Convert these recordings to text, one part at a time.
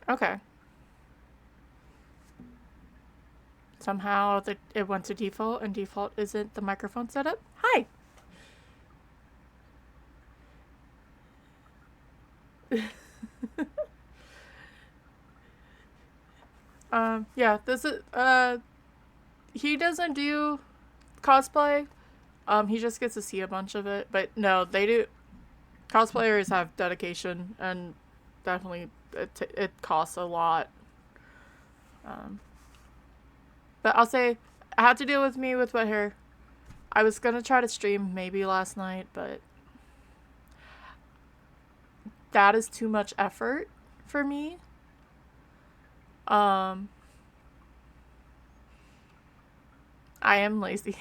Okay. Somehow it went to default, and default isn't the microphone setup. Hi! Yeah, this is, he doesn't do cosplay. He just gets to see a bunch of it. But no, they do. Cosplayers have dedication, and definitely it costs a lot. Um, but I'll say, it had to deal with me with wet hair. I was gonna try to stream maybe last night, but that is too much effort for me. Um, I am lazy.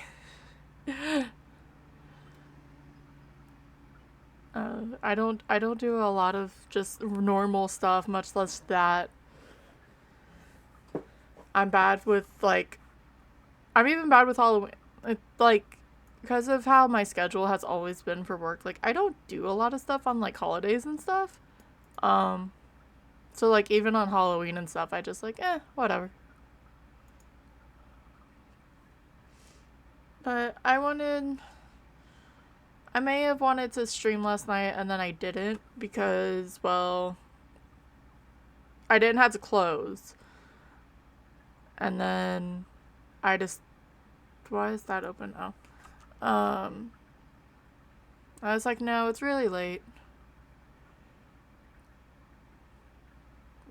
I don't do a lot of just normal stuff, much less that. I'm bad with like I'm even bad with Halloween. Like because of how my schedule has always been for work, like I don't do a lot of stuff on like holidays and stuff. Um so like even on Halloween and stuff, I just like whatever. But I may have wanted to stream last night and then I didn't because well, I didn't have to close. And then I just why is that open? Oh. I was like, no, it's really late.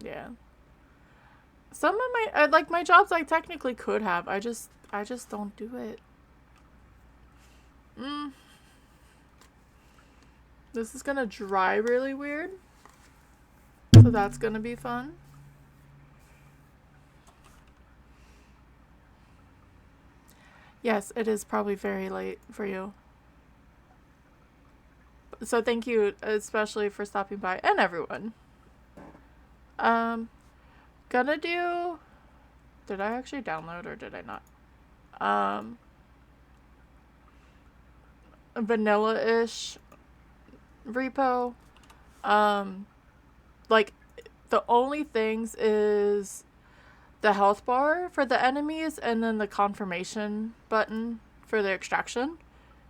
Yeah. Some of my like my jobs I technically could have. I just don't do it. Mm, this is gonna dry really weird. So that's gonna be fun. Yes, it is probably very late for you. So thank you especially for stopping by and everyone. Um gonna do did I actually download or did I not? Um vanilla-ish repo. Um like the only things is the health bar for the enemies and then the confirmation button for the extraction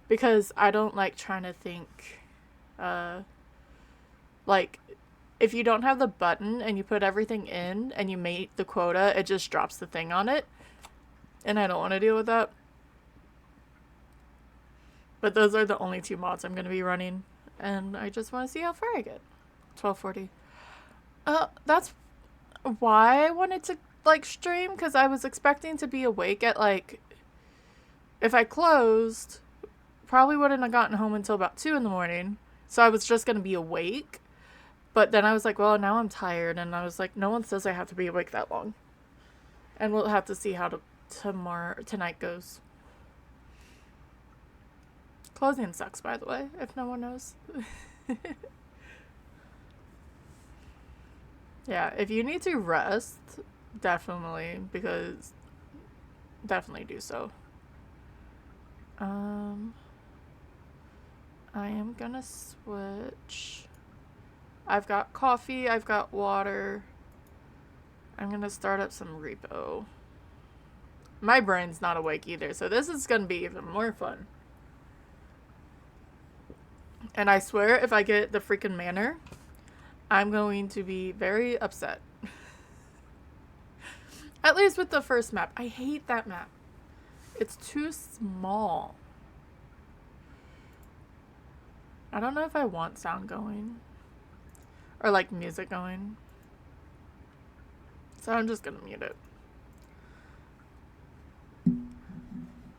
because I don't like trying to think like if you don't have the button and you put everything in and you meet the quota, it just drops the thing on it. And I don't want to deal with that. But those are the only two mods I'm going to be running. And I just want to see how far I get. 1240. That's why I wanted to like stream because I was expecting to be awake at like if I closed, probably wouldn't have gotten home until about 2 in the morning. So I was just gonna be awake. But then I was like, well, now I'm tired, and I was like, no one says I have to be awake that long. And we'll have to see how tonight goes. Closing sucks, by the way, if no one knows. Yeah, if you need to rest, definitely, because definitely do so. Um, I am gonna switch. I've got coffee, I've got water. I'm gonna start up some repo. My brain's not awake either, so this is gonna be even more fun. And I swear, if I get the freaking manor, I'm going to be very upset. At least with the first map. I hate that map. It's too small. I don't know if I want sound going. Or like music going. So I'm just gonna mute it.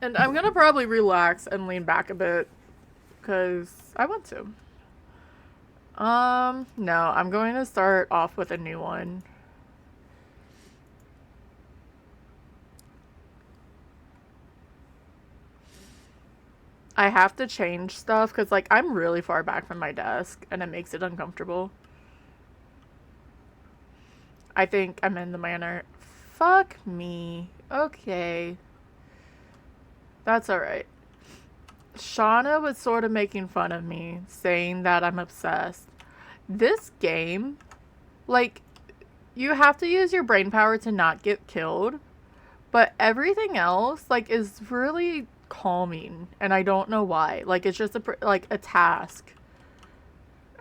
And I'm gonna probably relax and lean back a bit. Because I want to. No, I'm going to start off with a new one. I have to change stuff because, like, I'm really far back from my desk and it makes it uncomfortable. I think I'm in the manor. Fuck me. Okay. That's alright. Shauna was sort of making fun of me, saying that I'm obsessed. This game, like, you have to use your brain power to not get killed, but everything else like is really calming, and I don't know why. Like it's just a task.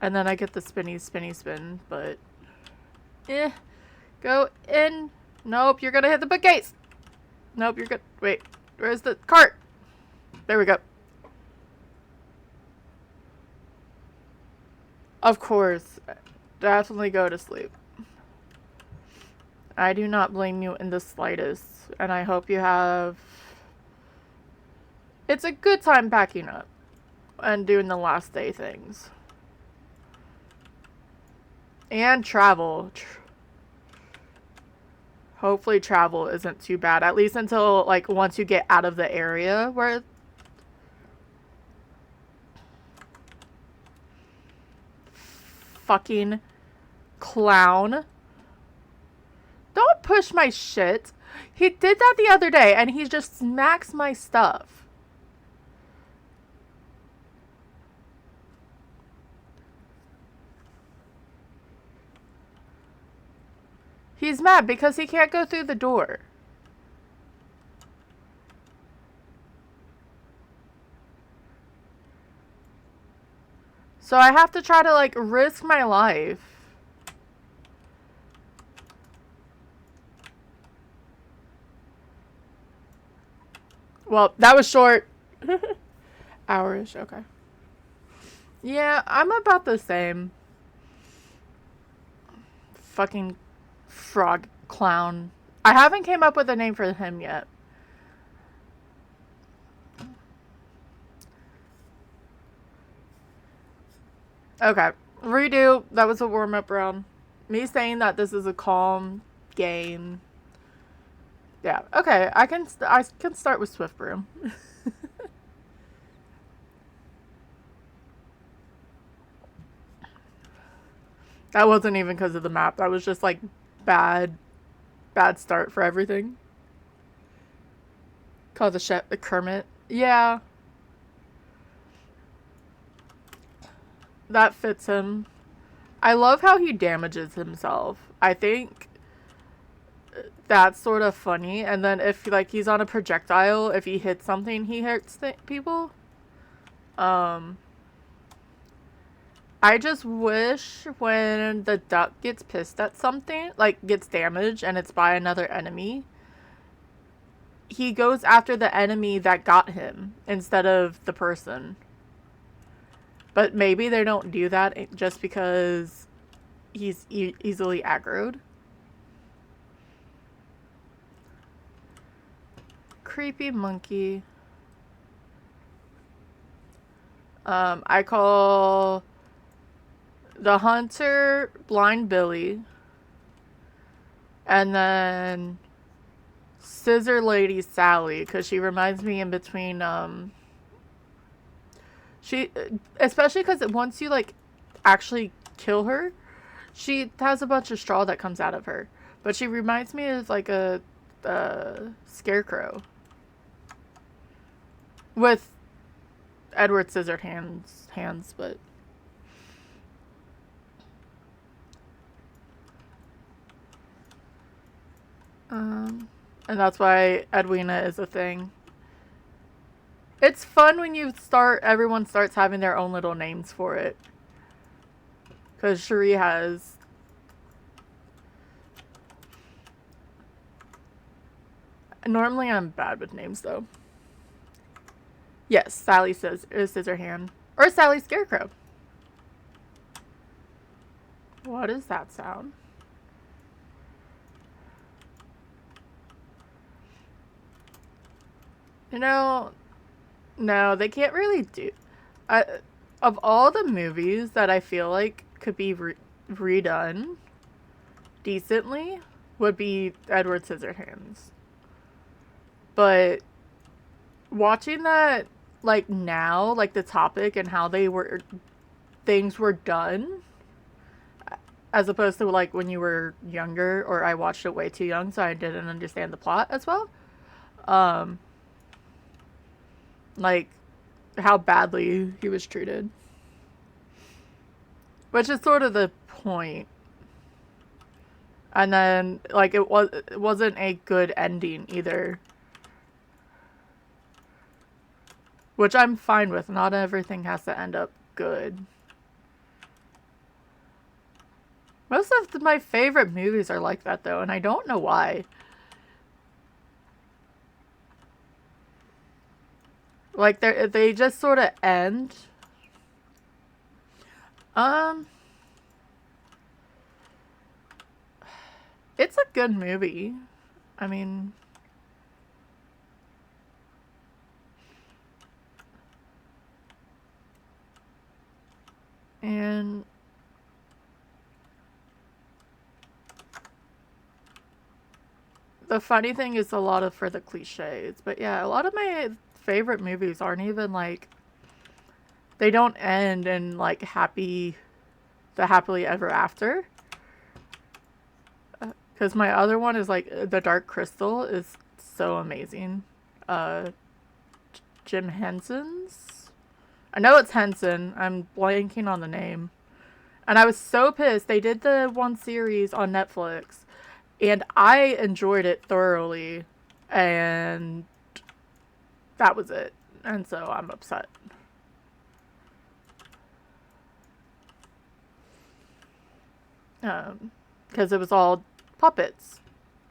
And then I get the spinny spin, but go in. Nope, you're gonna hit the bookcase. Nope, you're good. Wait, where's the cart? There we go. Of course, definitely go to sleep. I do not blame you in the slightest, and I hope you have... It's a good time packing up and doing the last day things. And travel. Hopefully travel isn't too bad, at least until, like, once you get out of the area where... Fucking clown. Don't push my shit. He did that the other day, and he just smacks my stuff. He's mad because he can't go through the door. So I have to try to, like, risk my life. Well, that was short. Hour-ish, okay. Yeah, I'm about the same. Fucking frog clown. I haven't came up with a name for him yet. Okay, redo. That was a warm-up round. Me saying that this is a calm game. Yeah, okay, I can start with Swift Broom. That wasn't even because of the map. That was just like bad start for everything. Call the Kermit. Yeah. That fits him. I love how he damages himself. I think that's sort of funny. And then if like he's on a projectile, if he hits something, he hurts people. I just wish when the duck gets pissed at something, like gets damaged and it's by another enemy, he goes after the enemy that got him instead of the person. But maybe they don't do that just because he's easily aggroed. Creepy monkey. I call the hunter Blind Billy. And then Scissor Lady Sally, because she reminds me in between, she, especially because once you, like, actually kill her, she has a bunch of straw that comes out of her. But she reminds me of, like, a scarecrow. With Edward Scissorhands hands, but... and that's why Edwina is a thing. It's fun when everyone starts having their own little names for it. Because Cherie has... Normally I'm bad with names, though. Yes, Sally says Scissorhand. Or Sally Scarecrow. What is that sound? You know, no, they can't really do... of all the movies that I feel like could be redone decently, would be Edward Scissorhands. But watching that, like, now, like, the topic and how things were done, as opposed to, like, when you were younger, or I watched it way too young, so I didn't understand the plot as well. Like, how badly he was treated. Which is sort of the point And then, like, it wasn't a good ending either. Which I'm fine with. Not everything has to end up good. Most of my favorite movies are like that, though, and I don't know why. Like, they just sort of end. It's a good movie. I mean... And... the funny thing is a lot of for the cliches. But yeah, a lot of my favorite movies aren't even, like... They don't end in, like, the happily ever after. Because my other one is, like, The Dark Crystal is so amazing. Jim Henson's? I know it's Henson. I'm blanking on the name. And I was so pissed. They did the one series on Netflix. And I enjoyed it thoroughly. And that was it. And so I'm upset. Because it was all puppets.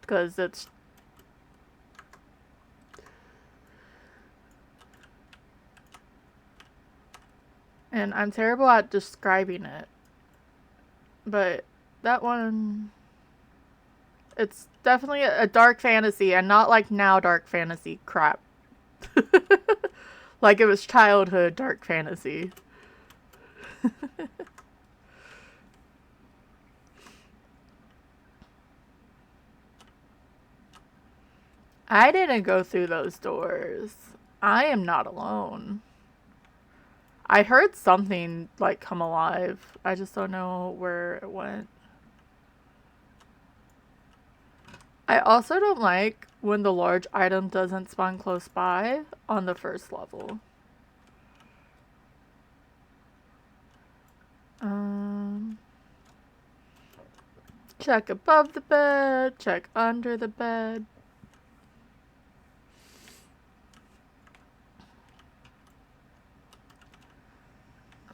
Because it's... And I'm terrible at describing it. But that one... It's definitely a dark fantasy, and not like now dark fantasy crap. Like it was childhood dark fantasy. I didn't go through those doors. I am not alone. I heard something, like, come alive. I just don't know where it went. I also don't like when the large item doesn't spawn close by on the first level. Check above the bed, check under the bed.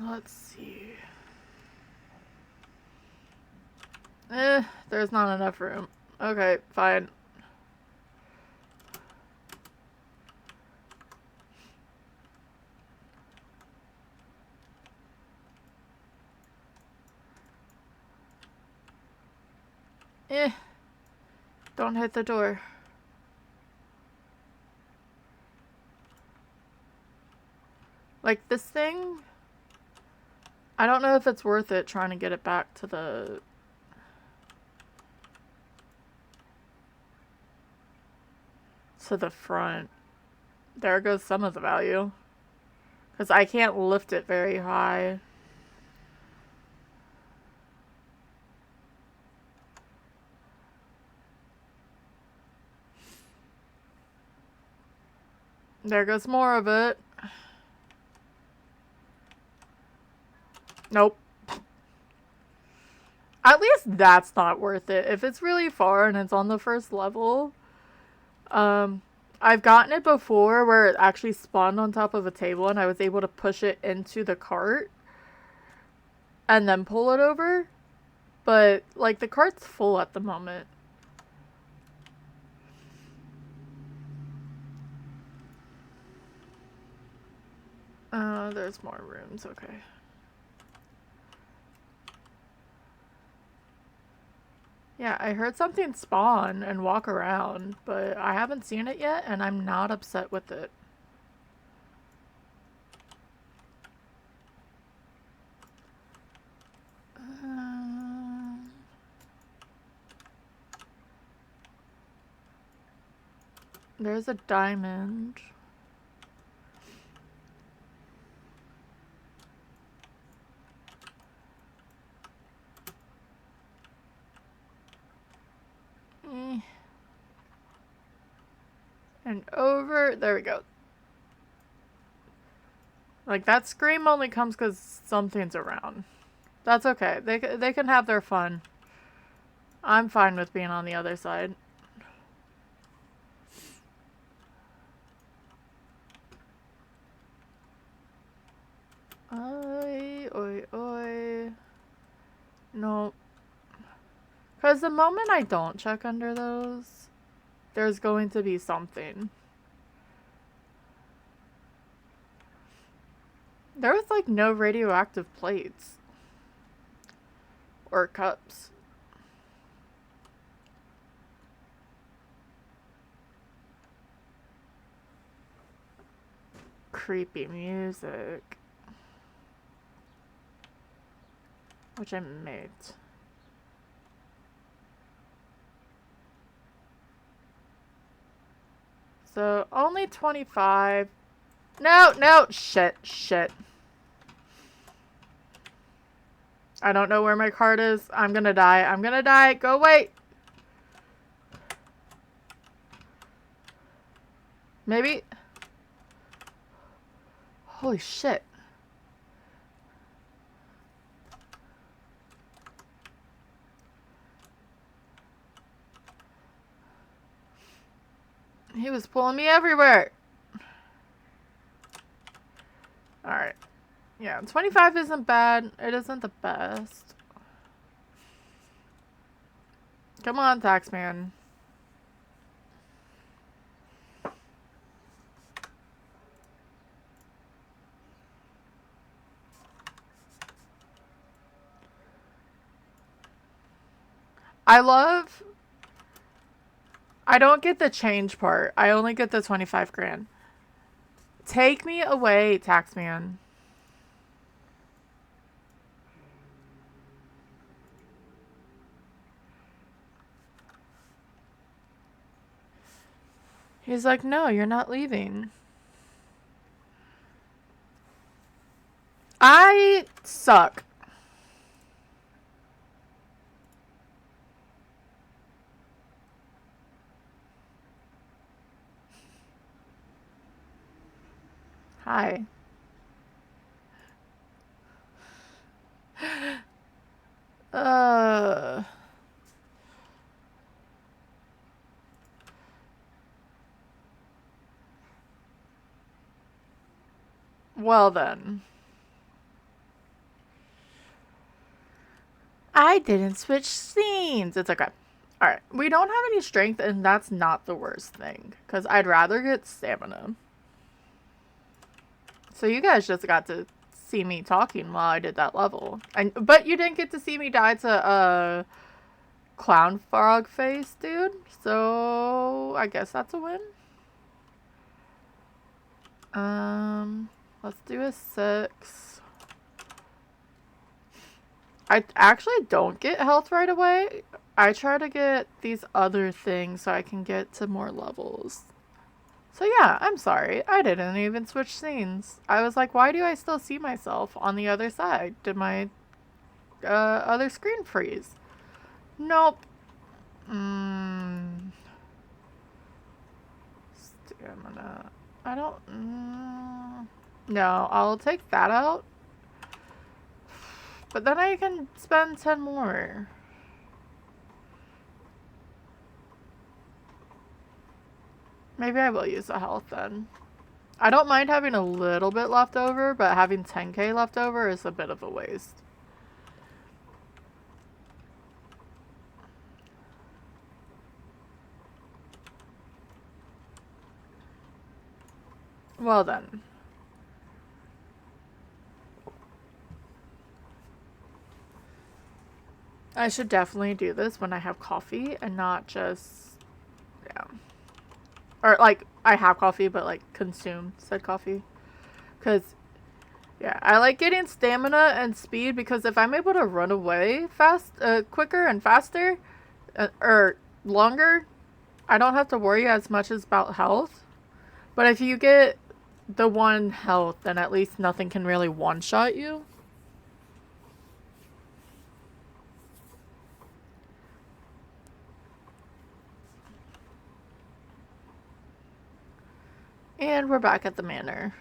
Let's see. There's not enough room. Okay, fine. Don't hit the door. Like, this thing... I don't know if it's worth it trying to get it back to the... front. There goes some of the value. Because I can't lift it very high. There goes more of it. Nope. At least that's not worth it. If it's really far and it's on the first level... I've gotten it before where it actually spawned on top of a table and I was able to push it into the cart and then pull it over. But, like, the cart's full at the moment. There's more rooms, okay. Yeah, I heard something spawn and walk around, but I haven't seen it yet, and I'm not upset with it. There's a diamond. And over. There we go. Like, that scream only comes because something's around. That's okay. They can have their fun. I'm fine with being on the other side. Oi, oi, oi. No. Because the moment I don't check under those, there's going to be something. There was like no radioactive plates. Or cups. Creepy music. Which I made. So, only 25. No, no, shit. I don't know where my card is. I'm gonna die. Go away. Maybe. Holy shit. He was pulling me everywhere. Alright. Yeah, 25 isn't bad. It isn't the best. Come on, Taxman. I don't get the change part. I only get the 25 grand. Take me away, Taxman. He's like, no, you're not leaving. I suck. Hi. Uh... Well then. I didn't switch scenes. It's okay. Alright. We don't have any strength, and that's not the worst thing. Because I'd rather get stamina. So you guys just got to see me talking while I did that level. But you didn't get to see me die to, clown frog face, dude. So I guess that's a win. Let's do a 6. I actually don't get health right away. I try to get these other things so I can get to more levels. So yeah, I'm sorry. I didn't even switch scenes. I was like, why do I still see myself on the other side? Did my other screen freeze? Nope. Stamina. I don't... No, I'll take that out. But then I can spend 10 more. Maybe I will use the health then. I don't mind having a little bit left over, but having 10k left over is a bit of a waste. Well then. I should definitely do this when I have coffee and not just... Yeah. Or, like, I have coffee, but, like, consume said coffee. Because, yeah, I like getting stamina and speed because if I'm able to run away quicker and faster, or longer, I don't have to worry as much about health. But if you get the 1 health, then at least nothing can really one-shot you. And we're back at the manor.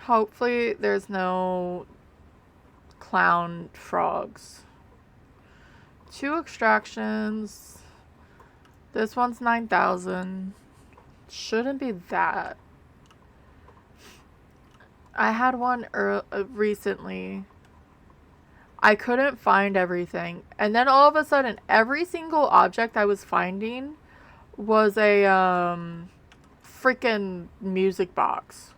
Hopefully there's no clown frogs. 2 extractions. This one's 9,000. Shouldn't be that. I had one recently. I couldn't find everything. And then all of a sudden, every single object I was finding was a freaking music box.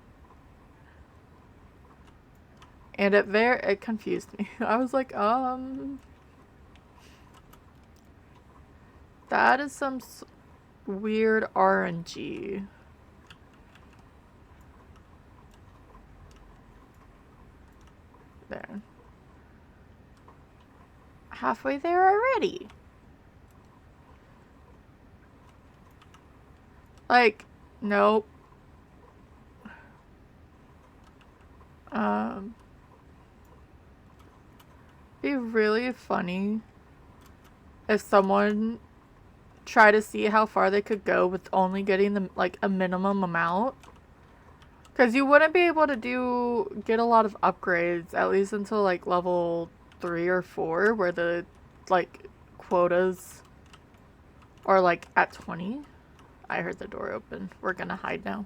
And it confused me. I was like, that is some weird RNG. There. Halfway there already. Like, nope. Be really funny if someone tried to see how far they could go with only getting like a minimum amount. Because you wouldn't be able to get a lot of upgrades, at least until like level 3 or 4, where the like quotas are like at 20. I heard the door open. We're gonna hide now.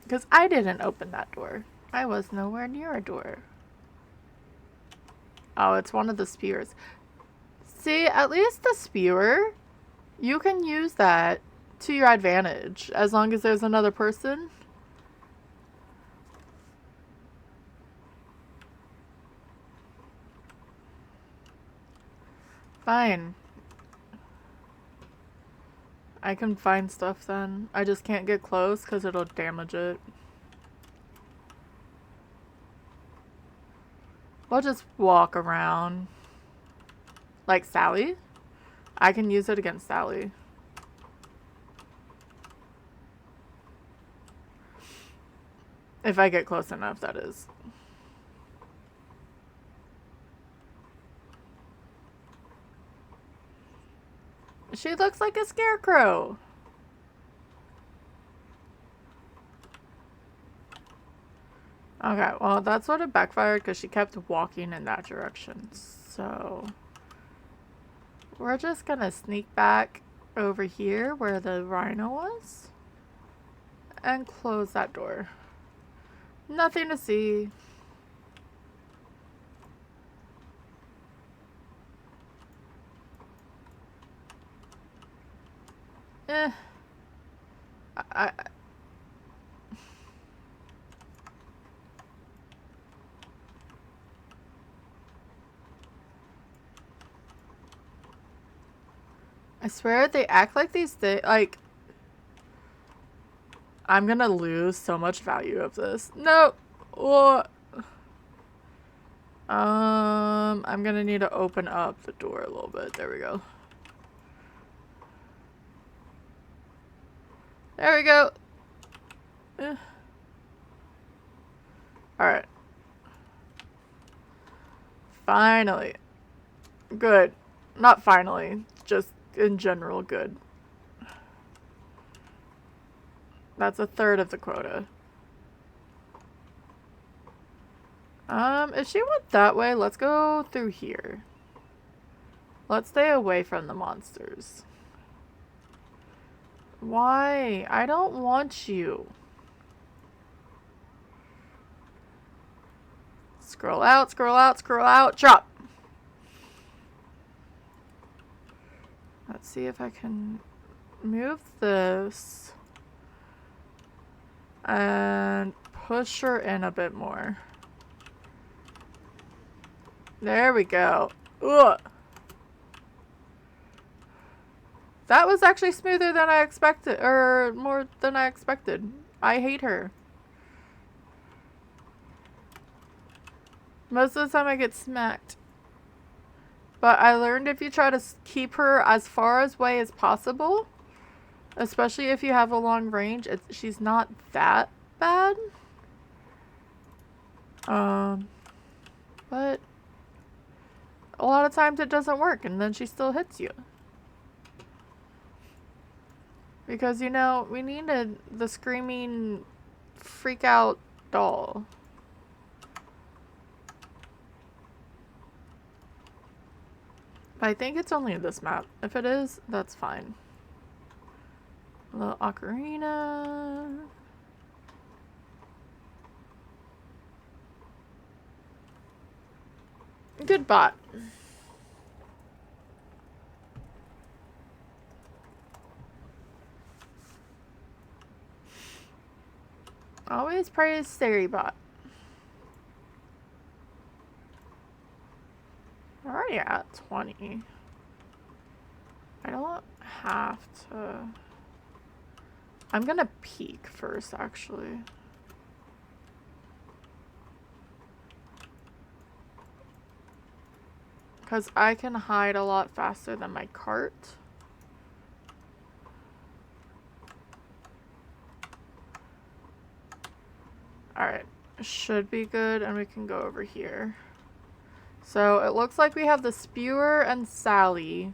Because I didn't open that door. I was nowhere near a door. Oh, it's one of the spewers. See, at least the spewer, you can use that to your advantage as long as there's another person. Fine. I can find stuff then. I just can't get close because it'll damage it. We'll just walk around. Like Sally? I can use it against Sally. If I get close enough, that is. She looks like a scarecrow. Okay, well, that sort of backfired because she kept walking in that direction. So, we're just gonna sneak back over here where the rhino was and close that door. Nothing to see. I swear they act like these things, like, I'm gonna lose so much value of this. No! What? I'm gonna need to open up the door a little bit. There we go. There we go. Alright. Finally. Good. Not finally. Just in general good. That's a third of the quota. If she went that way, let's go through here. Let's stay away from the monsters. Why? I don't want you. Scroll out, scroll out, scroll out, drop! Let's see if I can move this and push her in a bit more. There we go. Ugh. That was actually smoother than I expected, or more than I expected. I hate her. Most of the time I get smacked. But I learned if you try to keep her as far away as possible, especially if you have a long range, she's not that bad. But a lot of times it doesn't work and then she still hits you. Because, you know, we needed the screaming freak out doll. I think it's only this map. If it is, that's fine. A little ocarina. Good bot. Always praise Bot. We're already at 20. I don't have to... I'm gonna peek first, actually. Because I can hide a lot faster than my cart. Alright, should be good, and we can go over here. So it looks like we have the Spewer and Sally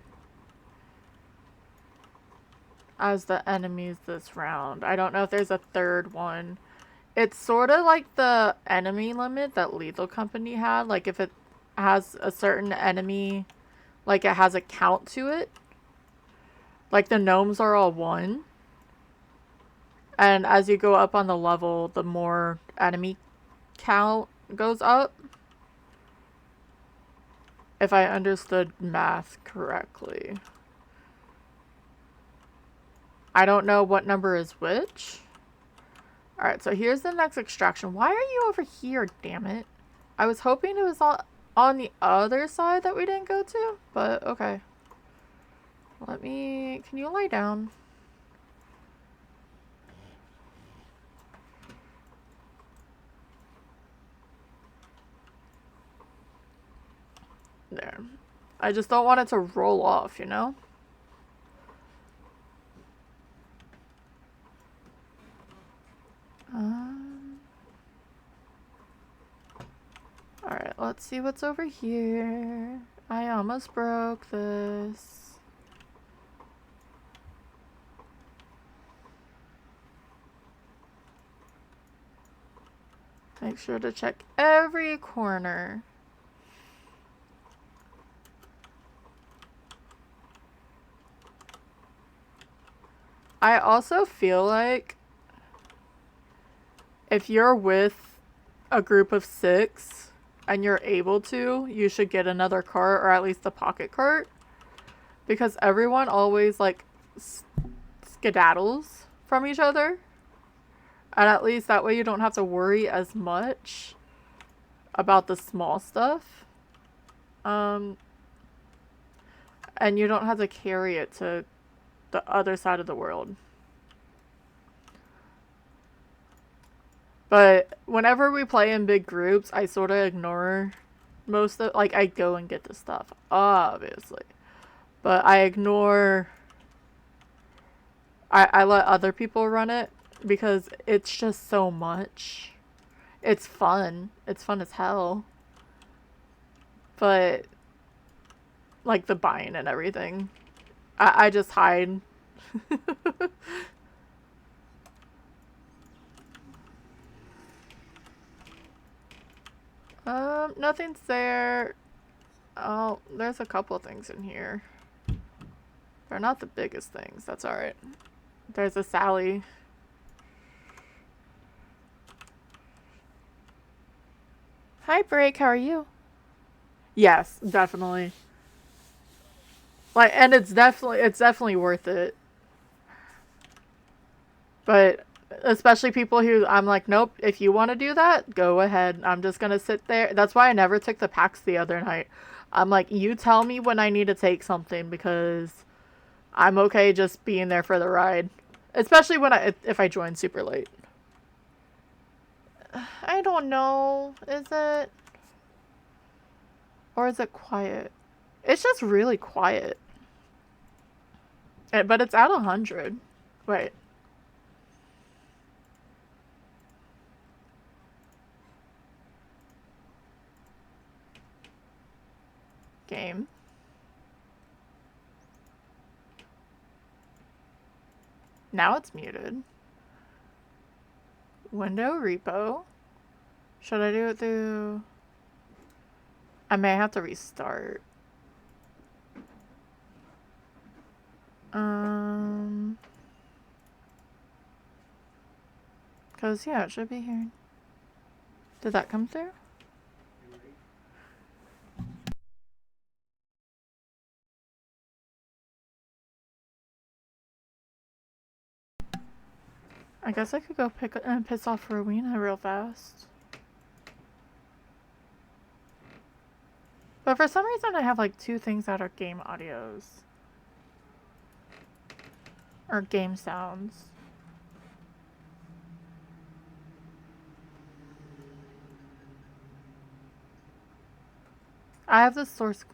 as the enemies this round. I don't know if there's a third one. It's sort of like the enemy limit that Lethal Company had. Like if it has a certain enemy, like it has a count to it. Like the gnomes are all 1. And as you go up on the level, the more enemy count goes up. If I understood math correctly. I don't know what number is which. Alright, so here's the next extraction. Why are you over here, damn it? I was hoping it was on the other side that we didn't go to, but okay. Let me... Can you lie down? There. I just don't want it to roll off, you know? Alright, let's see what's over here. I almost broke this. Make sure to check every corner. I also feel like if you're with a group of 6 and you're able to, you should get another cart, or at least a pocket cart. Because everyone always, like, skedaddles from each other. And at least that way you don't have to worry as much about the small stuff. And you don't have to carry it to the other side of the world. But whenever we play in big groups, I sort of ignore most of... Like, I go and get the stuff, obviously. But I ignore... I let other people run it because it's just so much. It's fun. It's fun as hell. But... Like, the buying and everything. I just hide. Nothing's there. Oh, there's a couple things in here. They're not the biggest things. That's alright. There's a Sally. Hi, Break. How are you? Yes, definitely. Like, and it's definitely worth it. But especially people who I'm like, nope, if you want to do that, go ahead. I'm just going to sit there. That's why I never took the packs the other night. I'm like, you tell me when I need to take something because I'm okay just being there for the ride. Especially when if I join super late. I don't know. Is it? Or is it quiet? It's just really quiet. But it's at 100. Wait. Game. Now it's muted. Window repo. Should I do it through... I may have to restart. Cause yeah, it should be here. Did that come through? I guess I could go piss off Rowena real fast. But for some reason I have like 2 things that are game audios. Or game sounds. I have the source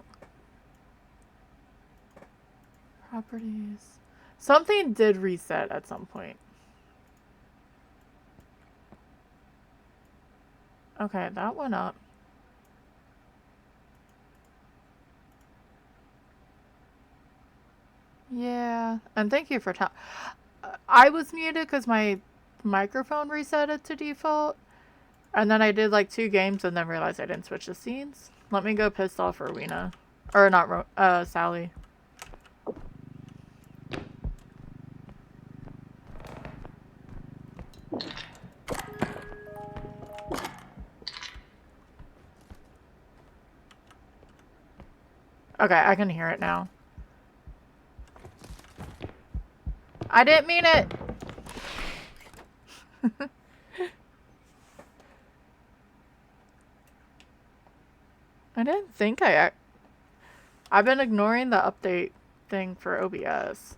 properties. Something did reset at some point. Okay, that went up. Yeah, and thank you for I was muted because my microphone reset it to default. And then I did like 2 games and then realized I didn't switch the scenes. Let me go piss off Rowena. Or not, Sally. Okay, I can hear it now. I didn't mean it! I didn't think I've been ignoring the update thing for OBS.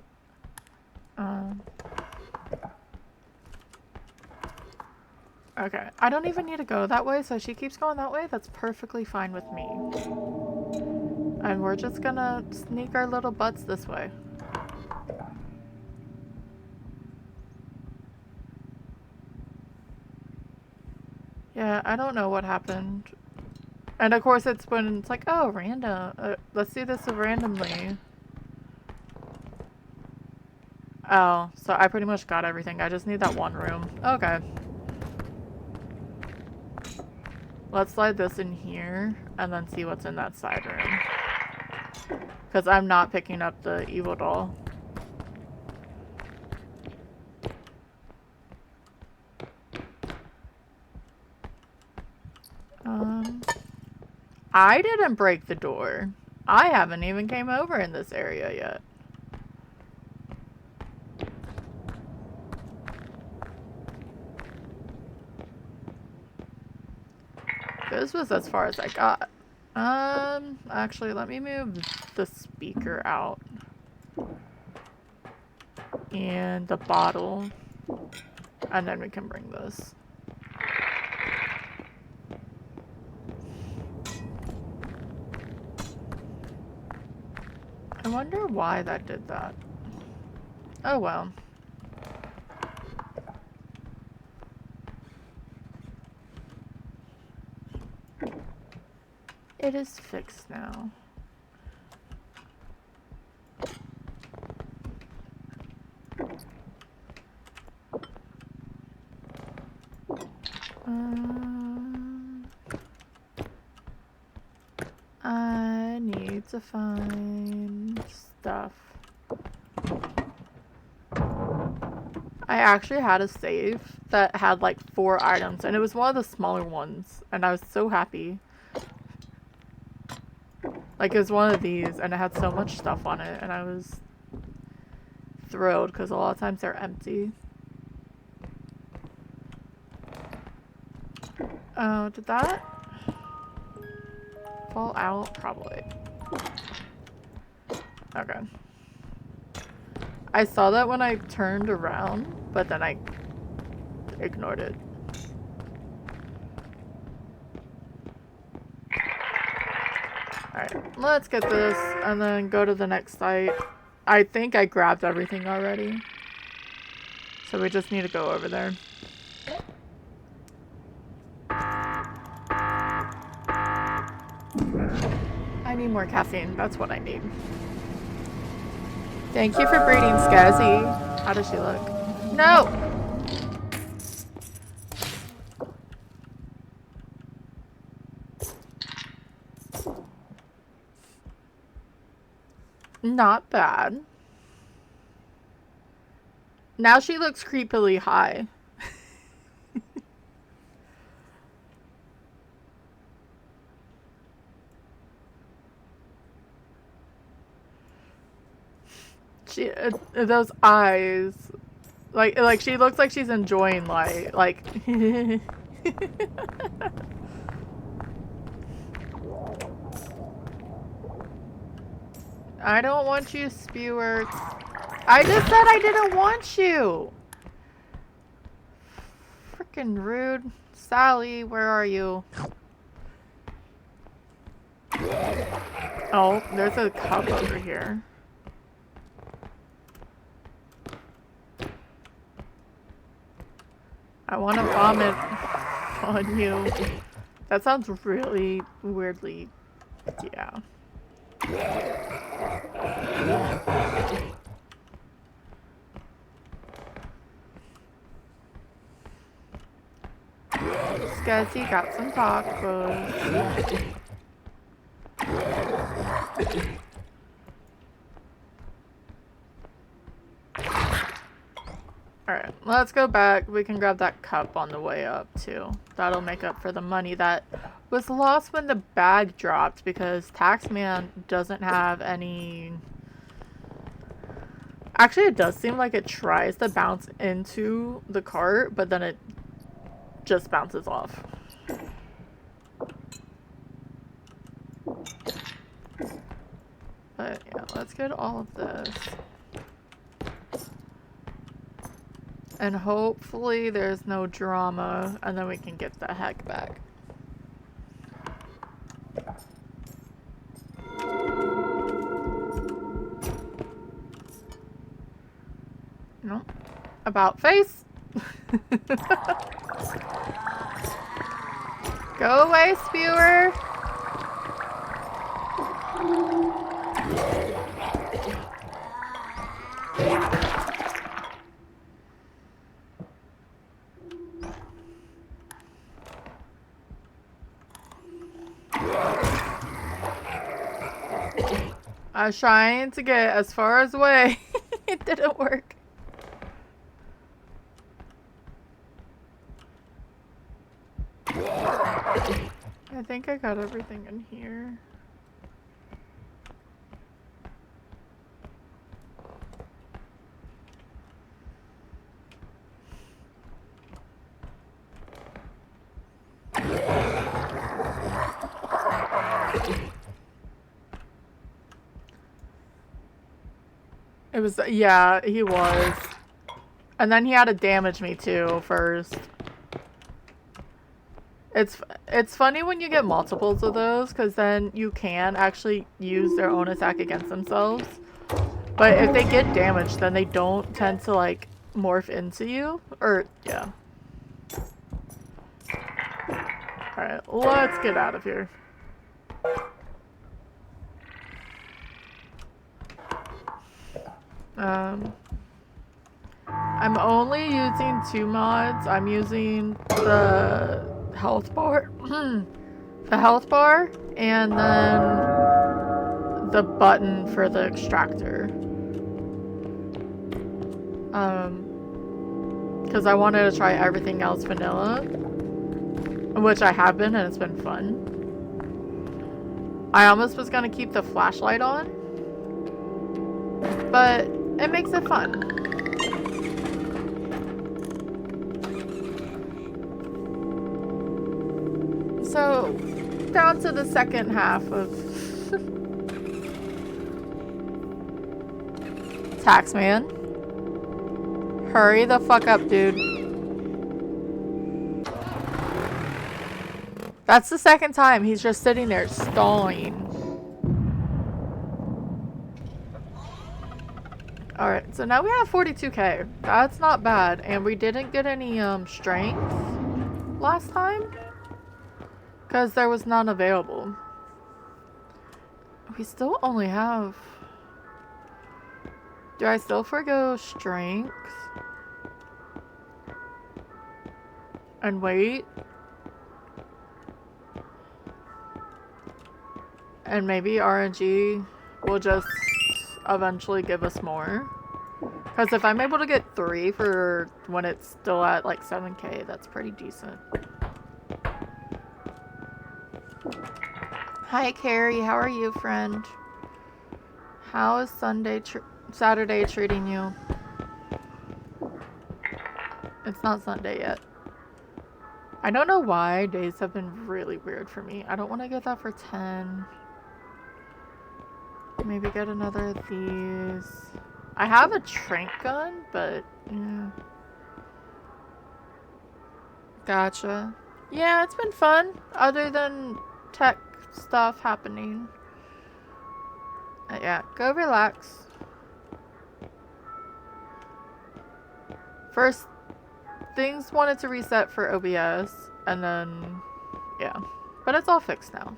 Okay, I don't even need to go that way, so she keeps going that way. That's perfectly fine with me. And we're just gonna sneak our little butts this way. Yeah, I don't know what happened. And of course it's when it's like, oh, random. Let's do this randomly. Oh, so I pretty much got everything. I just need that one room. Okay. Let's slide this in here and then see what's in that side room. Because I'm not picking up the evil doll. I didn't break the door. I haven't even came over in this area yet. This was as far as I got. Actually, let me move the speaker out. And the bottle. And then we can bring this. I wonder why that did that. Oh well. It is fixed now. I need to find stuff. I actually had a save that had like 4 items, and it was one of the smaller ones, and I was so happy. Like, it was one of these, and it had so much stuff on it, and I was thrilled, because a lot of times they're empty. Oh, did that fall out? Probably. Okay. I saw that when I turned around, but then I ignored it. Alright, let's get this and then go to the next site. I think I grabbed everything already. So we just need to go over there. I need more caffeine, that's what I need. Thank you for breeding, Scazzy. How does she look? No! Not bad. Now she looks creepily high. She, those eyes, like she looks like she's enjoying life. Like, I don't want you, Spewer. I just said I didn't want you. Freaking rude. Sally, where are you? Oh, there's a cup over here. I want to vomit on you. That sounds really weirdly, yeah. Scuzzy got some tacos. Alright, let's go back. We can grab that cup on the way up, too. That'll make up for the money that was lost when the bag dropped, because Taxman doesn't have any... Actually, it does seem like it tries to bounce into the cart, but then it just bounces off. But yeah, let's get all of this. And hopefully there's no drama, and then we can get the heck back. No. About face. Go away, Spewer. I was trying to get as far as away. It didn't work. I think I got everything in here. It was, yeah, he was. And then he had to damage me too first. It's funny when you get multiples of those, because then you can actually use their own attack against themselves. But if they get damaged, then they don't tend to, like, morph into you. Or, yeah. Alright, let's get out of here. I'm only using 2 mods. I'm using the health bar. The health bar, and then the button for the extractor. Because I wanted to try everything else vanilla. Which I have been, and it's been fun. I almost was gonna keep the flashlight on. But it makes it fun. So, down to the second half of Taxman. Hurry the fuck up, dude. That's the second time he's just sitting there stalling. Alright, so now we have 42k. That's not bad. And we didn't get any strength last time. Because there was none available. We still only have... Do I still forgo strength? And wait? And maybe RNG will just eventually give us more. Because if I'm able to get 3 for when it's still at like 7K, that's pretty decent. Hi, Carrie. How are you, friend? How is Saturday treating you? It's not Sunday yet. I don't know why days have been really weird for me. I don't want to get that for 10. Maybe get another of these. I have a trank gun, but yeah. Gotcha. Yeah, it's been fun. Other than tech stuff happening. Yeah, go relax. First, things wanted to reset for OBS, and then, yeah. But it's all fixed now.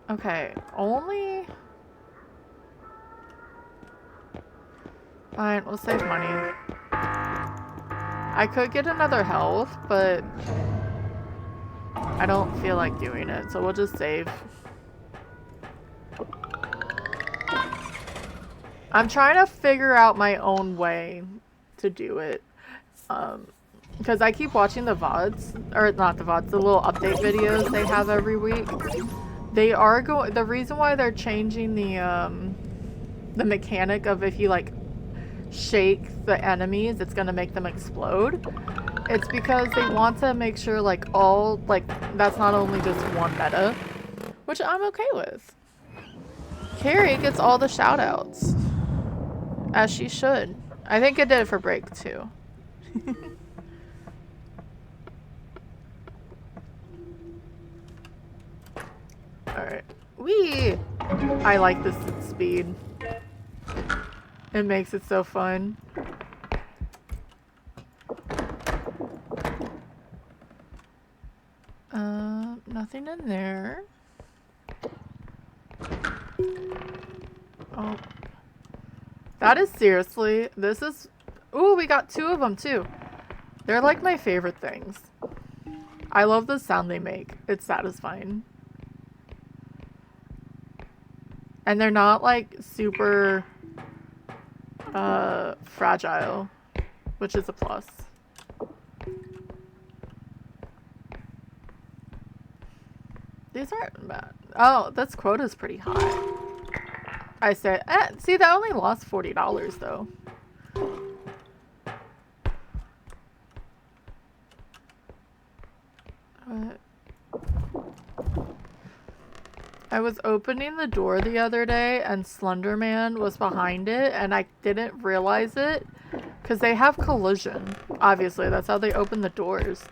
Okay, only... Fine, we'll save money. I could get another health, but I don't feel like doing it, so we'll just save. I'm trying to figure out my own way to do it. Because I keep watching the VODs, or not the VODs, the little update videos they have every week. They are the reason why they're changing the mechanic of if you like shake the enemies, it's gonna make them explode. It's because they want to make sure like that's not only just one meta, which I'm okay with. Carrie gets all the shout outs, as she should. I think it did it for break too. Alright. Whee! I like this speed. It makes it so fun. Nothing in there. Oh. That is seriously, this is... Ooh, we got 2 of them too. They're like my favorite things. I love the sound they make. It's satisfying. And they're not like super fragile, which is a plus. These aren't bad. Oh, this quota's pretty high. I said, see, that only lost $40 though. I was opening the door the other day and Slender Man was behind it and I didn't realize it because they have collision. Obviously, that's how they open the doors.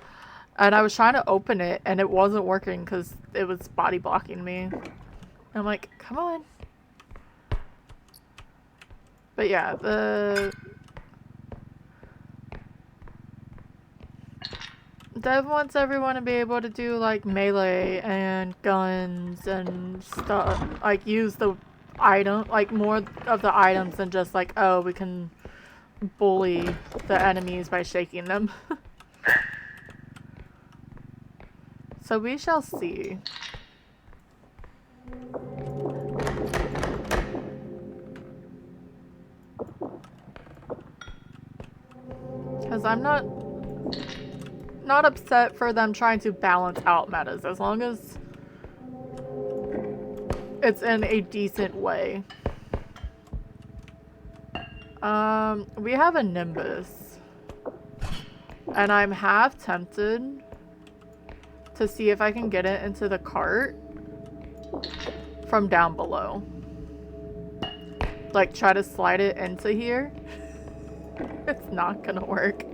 And I was trying to open it and it wasn't working because it was body blocking me. I'm like, come on. But yeah, Dev wants everyone to be able to do like melee and guns and stuff, like use the item, like more of the items than just like, oh, we can bully the enemies by shaking them. So we shall see. Because I'm not upset for them trying to balance out metas as long as it's in a decent way. We have a Nimbus and I'm half tempted to see if I can get it into the cart from down below. Like try to slide it into here. It's not gonna work.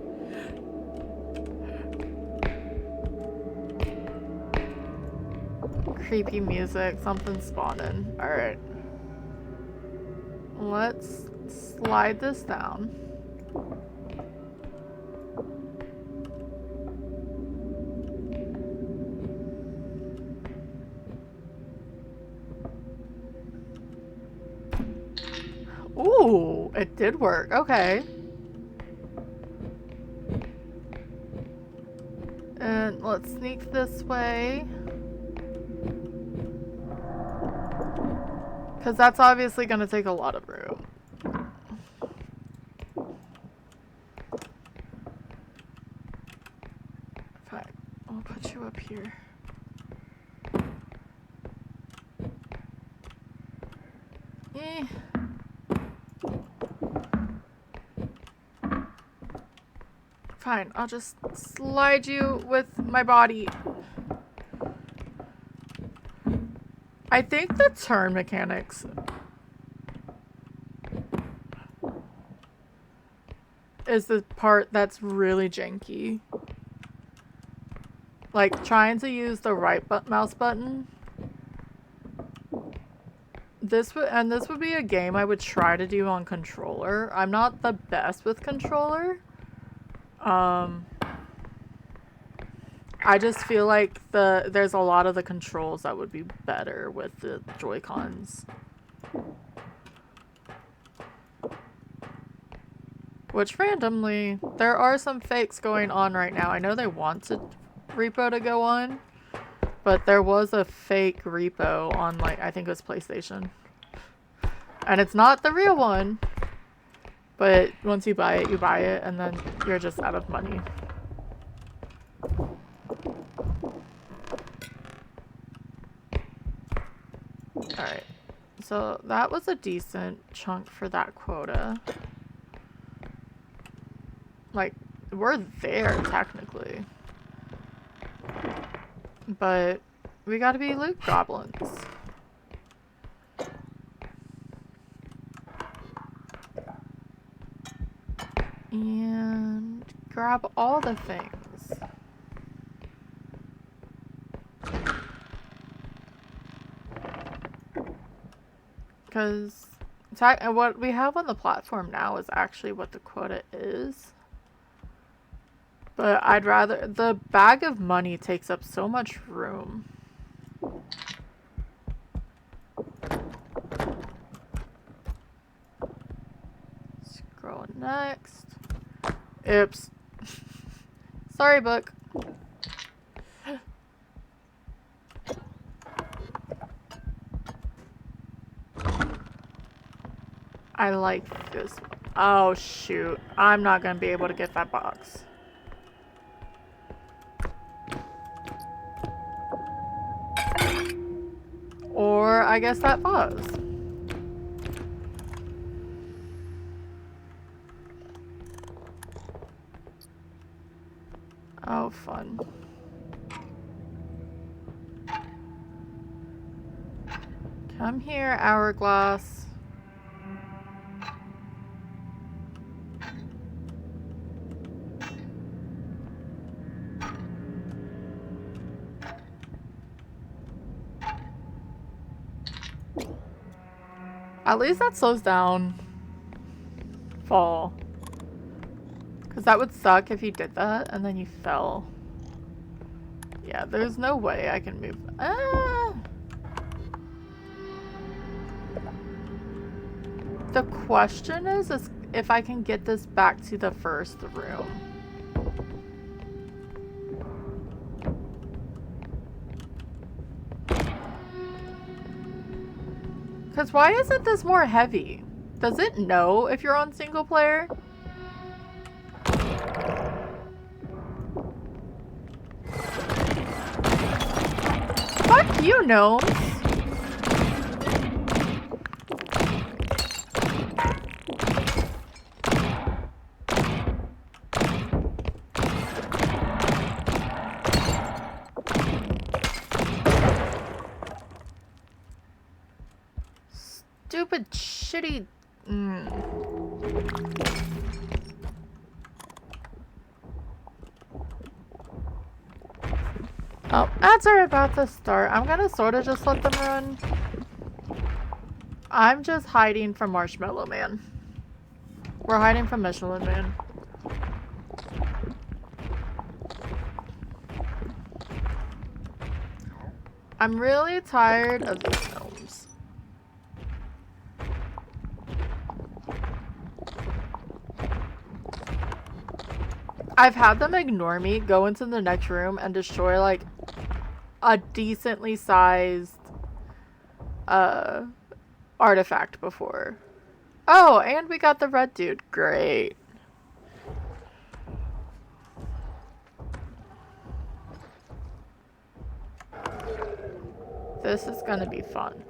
Creepy music, something's spawning. Alright. Let's slide this down. Ooh, it did work. Okay. And let's sneak this way. Because that's obviously going to take a lot of room. here. Eh. Fine, I'll just slide you with my body. I think the turn mechanics is the part that's really janky. Like, trying to use the right mouse button. This would be a game I would try to do on controller. I'm not the best with controller. I just feel like there's a lot of the controls that would be better with the Joy-Cons. Which randomly, there are some fakes going on right now. I know they wanted REPO to go on, but there was a fake REPO on, like, I think it was PlayStation. And it's not the real one, but once you buy it, and then you're just out of money. Alright, so that was a decent chunk for that quota. Like, we're there, technically. But we gotta be loot goblins. And grab all the things. Because what we have on the platform now is actually what the quota is. But I'd rather... The bag of money takes up so much room. Scroll next. Oops. Sorry, book. I like this one. Oh, shoot. I'm not going to be able to get that box. Or I guess that was. Oh, fun. Come here, Hourglass. At least that slows down fall. Because that would suck if you did that and then you fell. Yeah, there's no way I can move. Ah! The question is if I can get this back to the first room. Because why isn't this more heavy? Does it know if you're on single player? Fuck you, gnomes! Stupid, shitty... Oh, ads are about to start. I'm gonna sort of just let them run. I'm just hiding from Marshmallow Man. We're hiding from Michelin Man. I'm really tired of these gnomes. I've had them ignore me, go into the next room, and destroy, like, a decently sized, artifact before. Oh, and we got the red dude. Great. This is gonna be fun.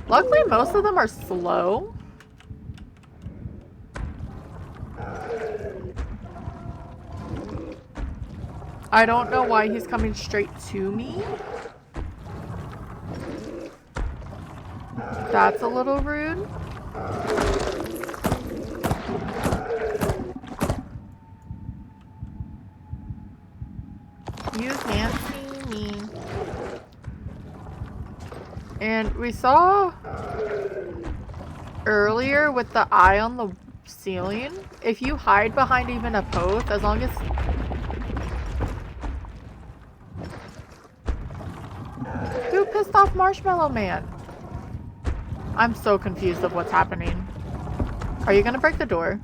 Luckily, most of them are slow. I don't know why he's coming straight to me. That's a little rude. You can't see me. And we saw earlier with the eye on the ceiling, if you hide behind even a post, as long as... Who pissed off Marshmallow Man? I'm so confused of what's happening. Are you gonna break the door?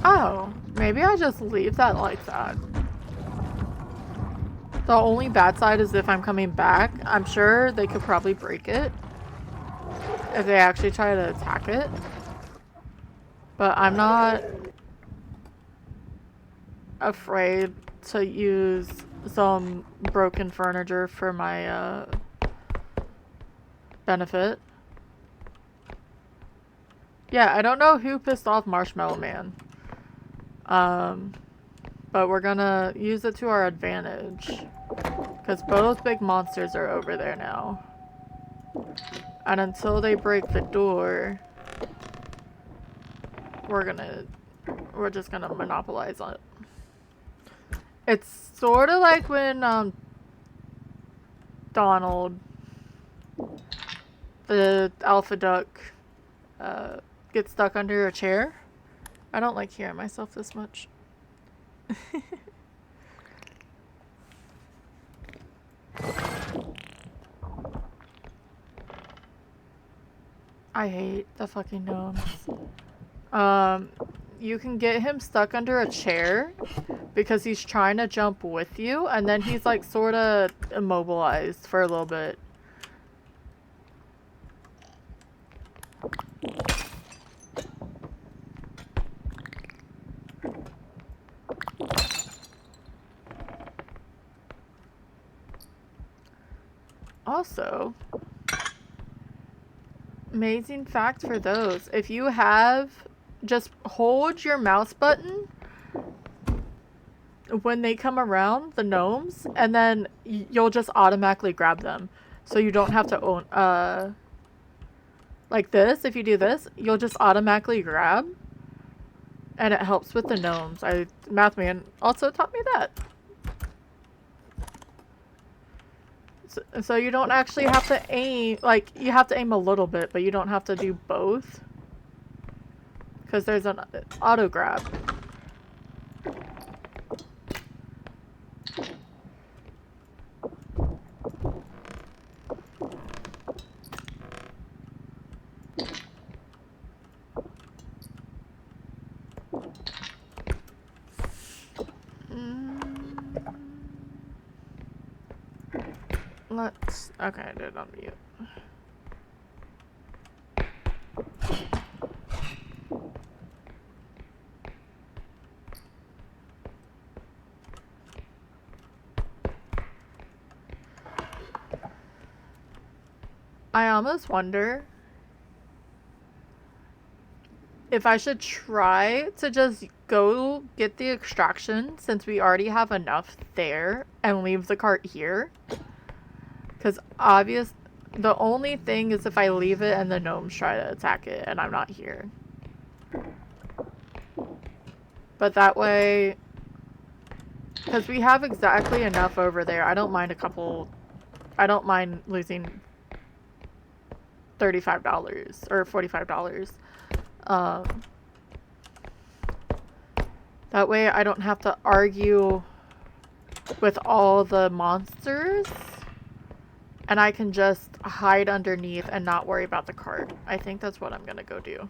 Oh, maybe I just leave that like that. The only bad side is if I'm coming back, I'm sure they could probably break it if they actually try to attack it. But I'm not afraid to use some broken furniture for my benefit. Yeah, I don't know who pissed off Marshmallow Man. But we're gonna use it to our advantage. Because both big monsters are over there now. And until they break the door, we're just gonna monopolize on it. It's sort of like when Donald, the alpha duck, gets stuck under a chair. I don't like hearing myself this much. I hate the fucking gnomes. You can get him stuck under a chair because he's trying to jump with you, and then he's like sort of immobilized for a little bit. Also, amazing fact for those, if you have, just hold your mouse button when they come around, the gnomes, and then you'll just automatically grab them. So you don't have to own, like this, if you do this, you'll just automatically grab. And it helps with the gnomes. Math Man also taught me that. So you don't actually have to aim, like, you have to aim a little bit, but you don't have to do both. Because there's an auto grab. Okay, I did it on mute. I almost wonder if I should try to just go get the extraction since we already have enough there and leave the cart here. Because the only thing is if I leave it and the gnomes try to attack it and I'm not here. But that way, because we have exactly enough over there, I don't mind losing $35 or $45. That way I don't have to argue with all the monsters. And I can just hide underneath and not worry about the cart. I think that's what I'm gonna go do.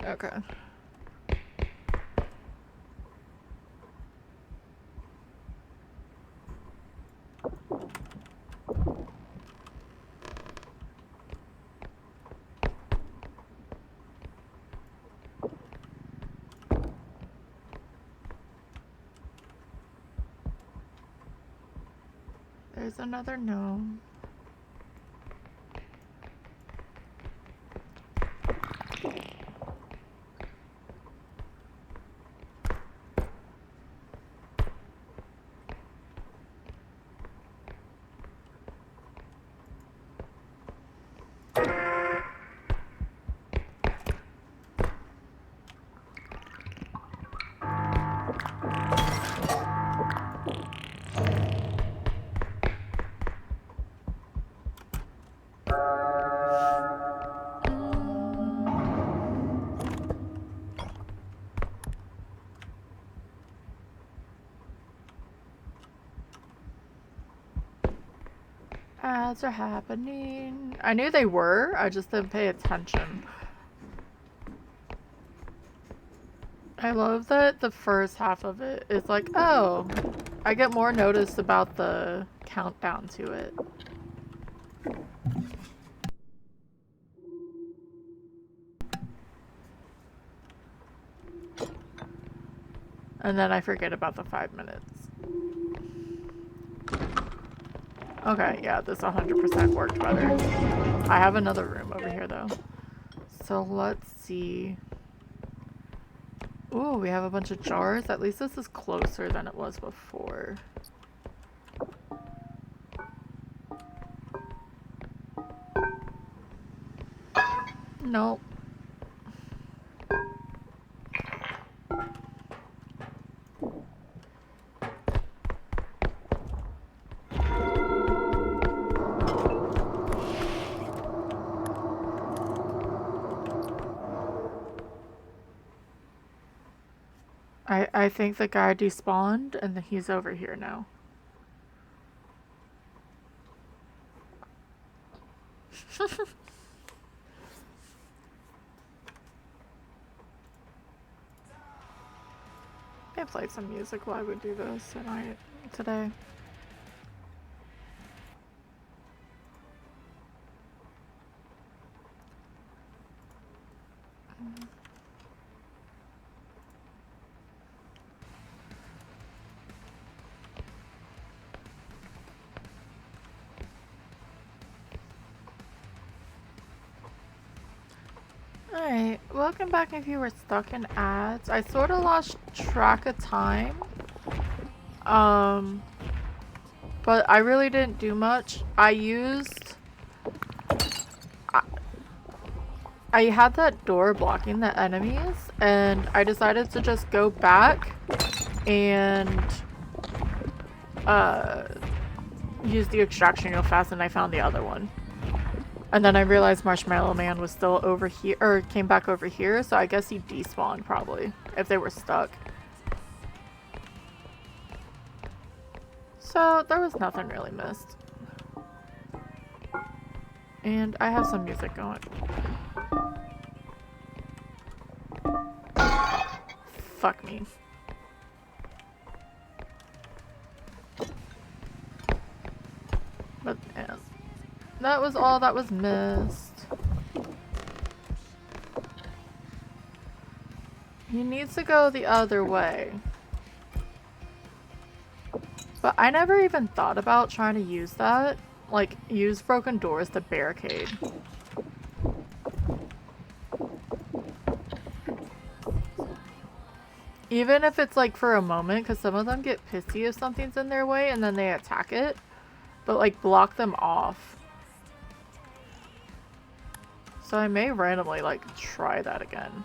Okay. There's another gnome. Ads are happening. I knew they were, I just didn't pay attention. I love that the first half of it is like, oh, I get more notice about the countdown to it. And then I forget about the 5 minutes. Okay, yeah, this 100% worked better. I have another room over here, though. So let's see. Ooh, we have a bunch of jars. At least this is closer than it was before. Nope. I think the guy despawned and he's over here now. I played some music while I would do this today. Alright, welcome back if you were stuck in ads. I sort of lost track of time. But I really didn't do much. I had that door blocking the enemies, and I decided to just go back and use the extraction real fast, and I found the other one. And then I realized Marshmallow Man was still over here, or came back over here, so I guess he despawned probably, if they were stuck. So there was nothing really missed. And I have some music going. Fuck me. But yeah, that was all that was missed. He needs to go the other way. But I never even thought about trying to use that. Like, use broken doors to barricade. Even if it's like for a moment, because some of them get pissy if something's in their way and then they attack it. But like, block them off. So I may randomly like try that again.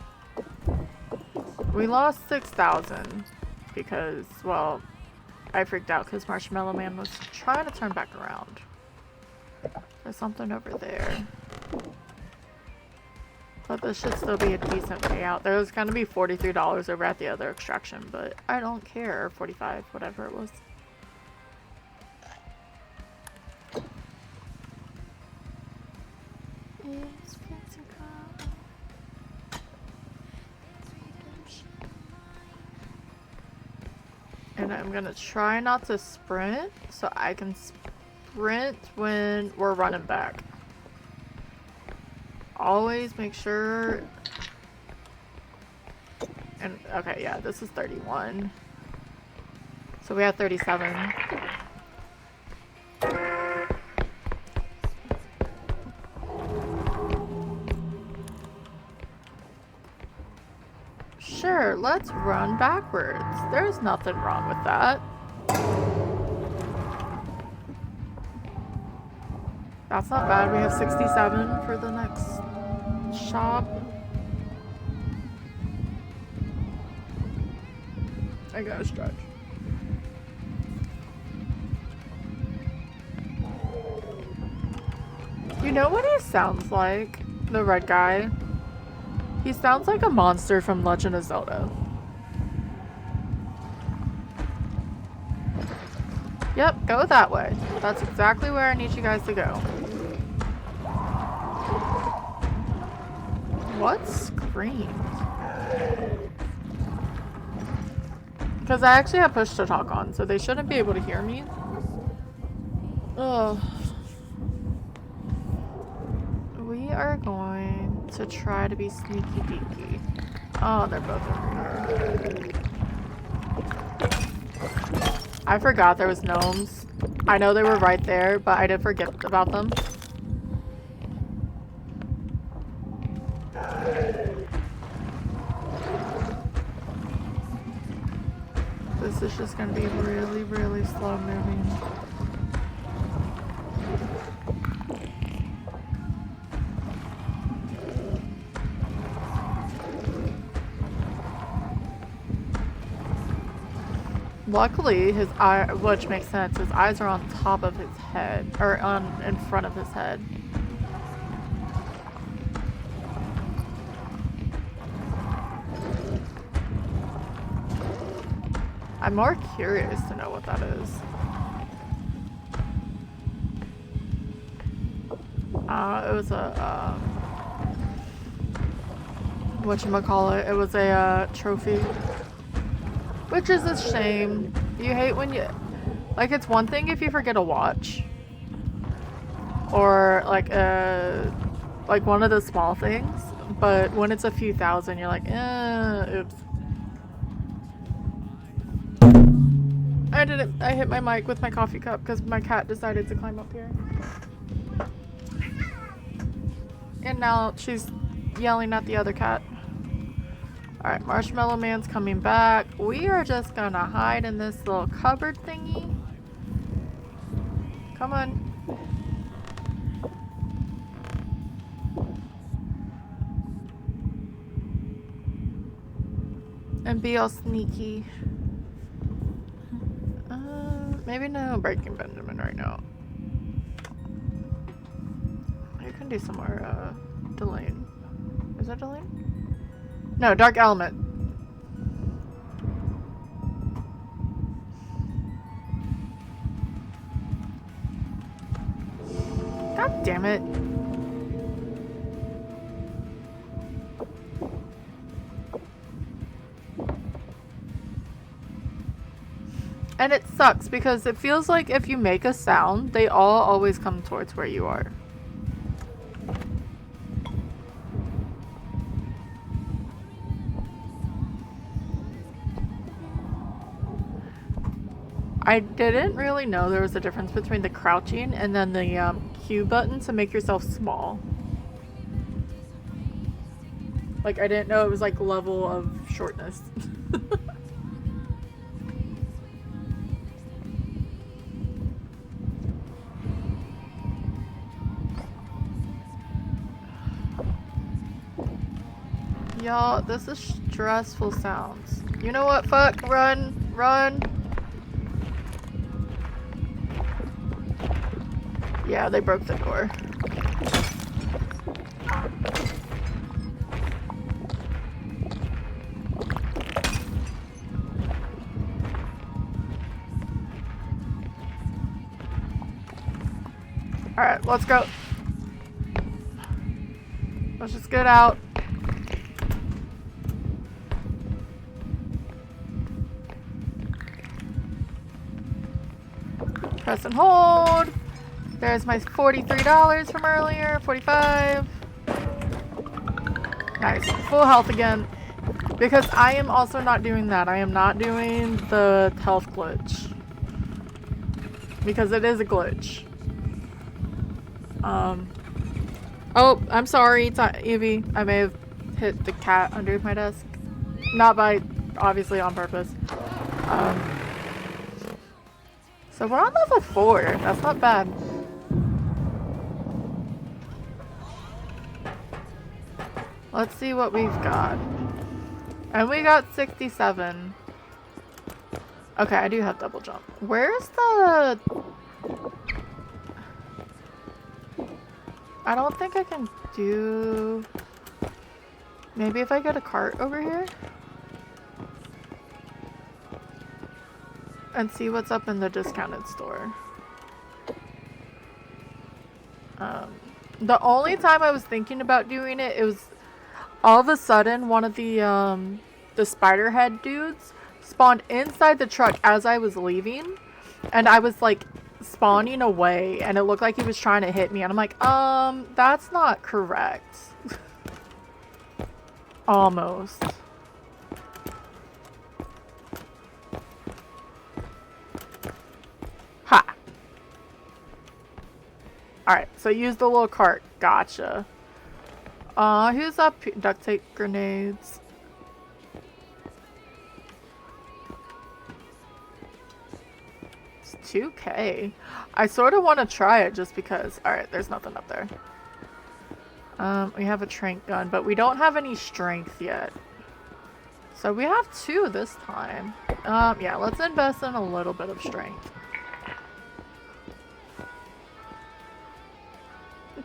We lost 6,000 because, well, I freaked out because Marshmallow Man was trying to turn back around. There's something over there. But this should still be a decent payout. There was going to be $43 over at the other extraction, but I don't care. 45, whatever it was. And I'm gonna try not to sprint, so I can sprint when we're running back. Always make sure. And okay, yeah, this is 31. So we have 37. Sure, let's run backwards. There's nothing wrong with that. That's not bad. We have 67 for the next shop. I gotta stretch. You know what he sounds like? The red guy? He sounds like a monster from Legend of Zelda. Yep, go that way. That's exactly where I need you guys to go. What screamed? Because I actually have push to talk on, so they shouldn't be able to hear me. Ugh. We are going to try to be sneaky beaky. Oh, they're both over here. I forgot there was gnomes. I know they were right there, but I did forget about them. This is just gonna be really, really slow moving. Luckily, his eye, which makes sense, his eyes are on top of his head, or in front of his head. I'm more curious to know what that is. It was a, whatchamacallit, it was a, trophy. Which is a shame. You hate when you... Like, it's one thing if you forget a watch. Or, like, one of the small things. But when it's a few thousand, you're like, oops. I hit my mic with my coffee cup because my cat decided to climb up here. And now she's yelling at the other cat. Alright, Marshmallow Man's coming back. We are just gonna hide in this little cupboard thingy. Come on. And be all sneaky. Maybe no Breaking Benjamin right now. You can do some more, Delane. Is that Delane? No, Dark Element. God damn it. And it sucks because it feels like if you make a sound, they all always come towards where you are. I didn't really know there was a difference between the crouching and then the Q button to make yourself small. Like, I didn't know it was like level of shortness. Y'all, this is stressful sounds. You know what? Fuck. Run. Run. Yeah, they broke the door. Alright, let's go. Let's just get out. Press and hold. There's my $43 from earlier. 45. Nice. Full health again. Because I am also not doing that. I am not doing the health glitch. Because it is a glitch. Oh, I'm sorry, Evie. I may have hit the cat under my desk. Not by, obviously on purpose. So we're on level 4. That's not bad. Let's see what we've got. And we got 67. Okay, I do have double jump. Where's the... I don't think I can do... Maybe if I get a cart over here? And see what's up in the discounted store. The only time I was thinking about doing it, it was all of a sudden one of the spider head dudes spawned inside the truck as I was leaving, and I was like spawning away, and it looked like he was trying to hit me, and I'm like, that's not correct. Almost. Ha! Alright, so use the little cart. Gotcha. Who's up here? Duct tape grenades. It's 2K. I sort of want to try it just because. Alright, there's nothing up there. We have a tranq gun, but we don't have any strength yet. So we have 2 this time. Yeah, let's invest in a little bit of strength.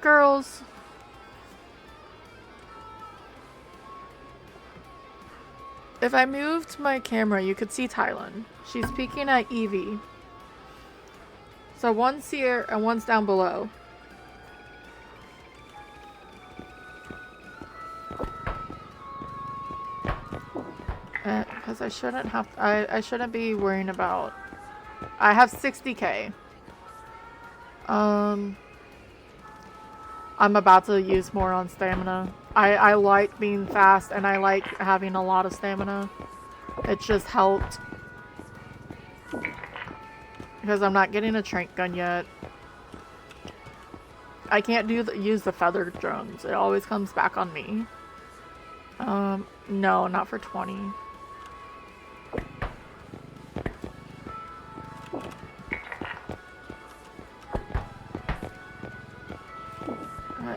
Girls. If I moved my camera, you could see Tylen. She's peeking at Evie. So one's here and one's down below. Because I shouldn't have... I shouldn't be worrying about... I have 60k. I'm about to use more on stamina. I like being fast and I like having a lot of stamina. It just helped. Because I'm not getting a tranq gun yet. I can't use the feather drones. It always comes back on me. No, not for 20.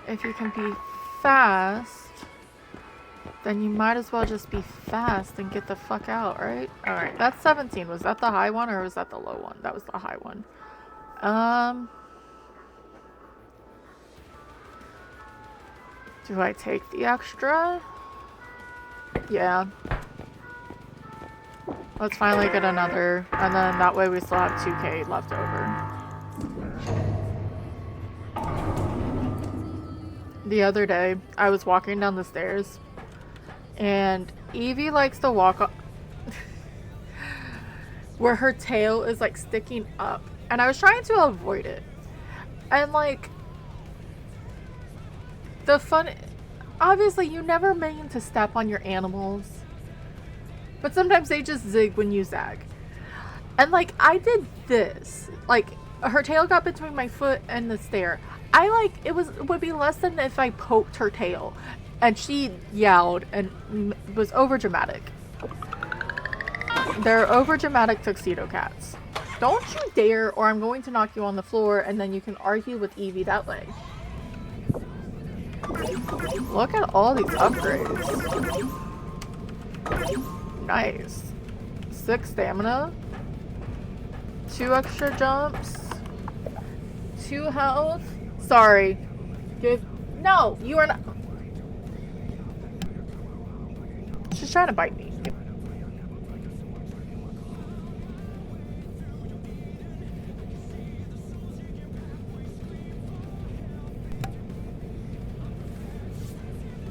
If you can be fast, then you might as well just be fast and get the fuck out, right? Alright, that's 17. Was that the high one or was that the low one? That was the high one. Do I take the extra? Yeah. Let's finally get another, and then that way we still have 2k left over. The other day, I was walking down the stairs, and Evie likes to walk up where her tail is like sticking up, and I was trying to avoid it. And like, the fun, obviously you never mean to step on your animals, but sometimes they just zig when you zag. And like, I did this, like, her tail got between my foot and the stair. It would be less than if I poked her tail, and she yelled and was over dramatic. They're over dramatic tuxedo cats. Don't you dare, or I'm going to knock you on the floor, and then you can argue with Evie that way. Look at all these upgrades. Nice. 6 stamina, 2 extra jumps, 2 health. Sorry. No, you are not. She's trying to bite me.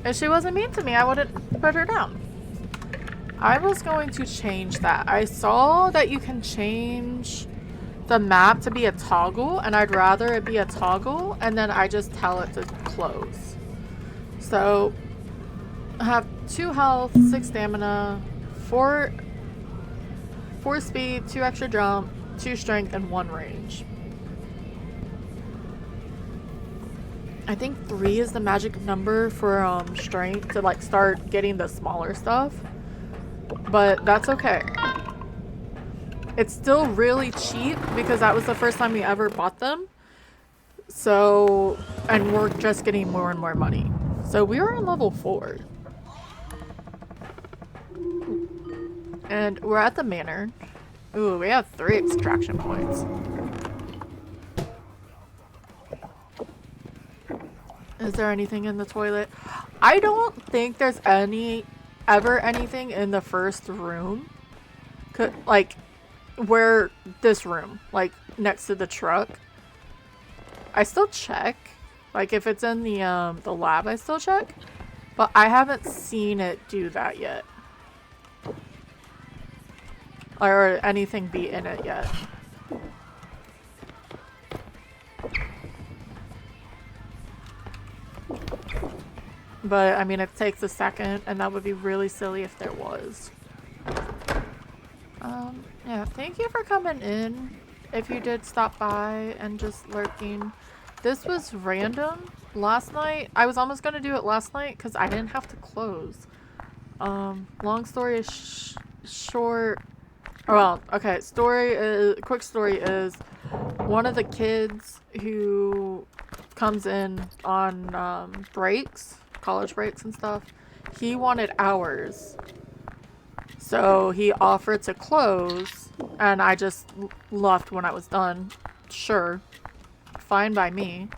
If she wasn't mean to me, I wouldn't put her down. I was going to change that. I saw that you can change the map to be a toggle, and I'd rather it be a toggle, and then I just tell it to close. So I have 2 health, 6 stamina, 4 speed, 2 extra jump, 2 strength, and 1 range. I think 3 is the magic number for strength to like start getting the smaller stuff. But that's okay. It's still really cheap because that was the first time we ever bought them. So, and we're just getting more and more money. So we are on level 4. And we're at the manor. Ooh, we have 3 extraction points. Is there anything in the toilet? I don't think there's ever anything in the first room. Like, where this room, like, next to the truck. I still check. Like, if it's in the lab, I still check. But I haven't seen it do that yet. Or anything be in it yet. But, I mean, it takes a second, and that would be really silly if there was. Yeah, thank you for coming in. If you did stop by and just lurking. This was random. Last night, I was almost gonna do it last night because I didn't have to close. Long story is short. Well, okay, quick story is one of the kids who comes in on breaks, college breaks and stuff, he wanted hours. So he offered to close, and I just left when I was done. Sure. Fine by me.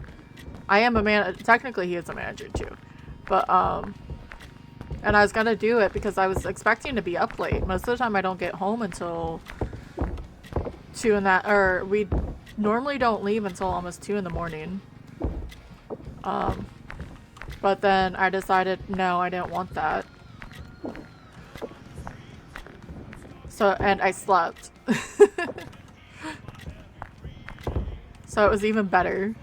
I am a man. Technically, he is a manager too. But, and I was gonna do it because I was expecting to be up late. Most of the time I don't get home until 2 in that, or we normally don't leave until almost 2 in the morning. But then I decided, no, I didn't want that. So, and I slept. So it was even better.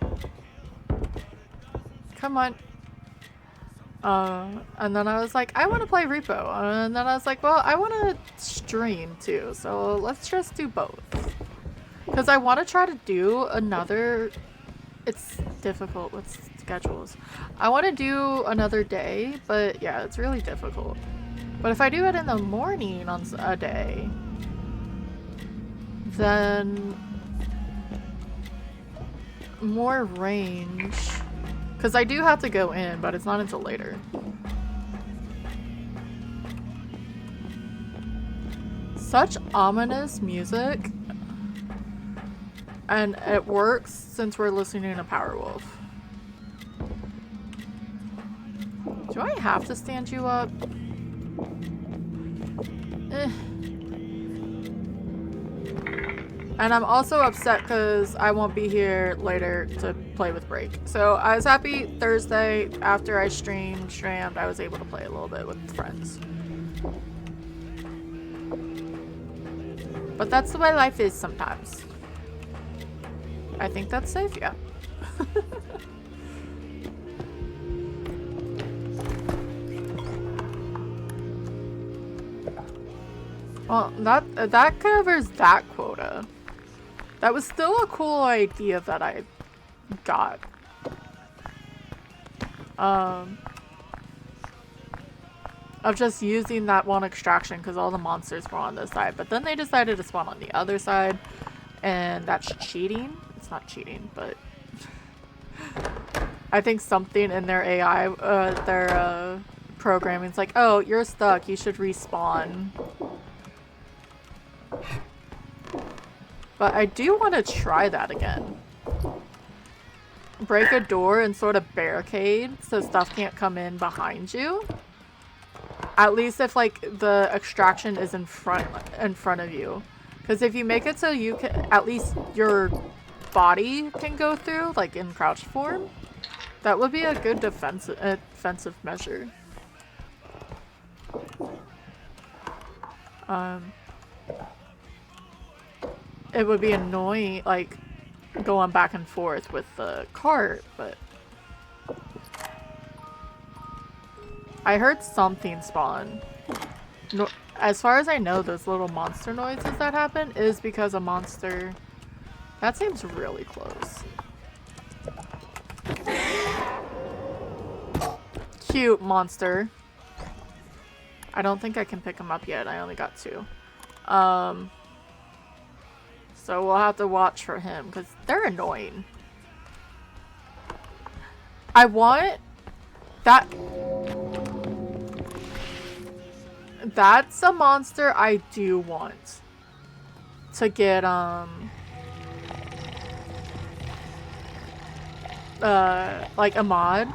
Come on. And then I was like, I want to play REPO. And then I was like, well, I want to stream too. So let's just do both. Because I want to try to do another... It's difficult with schedules. I want to do another day, but yeah, it's really difficult. But if I do it in the morning on a day, then more range. Because I do have to go in, but it's not until later. Such ominous music. And it works since we're listening to Powerwolf. Do I have to stand you up? And I'm also upset because I won't be here later to play with Break. So I was happy Thursday after I streamed, I was able to play a little bit with friends. But that's the way life is sometimes. I think that's safe, yeah. Well, that covers that quota. That was still a cool idea that I got. Of just using that one extraction because all the monsters were on this side. But then they decided to spawn on the other side. And that's cheating. It's not cheating, but... I think something in their AI, their programming's like, oh, you're stuck. You should respawn. But I do want to try that again. Break a door and sort of barricade so stuff can't come in behind you. At least if like the extraction is in front of you. Because if you make it so you can, at least your body can go through, like in crouch form, that would be a good defensive measure. It would be annoying, like, going back and forth with the cart, but... I heard something spawn. No, as far as I know, those little monster noises that happen is because a monster... That seems really close. Cute monster. I don't think I can pick them up yet. I only got 2. So we'll have to watch for him because they're annoying. I want that. That's a monster I do want to get, like a mod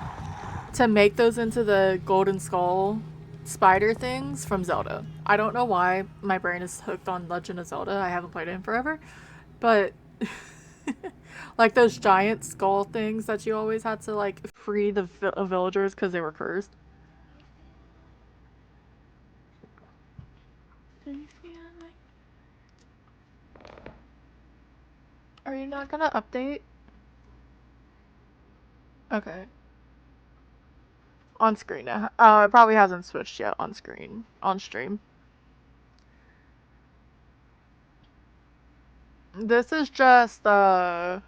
to make those into the golden skull spider things from Zelda. I don't know why my brain is hooked on Legend of Zelda. I haven't played it in forever. But like those giant skull things that you always had to like free the villagers because they were cursed. Are you not gonna update? Okay. On screen. It probably hasn't switched yet on screen. On stream. This is just, what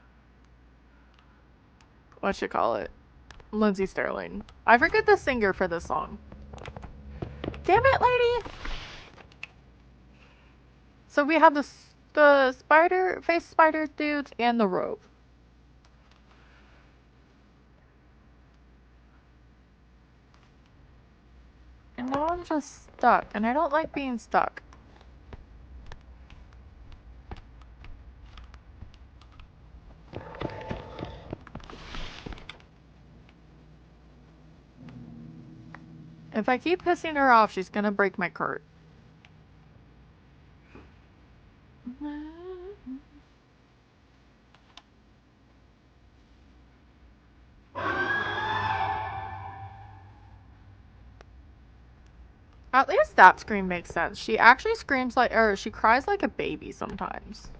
you call it? Lindsay Sterling. I forget the singer for this song. Damn it, lady! So we have the spider, face spider dudes and the rope. And now I'm just stuck, and I don't like being stuck. If I keep pissing her off, she's gonna break my cart. At least that scream makes sense. She actually screams like, or she cries like a baby sometimes.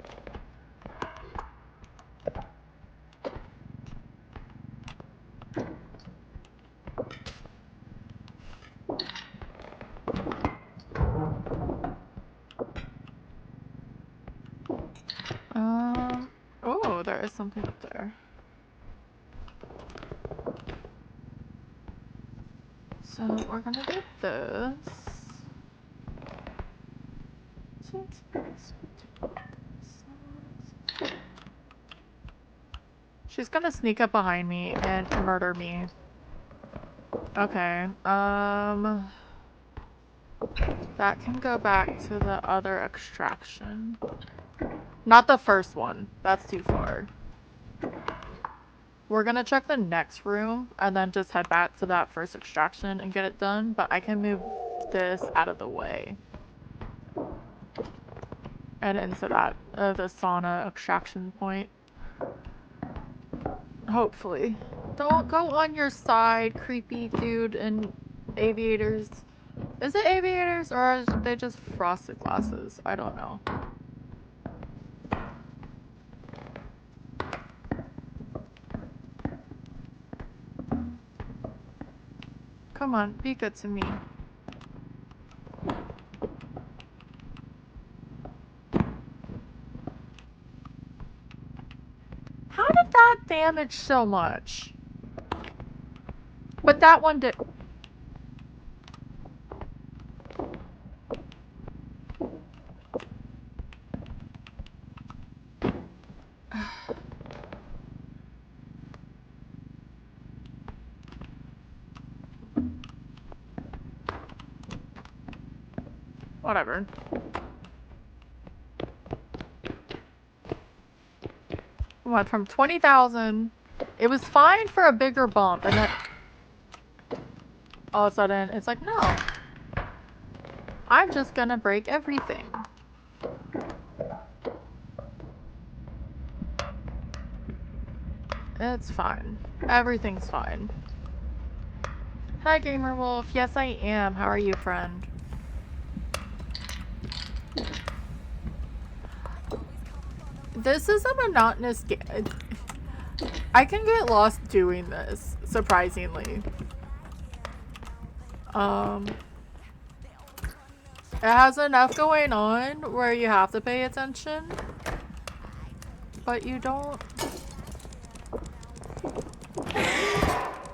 Oh, there is something up there. So we're gonna do this. She's gonna sneak up behind me and murder me. Okay, that can go back to the other extraction. Not the first one. That's too far. We're gonna check the next room and then just head back to that first extraction and get it done, but I can move this out of the way. And into that, the sauna extraction point. Hopefully. Don't go on your side, creepy dude in aviators. Is it aviators or are they just frosted glasses? I don't know. Come on, be good to me. How did that damage so much? But that one did. Whatever. Went from 20,000. It was fine for a bigger bump, and then all of a sudden it's like, no. I'm just gonna break everything. It's fine. Everything's fine. Hi, Gamer Wolf. Yes, I am. How are you, friend? This is a monotonous game. I can get lost doing this, surprisingly. It has enough going on where you have to pay attention, but you don't.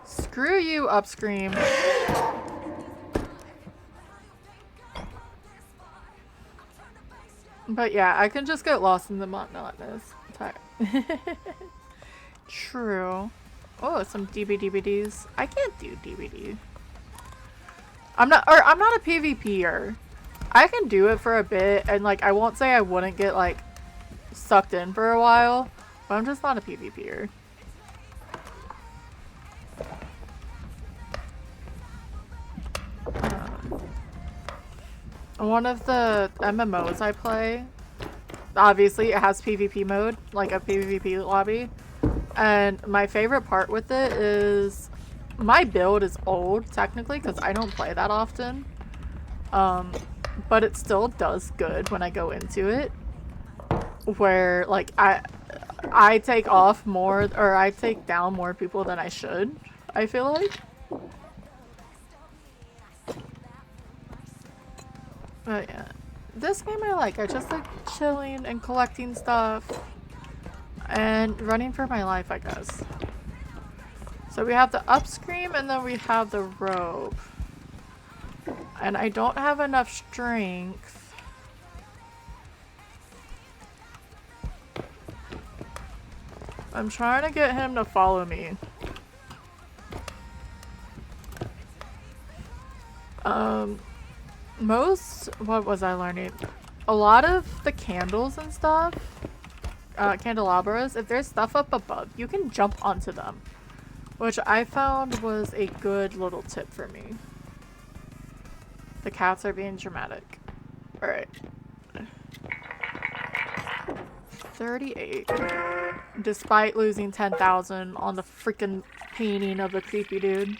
Screw you, Upscream. But yeah, I can just get lost in the monotonous. True. Oh, some DVDs. I can't do DVD. I'm not a PvPer. I can do it for a bit, and like I won't say I wouldn't get like sucked in for a while, but I'm just not a PvPer. One of the MMOs I play, obviously it has PvP mode, like a PvP lobby, and my favorite part with it is my build is old technically because I don't play that often, but it still does good when I go into it, where like I take off more, or I take down more people than I should, I feel like. But yeah, this game I like. I just like chilling and collecting stuff and running for my life, I guess. So we have the upscream and then we have the rope. And I don't have enough strength. I'm trying to get him to follow me. What was I learning? A lot of the candles and stuff, candelabras, if there's stuff up above, you can jump onto them. Which I found was a good little tip for me. The cats are being dramatic. Alright. 38. Despite losing 10,000 on the freaking painting of the creepy dude.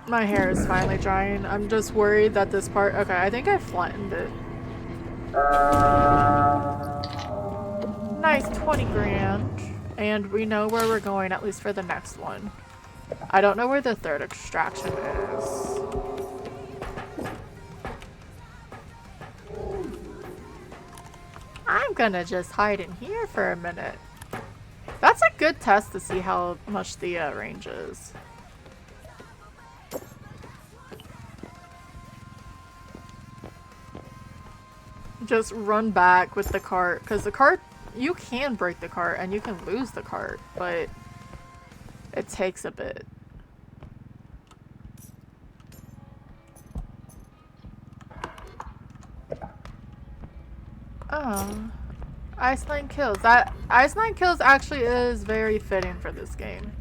My hair is finally drying. I'm just worried that this part... Okay, I think I flattened it. Nice, 20 grand. And we know where we're going, at least for the next one. I don't know where the third extraction is. I'm gonna just hide in here for a minute. That's a good test to see how much the range is. Just run back with the cart, because the cart, you can break the cart and you can lose the cart, but it takes a bit. Oh, Ice 9 kills. That Ice 9 kills actually is very fitting for this game.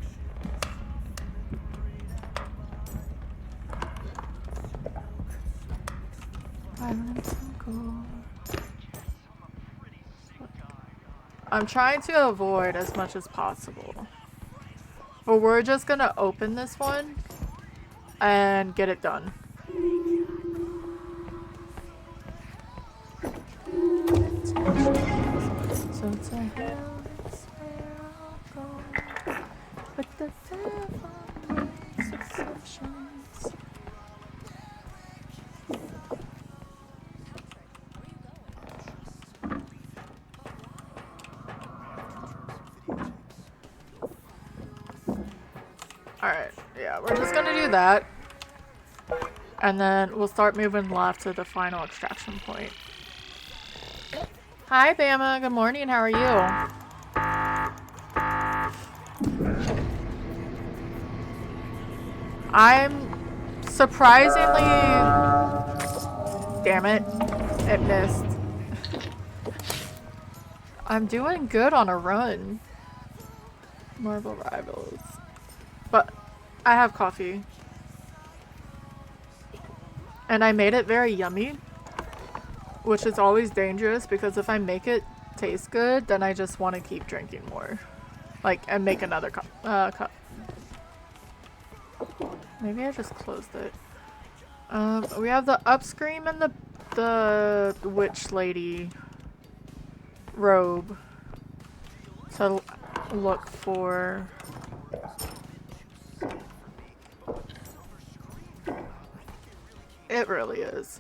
Violence and gore. I'm trying to avoid as much as possible. But we're just gonna open this one and get it done. So to hell is where I'll go. But the devil makes exceptions. Alright, yeah, we're just gonna do that. And then we'll start moving left to the final extraction point. Hi, Bama. Good morning. How are you? I'm surprisingly... Damn it. It missed. I'm doing good on a run. Marble Rivals. But I have coffee. And I made it very yummy. Which is always dangerous because if I make it taste good, then I just want to keep drinking more. Like, and make another cup. Maybe I just closed it. We have the upscream and the witch lady robe to look for. It really is.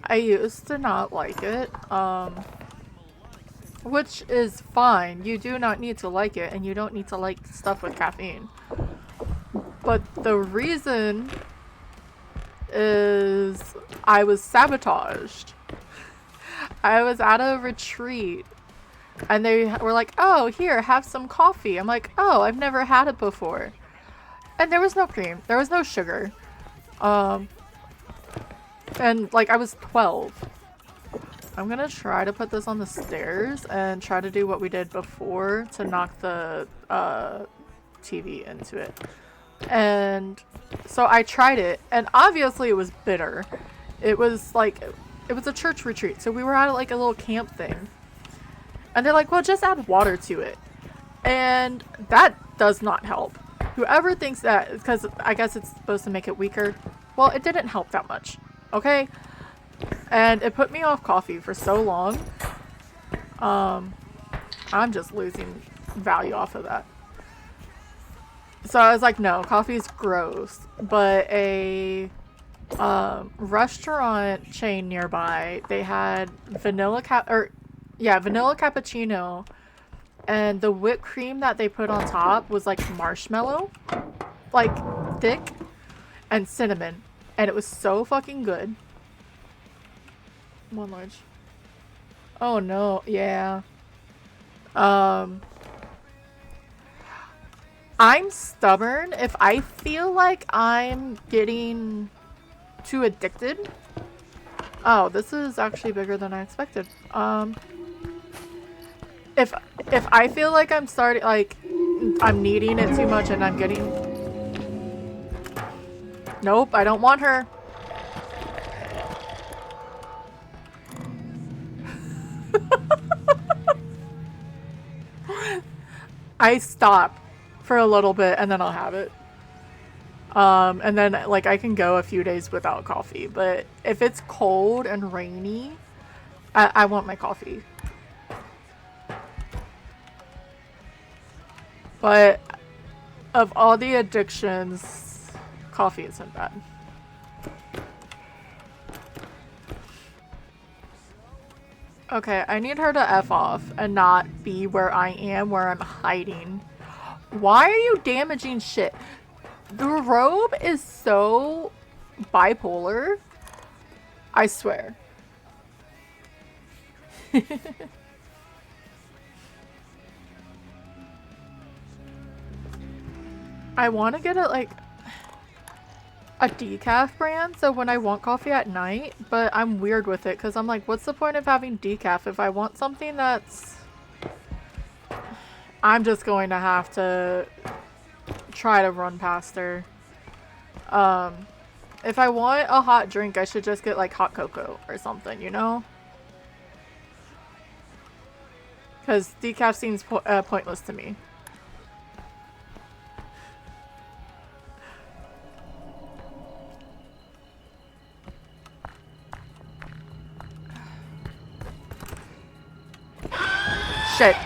I used to not like it, which is fine. You do not need to like it, and you don't need to like stuff with caffeine. But the reason is I was sabotaged. I was at a retreat and they were like, oh, here, have some coffee. I'm like, oh, I've never had it before. And there was no cream. There was no sugar. And like I was 12. I'm gonna try to put this on the stairs and try to do what we did before to knock the TV into it. And so I tried it, and obviously it was bitter. It was like, it was a church retreat, so we were at like a little camp thing. And they're like, well, just add water to it. And that does not help. Whoever thinks that, because I guess it's supposed to make it weaker, well, it didn't help that much, okay? And it put me off coffee for so long. I'm just losing value off of that. So I was like, no, coffee's gross. But a restaurant chain nearby, they had vanilla cappuccino, and the whipped cream that they put on top was like marshmallow, like thick, and cinnamon, and it was so fucking good. One large. Oh no, yeah. I'm stubborn. If I feel like I'm getting too addicted. Oh, this is actually bigger than I expected. If I feel like I'm starting, like, I'm needing it too much and I'm getting... Nope, I don't want her. I stop for a little bit and then I'll have it. And then like I can go a few days without coffee, but if it's cold and rainy, I want my coffee. But of all the addictions, coffee isn't bad. Okay, I need her to F off and not be where I am, where I'm hiding. Why are you damaging shit? The robe is so bipolar. I swear. I want to get a decaf brand, so when I want coffee at night, but I'm weird with it because I'm like, what's the point of having decaf if I want something that's... I'm just going to have to try to run past her. If I want a hot drink, I should just get like hot cocoa or something, you know? Because decaf seems pointless to me. Shit.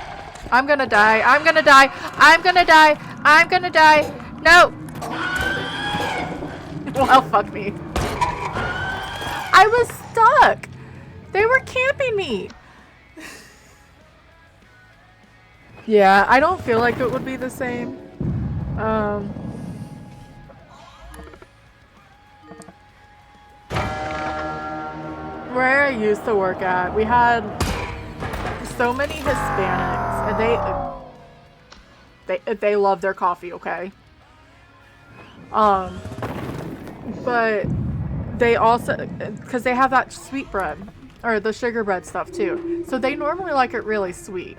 I'm gonna die. I'm gonna die. I'm gonna die. I'm gonna die. No. Well, fuck me. I was stuck. They were camping me. Yeah, I don't feel like it would be the same. Where I used to work at, we had so many Hispanics, and they love their coffee, okay? But they also, because they have that sweet bread, or the sugar bread stuff too, so they normally like it really sweet.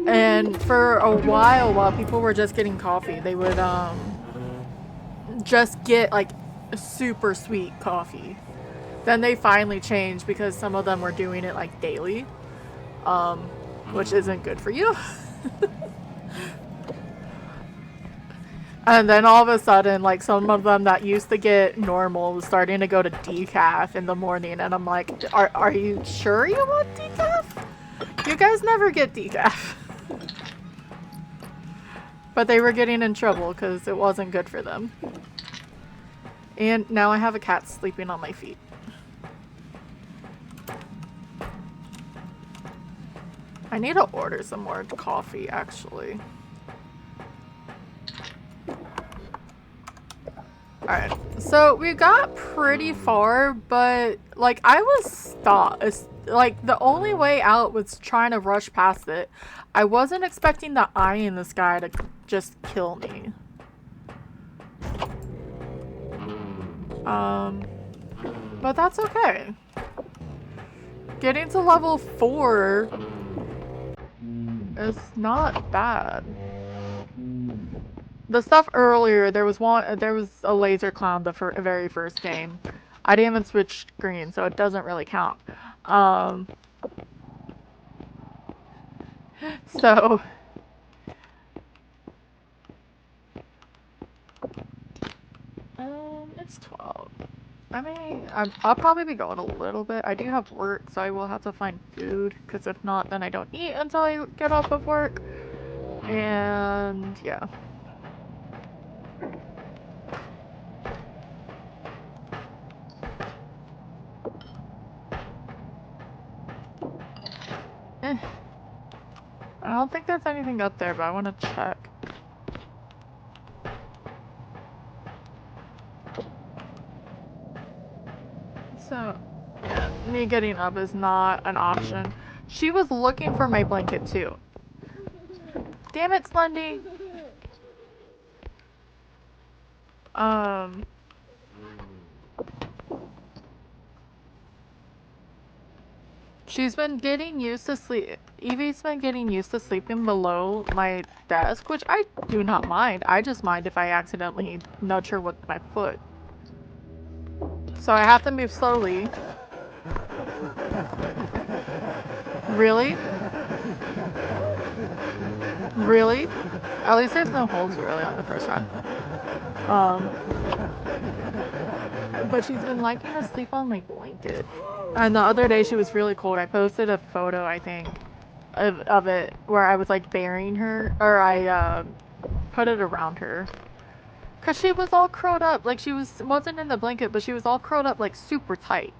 And for a while people were just getting coffee, they would just get like super sweet coffee. Then they finally changed because some of them were doing it like daily, which isn't good for you. And then all of a sudden, like some of them that used to get normal was starting to go to decaf in the morning, and I'm like, are you sure you want decaf? You guys never get decaf. But they were getting in trouble because it wasn't good for them. And now I have a cat sleeping on my feet. I need to order some more coffee, actually. Alright, so we got pretty far, but like I was stopped. Like the only way out was trying to rush past it. I wasn't expecting the eye in the sky to just kill me. But that's okay. Getting to level 4 is not bad. The stuff earlier, there was a laser clown the very first game. I didn't even switch screen, so it doesn't really count. So it's 12. I mean, I'll probably be going a little bit. I do have work, so I will have to find food, because if not, then I don't eat until I get off of work. And yeah. I don't think there's anything up there, but I want to check. So, yeah, me getting up is not an option. She was looking for my blanket too. Damn it, Slendy! She's been getting used to sleep. Evie's been getting used to sleeping below my desk, which I do not mind. I just mind if I accidentally nudge her with my foot. So I have to move slowly. Really? Really? At least there's no holes really on the first one. But she's been liking to sleep on my blanket. And the other day she was really cold. I posted a photo, I think, of it where I was like burying her, or I put it around her. Cause she was all curled up, like she wasn't in the blanket, but she was all curled up like super tight.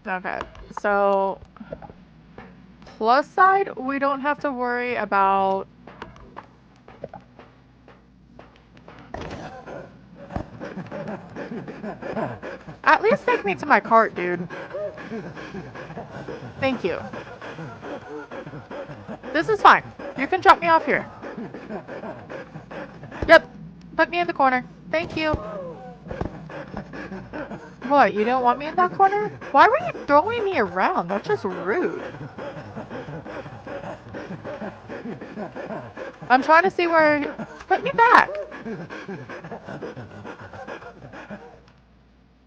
Okay, so plus side, we don't have to worry about at least take me to my cart, dude. Thank you. This is fine. You can drop me off here. Yep. Put me in the corner. Thank you. What, you don't want me in that corner? Why were you throwing me around? That's just rude. I'm trying to see where... Put me back!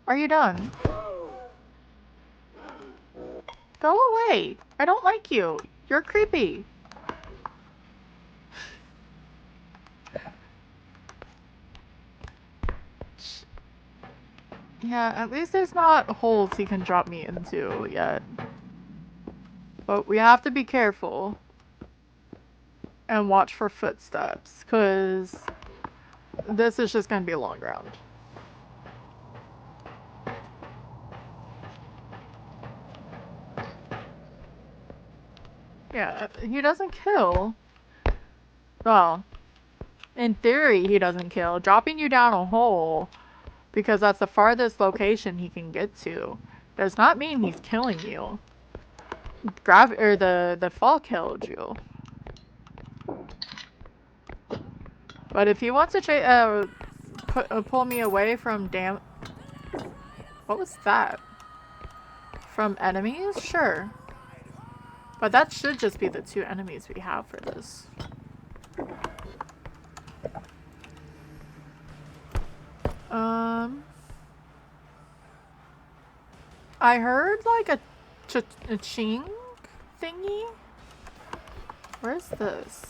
Are you done? Go away. I don't like you. You're creepy. Yeah, at least there's not holes he can drop me into yet. But we have to be careful. And watch for footsteps, because this is just going to be a long round. Yeah, he doesn't kill. Well, in theory, he doesn't kill. Dropping you down a hole, because that's the farthest location he can get to, does not mean he's killing you. The fall killed you. But if he wants to pull me away from what was that? From enemies? Sure. But that should just be the 2 enemies we have for this. I heard like a ching thingy. Where's this?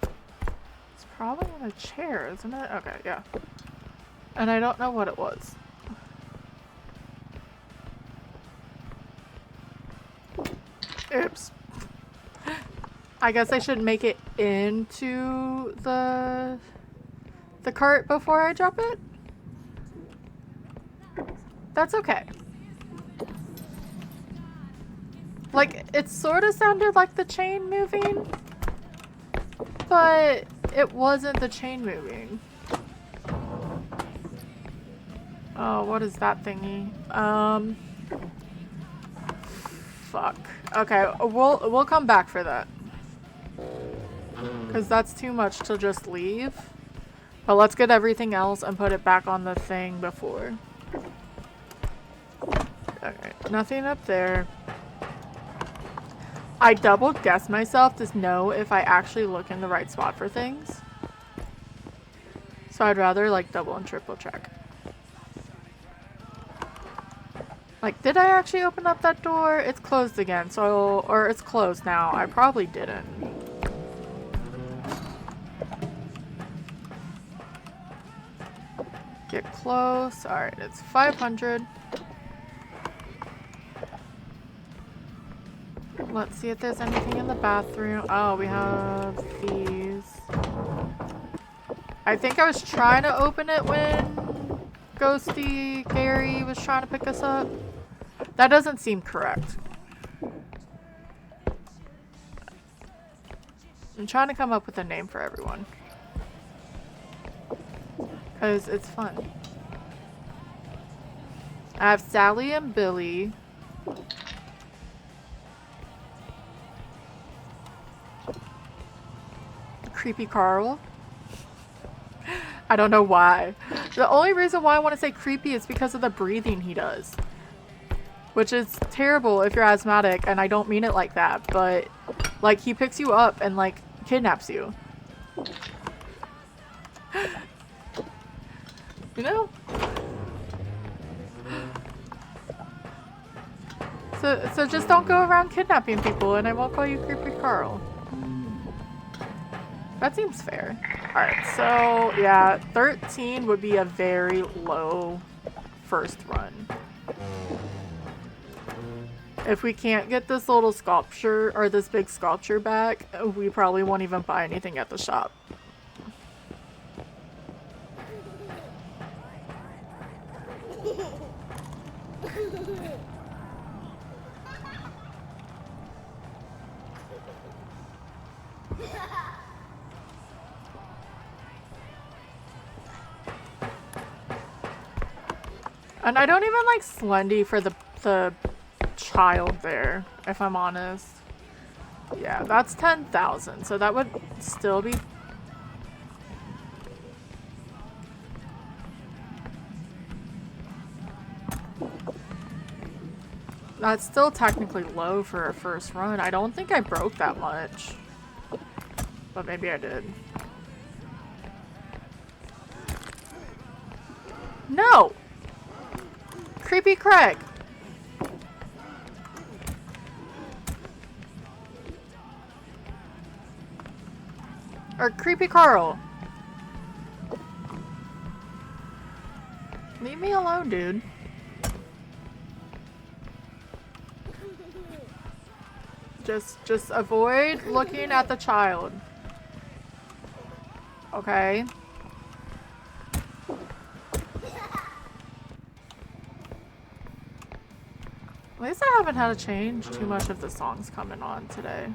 It's probably in a chair, isn't it? Okay, yeah. And I don't know what it was. Oops. I guess I should make it into the cart before I drop it. That's okay. Like, it sort of sounded like the chain moving, but It wasn't the chain moving. Oh, what is that thingy? Fuck. Okay, we'll come back for that. Because that's too much to just leave. But let's get everything else and put it back on the thing before. Alright, nothing up there. I double guessed myself to know if I actually look in the right spot for things. So I'd rather like double and triple check. Like, did I actually open up that door? It's closed again, so, or it's closed now. I probably didn't. Get close. Alright, it's 500. Let's see if there's anything in the bathroom. Oh, we have these. I think I was trying to open it when Ghosty Gary was trying to pick us up. That doesn't seem correct. I'm trying to come up with a name for everyone. Because it's fun. I have Sally and Billy. Creepy Carl. I don't know why. The only reason why I want to say creepy is because of the breathing he does. Which is terrible if you're asthmatic, and I don't mean it like that, but like he picks you up and like kidnaps you. You know? So just don't go around kidnapping people and I won't call you Creepy Carl. That seems fair. Alright, so yeah, 13 would be a very low first run. If we can't get this little sculpture or this big sculpture back, we probably won't even buy anything at the shop. And I don't even like Slendy for the child there, if I'm honest. Yeah, that's 10,000, so that would still be... That's still technically low for a first run. I don't think I broke that much. But maybe I did. No! Creepy Craig! Or Creepy Carl. Leave me alone, dude. Just avoid looking at the child. Okay. At least I haven't had to change too much of the songs coming on today.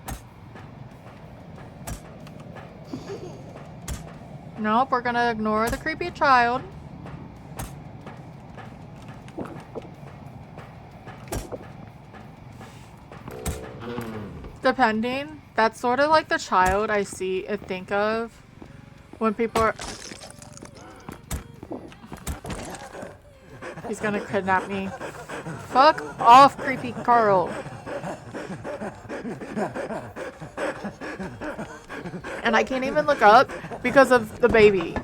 Nope, we're gonna ignore the creepy child. Depending, that's sort of like the child I think of when people are... He's gonna kidnap me. Fuck off, Creepy Carl. And I can't even look up because of the baby.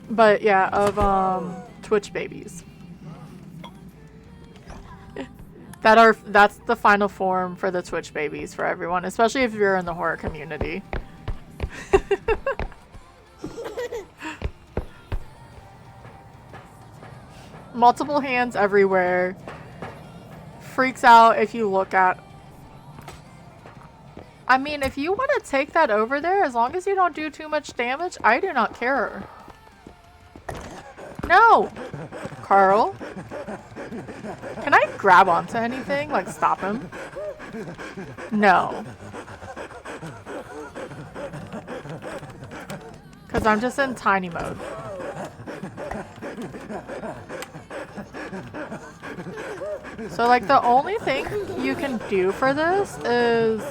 But yeah, of Twitch babies. That's the final form for the Twitch babies for everyone, especially if you're in the horror community. Multiple hands everywhere. Freaks out if you look at... I mean, if you want to take that over there, as long as you don't do too much damage, I do not care. No! Carl? Can I grab onto anything? Like, stop him? No. Because I'm just in tiny mode. So like the only thing you can do for this is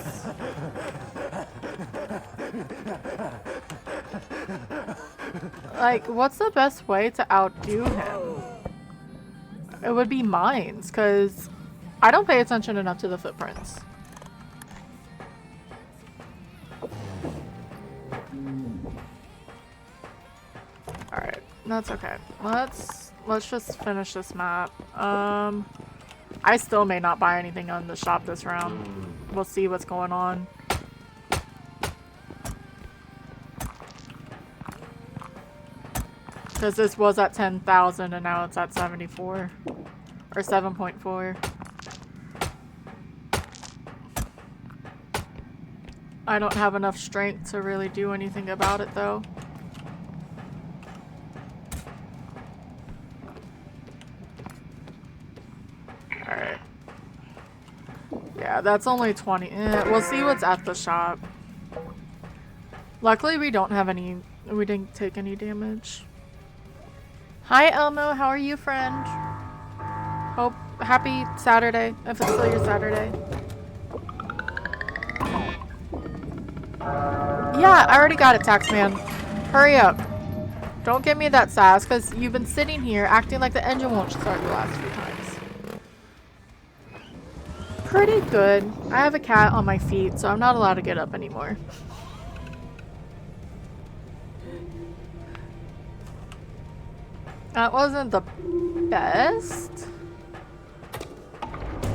like, what's the best way to outdo him? It would be mines, because I don't pay attention enough to the footprints. Alright, that's okay. Let's just finish this map. I still may not buy anything on the shop this round. We'll see what's going on. Because this was at 10,000 and now it's at 74. Or 7.4. I don't have enough strength to really do anything about it though. Alright. Yeah, that's only 20. We'll see what's at the shop. Luckily we don't have any, we didn't take any damage. Hi Elmo, how are you, friend? Hope happy Saturday, if it's still your Saturday. Yeah, I already got it, Taxman. Hurry up. Don't give me that sass, because you've been sitting here acting like the engine won't start the last few times. Pretty good. I have a cat on my feet, so I'm not allowed to get up anymore. That wasn't the best.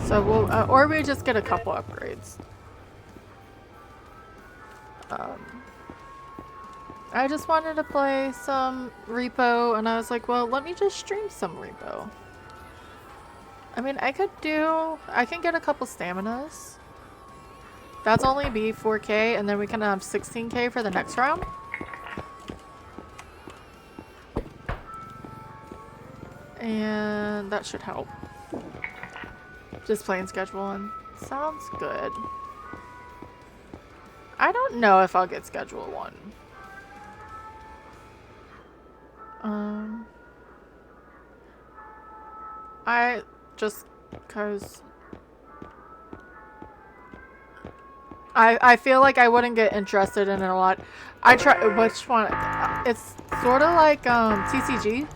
So we'll, or we just get a couple upgrades. I just wanted to play some REPO, and I was like, well, let me just stream some REPO. I mean, I can get a couple staminas. That's only be 4K, and then we can have 16K for the next round. And that should help. Just playing schedule one. Sounds good. I don't know if I'll get schedule one. I just cause I feel like I wouldn't get interested in it a lot. I try which one? It's sort of like TCG.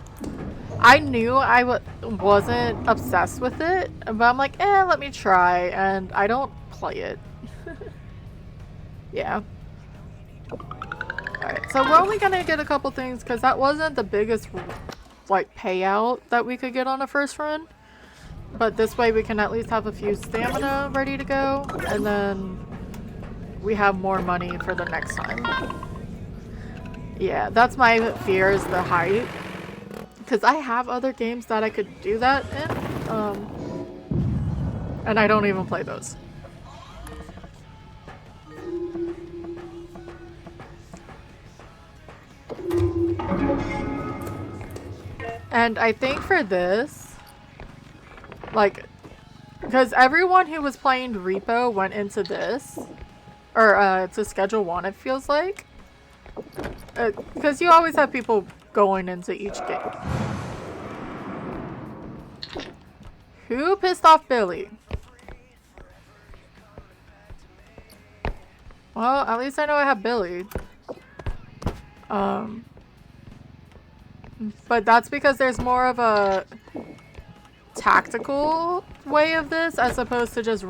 I knew I wasn't obsessed with it, but I'm like, let me try, and I don't play it. Yeah. Alright, so we're only gonna get a couple things, because that wasn't the biggest, like, payout that we could get on a first run. But this way we can at least have a few stamina ready to go, and then we have more money for the next time. Yeah, that's my fear, is the height. Because I have other games that I could do that in, and I don't even play those. And I think for this, like, because everyone who was playing REPO went into this, or to schedule one, it feels like. Because you always have people going into each game. Who pissed off Billy? Well, at least I know I have Billy. But that's because there's more of a tactical way of this as opposed to just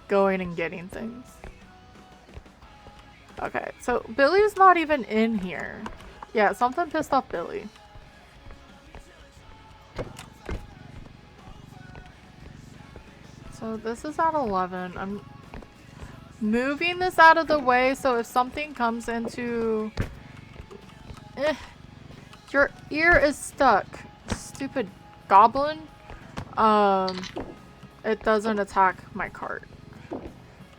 going and getting things. Okay, so Billy's not even in here. Yeah, something pissed off Billy. So this is at 11. I'm moving this out of the way so if something comes into... your ear is stuck. Stupid goblin. It doesn't attack my cart.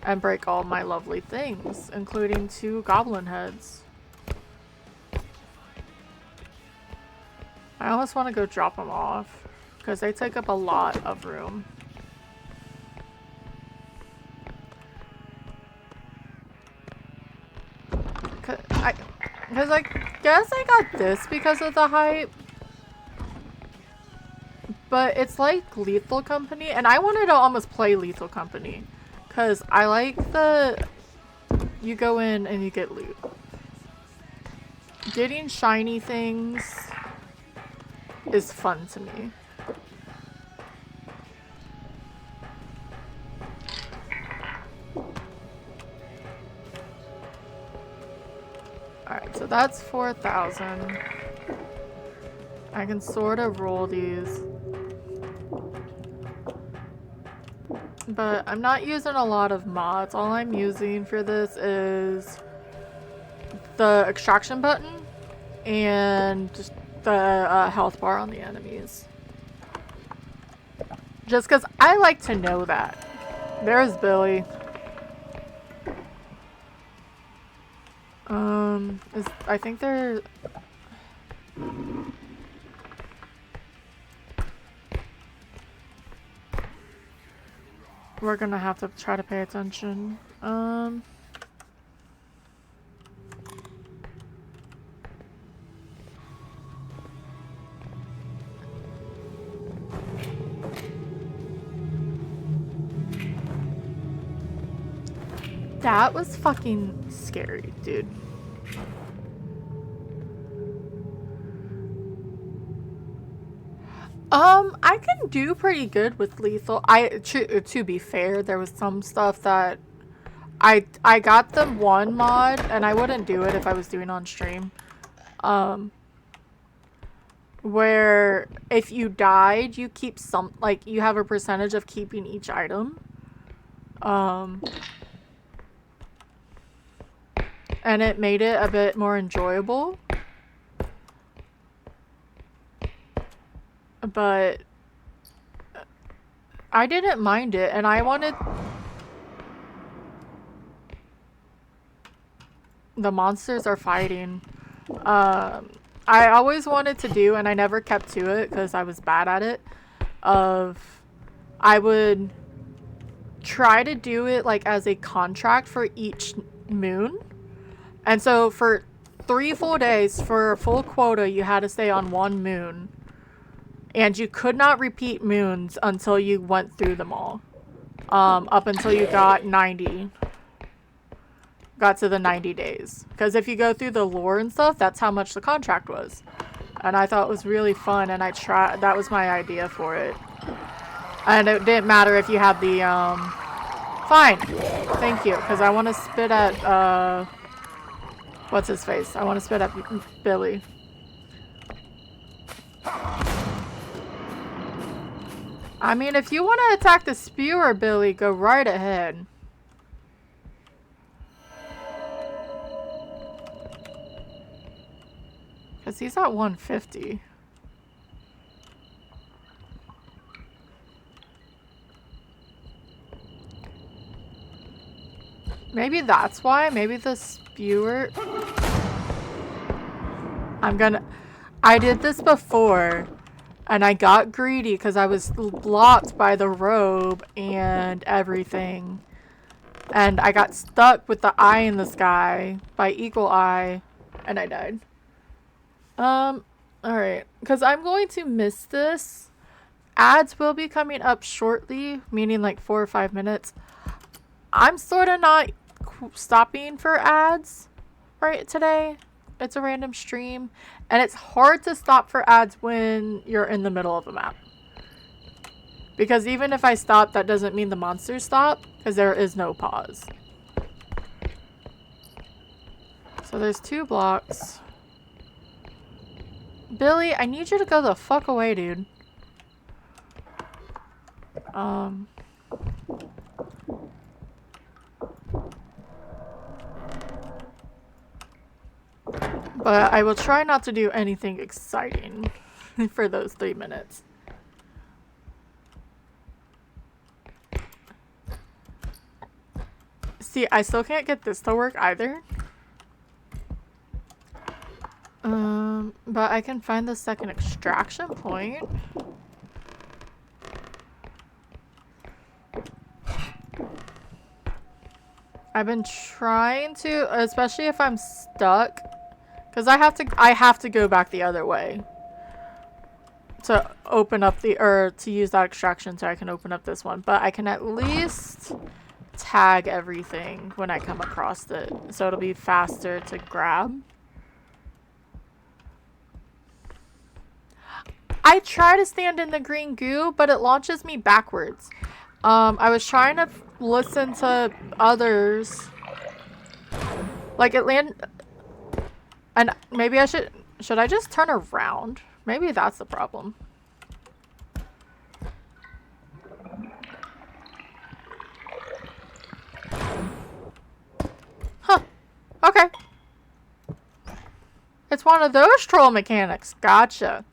And break all my lovely things, including 2 goblin heads. I almost want to go drop them off, because they take up a lot of room. Because I guess I got this because of the hype. But it's like Lethal Company, and I wanted to almost play Lethal Company. Because I like the... You go in and you get loot. Getting shiny things is fun to me. Alright, so that's 4,000. I can sort of roll these. But I'm not using a lot of mods. All I'm using for this is the extraction button and just the health bar on the enemies. Just because I like to know that. There's Billy. I think they're... We're gonna have to try to pay attention. That was fucking scary, dude. I can do pretty good with lethal. To be fair, there was some stuff that I got the one mod, and I wouldn't do it if I was doing on stream. Where if you died, you keep some, like, you have a percentage of keeping each item. And it made it a bit more enjoyable. But I didn't mind it, and I wanted... The monsters are fighting. I always wanted to do, and I never kept to it because I was bad at it, I would try to do it like as a contract for each moon. And so for 3 full days, for a full quota, you had to stay on one moon. And you could not repeat moons until you went through them all. Up until you got 90. Got to the 90 days. Because if you go through the lore and stuff, that's how much the contract was. And I thought it was really fun, and that was my idea for it. And it didn't matter if you had the, Fine. Thank you. Because I want to spit at, what's his face? I want to spit at Billy. I mean, if you want to attack the spewer, Billy, go right ahead. Because he's at 150. Maybe that's why. Maybe the spewer... I did this before. And I got greedy because I was blocked by the robe and everything. And I got stuck with the eye in the sky by Eagle Eye. And I died. Alright. Because I'm going to miss this. Ads will be coming up shortly. Meaning like 4 or 5 minutes. I'm sort of not stopping for ads right today. It's a random stream. And it's hard to stop for ads when you're in the middle of a map. Because even if I stop, that doesn't mean the monsters stop. Because there is no pause. So there's 2 blocks. Billy, I need you to go the fuck away, dude. But I will try not to do anything exciting for those 3 minutes. See, I still can't get this to work either. But I can find the second extraction point. I've been trying to, especially if I'm stuck Because I have to go back the other way to open up or to use that extraction so I can open up this one. But I can at least tag everything when I come across it, so it'll be faster to grab. I try to stand in the green goo, but it launches me backwards. I was trying to listen to others. Like it and maybe should I just turn around? Maybe that's the problem. Huh. Okay. It's one of those troll mechanics. Gotcha.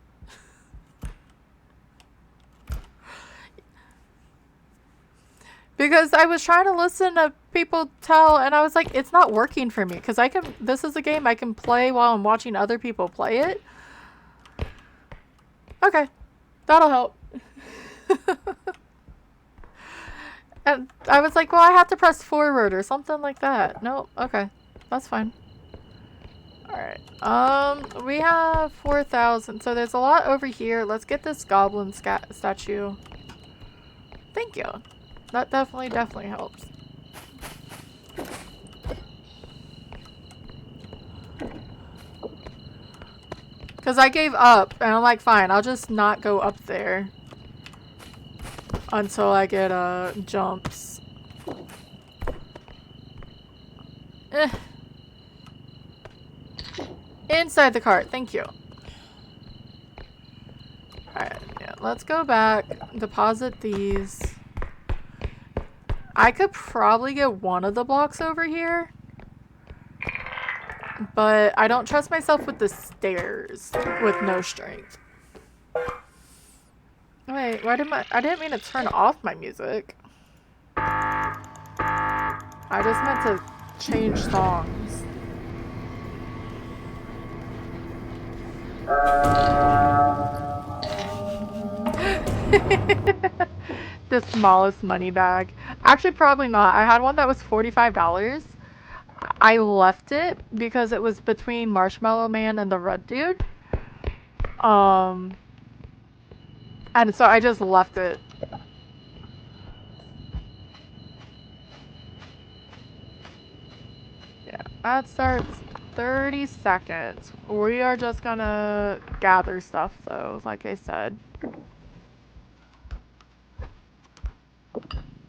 Because I was trying to listen to people tell, and I was like, it's not working for me. Because this is a game I can play while I'm watching other people play it. Okay. That'll help. And I was like, well, I have to press forward or something like that. No, okay. That's fine. Alright. We have 4,000. So there's a lot over here. Let's get this goblin statue. Thank you. That definitely helps. Because I gave up, and I'm like, fine, I'll just not go up there until I get, jumps. Inside the cart, thank you. Alright, yeah, let's go back, deposit these. I could probably get one of the blocks over here, but I don't trust myself with the stairs with no strength. Wait, why I didn't mean to turn off my music. I just meant to change songs. The smallest money bag. Actually, probably not. I had one that was $45. I left it because it was between Marshmallow Man and the Red Dude. And so I just left it. Yeah, that starts 30 seconds. We are just gonna gather stuff though, like I said.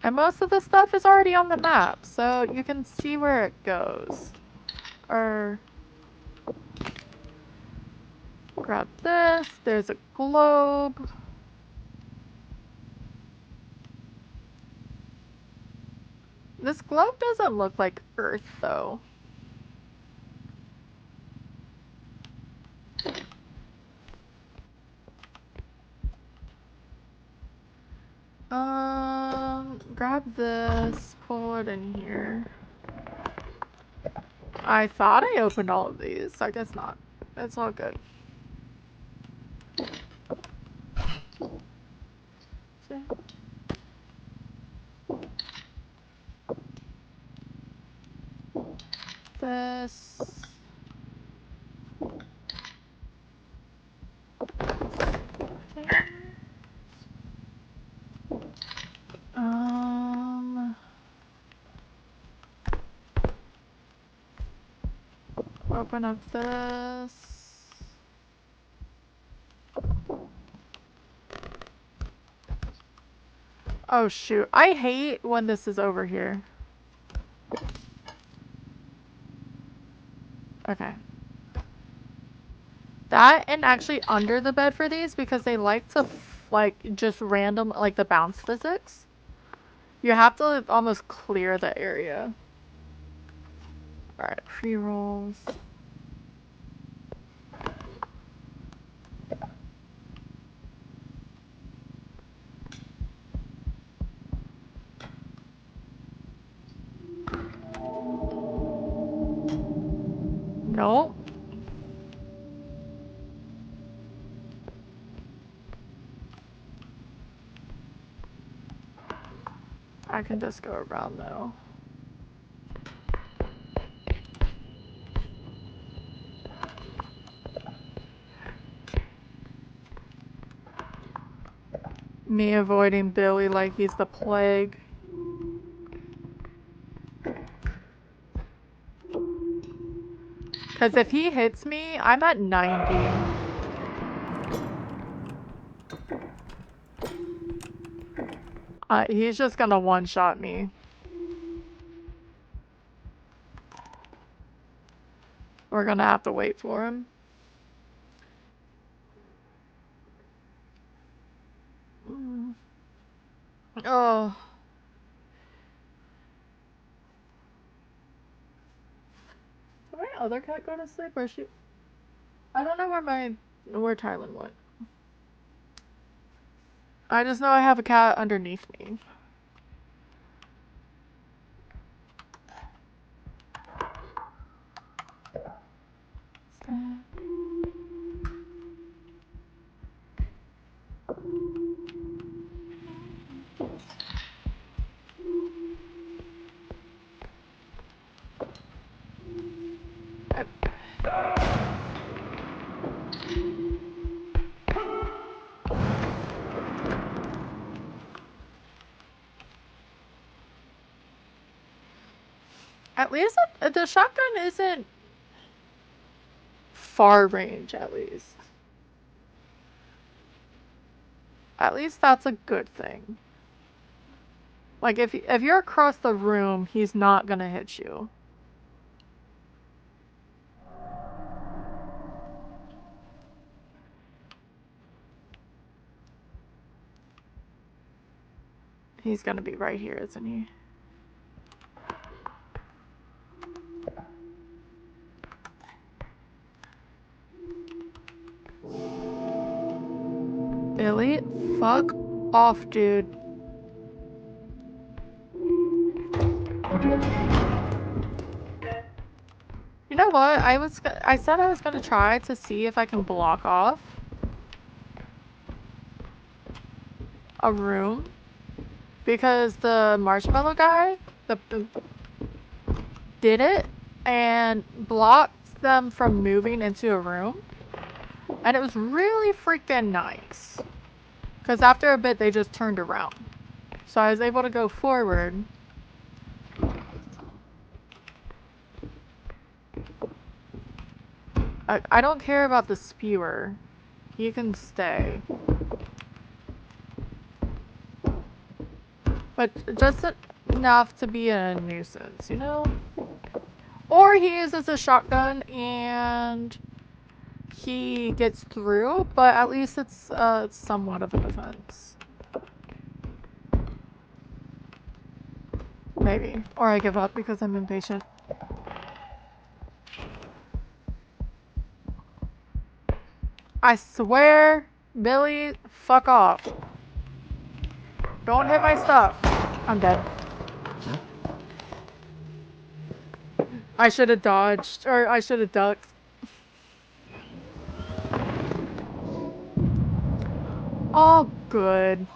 And most of the stuff is already on the map, so you can see where it goes. Or grab this, there's a globe. This globe doesn't look like Earth though. Grab this, pull it in here. I thought I opened all of these. I guess not. It's all good. This. Open up this. Oh shoot, I hate when this is over here. Okay. That and actually under the bed for these because they like to like just random like the bounce physics. You have to almost clear the area. Alright, pre-rolls. Nope. I can just go around though. Me avoiding Billy like he's the plague. Because if he hits me, I'm at 90. He's just gonna one-shot me. We're gonna have to wait for him. Oh. Did my other cat go to sleep or she? I don't know where Tylen went. I just know I have a cat underneath me. At least the shotgun isn't far range, at least. At least that's a good thing. Like, if you're across the room, he's not gonna hit you. He's gonna be right here, isn't he? Billy, fuck off, dude. You know what? I said I was gonna try to see if I can block off a room because the marshmallow guy did it and blocked them from moving into a room, and it was really freaking nice because after a bit they just turned around, so I was able to go forward. I don't care about the spewer. He can stay. But just enough to be a nuisance, you know? Or he uses a shotgun and he gets through, but at least it's somewhat of a defense. Maybe. Or I give up because I'm impatient. I swear, Billy, fuck off. Don't hit my stuff. I'm dead. I should have dodged, or I should have ducked. Oh, good.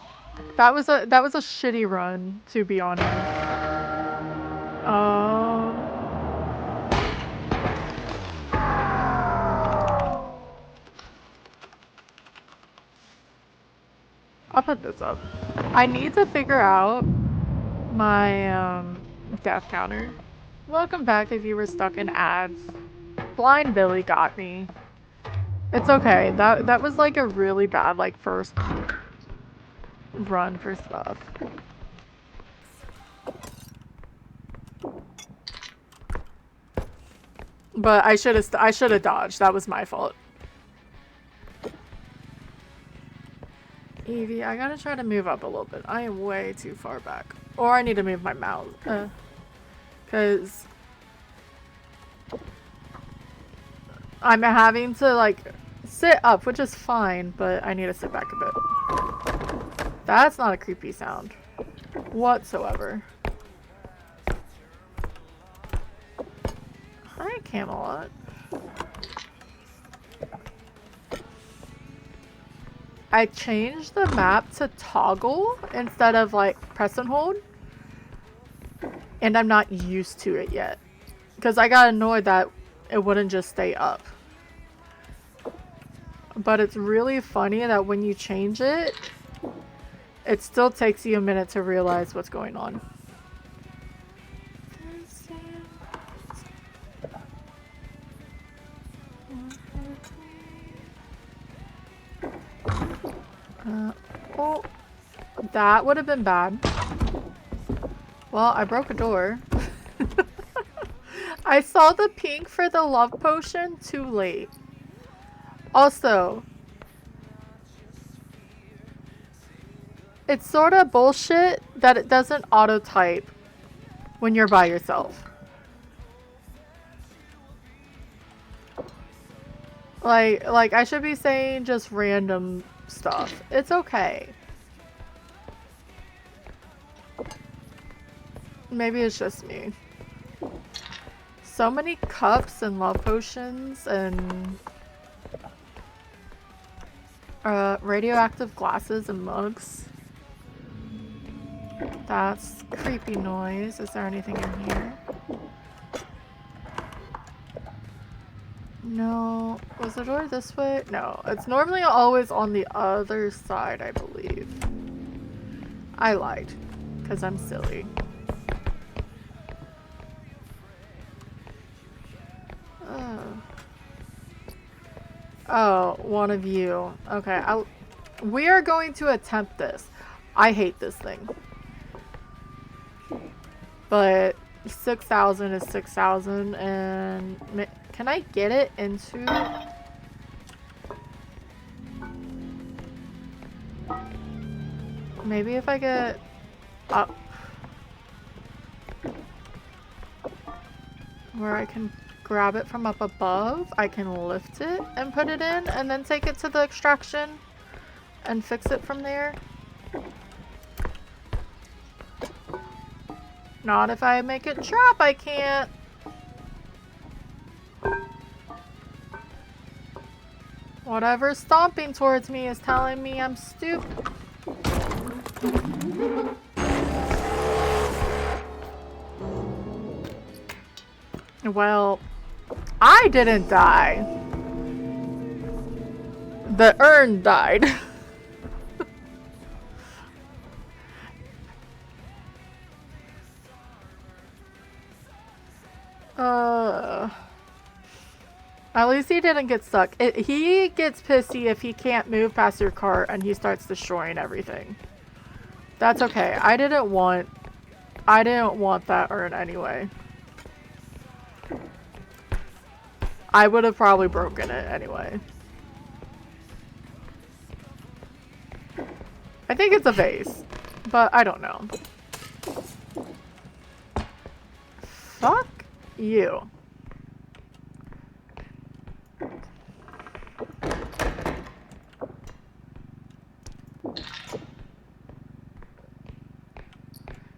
That was a shitty run, to be honest. I'll put this up. I need to figure out my death counter. Welcome back if you were stuck in ads. Blind Billy got me. It's okay. That was like a really bad like first run for stuff. But I should have dodged. That was my fault. Evie, I gotta try to move up a little bit. I am way too far back. Or I need to move my mouse. Because I'm having to like sit up, which is fine, but I need to sit back a bit. That's not a creepy sound whatsoever. Hi, Camelot. I changed the map to toggle instead of like press and hold, and I'm not used to it yet because I got annoyed that it wouldn't just stay up. But it's really funny that when you change it, it still takes you a minute to realize what's going on. Oh, that would have been bad. Well, I broke a door. I saw the pink for the love potion too late. Also, it's sort of bullshit that it doesn't auto-type when you're by yourself. Like I should be saying just random stuff. It's okay. Maybe it's just me. So many cups and love potions and radioactive glasses and mugs. That's creepy noise. Is there anything in here? No. Was the door this way? No. It's normally always on the other side, I believe. I lied. Because I'm silly. Oh, one of you. Okay, we are going to attempt this. I hate this thing. But 6,000 is 6,000 and can I get it into... Maybe if I get up where I can grab it from up above, I can lift it and put it in and then take it to the extraction and fix it from there. Not if I make it drop, I can't. Whatever's stomping towards me is telling me I'm stupid. Well, I didn't die. The urn died. At least he didn't get stuck. He gets pissy if he can't move past your cart and he starts destroying everything. That's okay. I didn't want that urn anyway. I would have probably broken it anyway. I think it's a vase, but I don't know. Fuck you.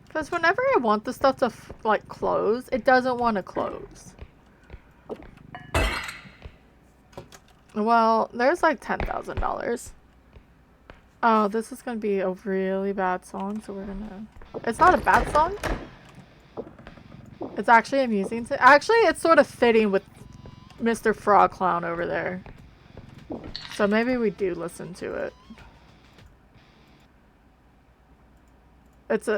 Because whenever I want the stuff to like close, it doesn't want to close. Well, there's like $10,000. Oh, this is gonna be a really bad song, so we're gonna... It's not a bad song. It's actually amusing to... Actually, it's sort of fitting with Mr. Frog Clown over there. So maybe we do listen to it. It's...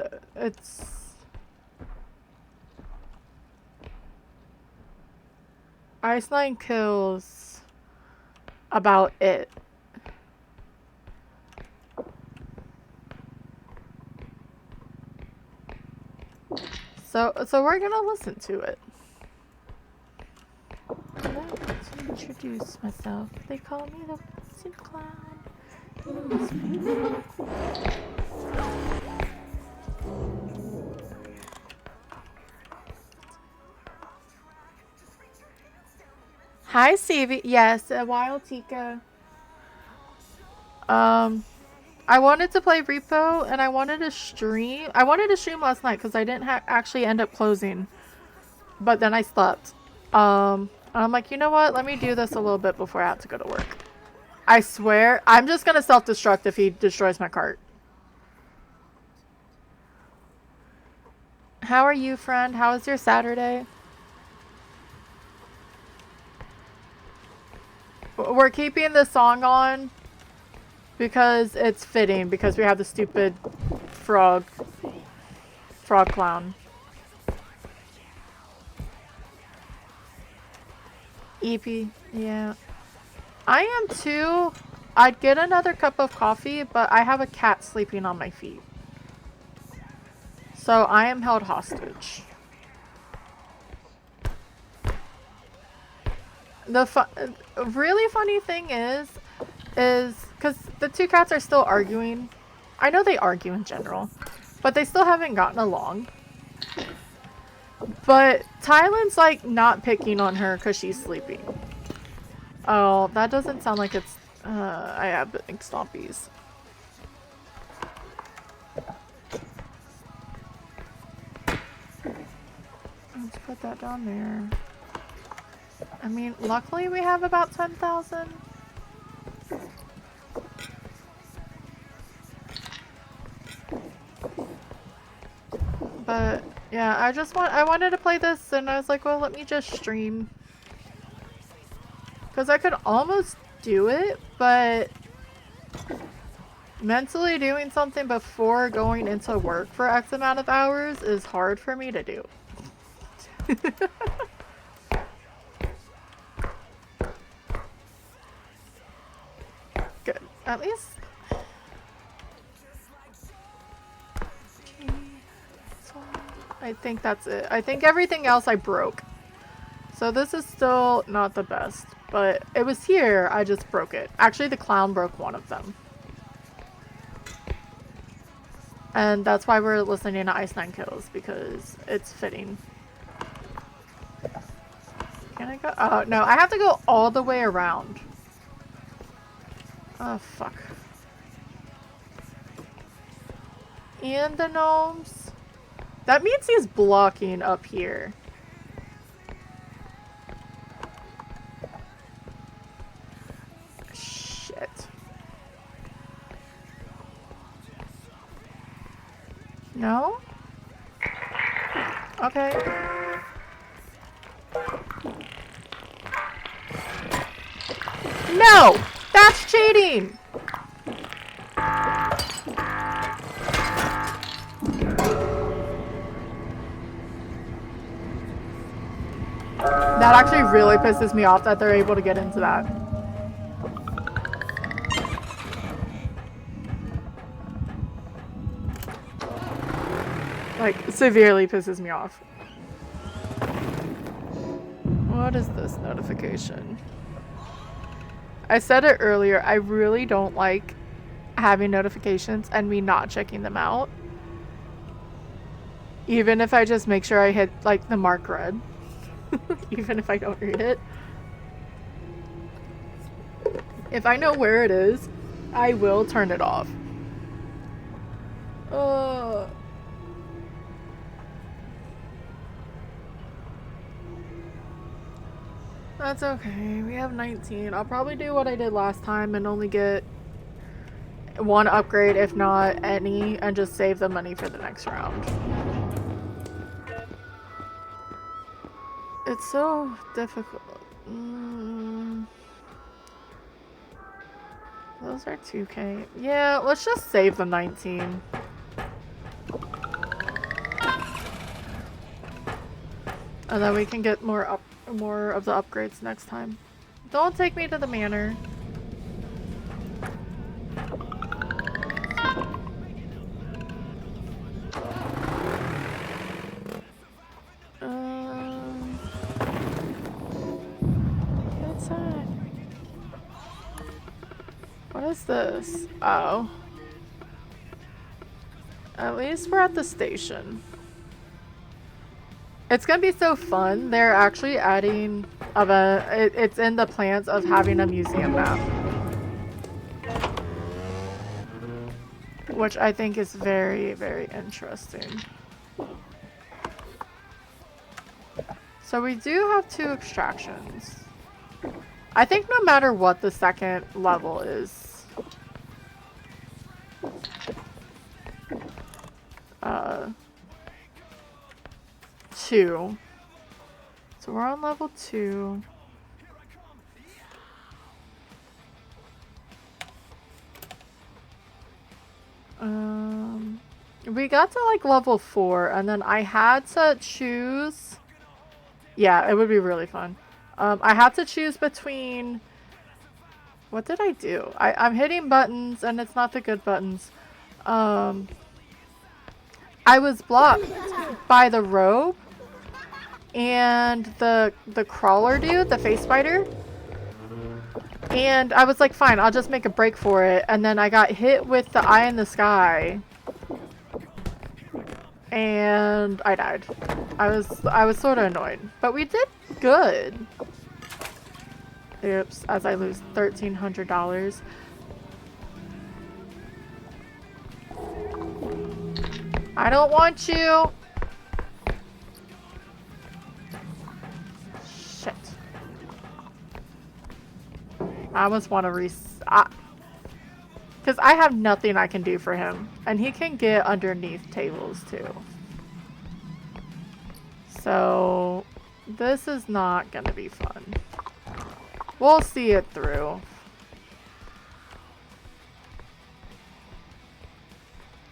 Ice Nine Kills about it. So we're gonna listen to it. I'd like to introduce myself. They call me the Wizard Clown. Hi, Stevie. Yes, a wild Tika. I wanted to play Repo and I wanted to stream. I wanted to stream last night because I didn't actually end up closing. But then I slept. And I'm like, you know what? Let me do this a little bit before I have to go to work. I swear, I'm just going to self-destruct if he destroys my cart. How are you, friend? How was your Saturday? We're keeping the song on. Because it's fitting, because we have the stupid frog clown. EP, yeah. I am too. I'd get another cup of coffee, but I have a cat sleeping on my feet. So I am held hostage. The really funny thing is because the two cats are still arguing. I know they argue in general, but they still haven't gotten along. But Tylen's like not picking on her because she's sleeping. Oh, that doesn't sound like it's. I have big stompies. Let's put that down there. I mean, luckily we have about 10,000. But yeah, I wanted to play this and I was like, well, let me just stream. Because I could almost do it, but mentally doing something before going into work for X amount of hours is hard for me to do. Good. At least... I think that's it. I think everything else I broke. So this is still not the best. But it was here, I just broke it. Actually, the clown broke one of them. And that's why we're listening to Ice Nine Kills, because it's fitting. Can I go? Oh, no, I have to go all the way around. Oh, fuck. And the gnomes. That means he's blocking up here. Shit. No? Okay. No! That's cheating! That actually really pisses me off that they're able to get into that. Like, severely pisses me off. What is this notification? I said it earlier, I really don't like having notifications and me not checking them out. Even if I just make sure I hit, like, the mark red. Even if I don't read it. If I know where it is, I will turn it off. That's okay. We have 19. I'll probably do what I did last time and only get one upgrade, if not any, and just save the money for the next round. It's so difficult. Those are 2K. Yeah, let's just save the 19. And then we can get more of the upgrades next time. Don't take me to the manor. What's that? What is this? Oh. At least we're at the station. It's gonna be so fun. They're actually adding it's in the plans of having a museum map. Which I think is very, very interesting. So we do have 2 extractions. I think no matter what the second level is. 2. So we're on level 2. We got to like level 4 and then I had to choose. Yeah, it would be really fun. I had to choose between. What did I do? I'm hitting buttons and it's not the good buttons. I was blocked by the robe and the crawler dude, the face spider. And I was like, fine, I'll just make a break for it. And then I got hit with the eye in the sky. And I died. I was sort of annoyed. But we did good. Oops, as I lose $1,300. I don't want you. Shit. I almost want to because I have nothing I can do for him. And he can get underneath tables too. So this is not gonna be fun. We'll see it through.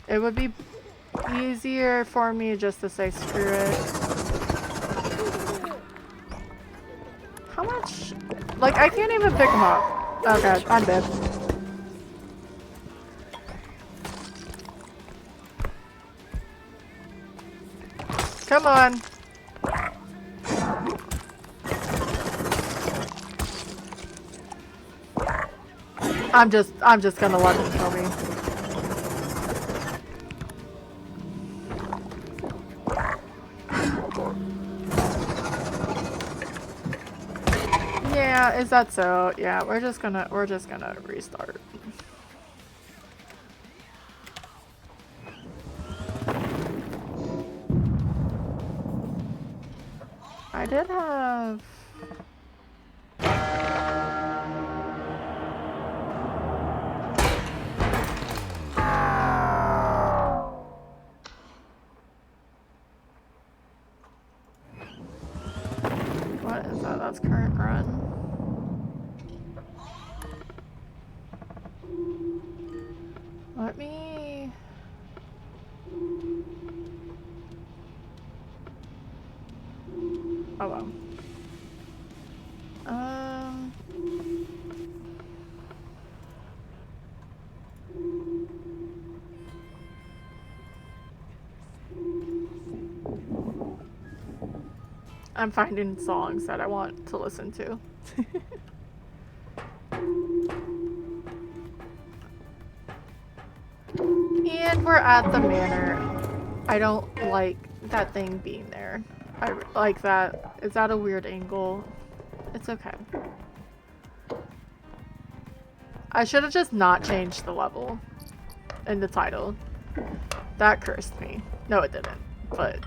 It would be easier for me just to say screw it. How much? Like, I can't even pick him up. Okay, I'm dead. Come on. I'm just gonna let him kill me. Yeah, is that so? Yeah, we're just gonna restart. I did have what is that? That's current run. Let me. Oh well. I'm finding songs that I want to listen to. And we're at the manor. I don't like that thing being there. I like that. Is that a weird angle? It's okay. I should have just not changed the level in the title. That cursed me. No, it didn't. But...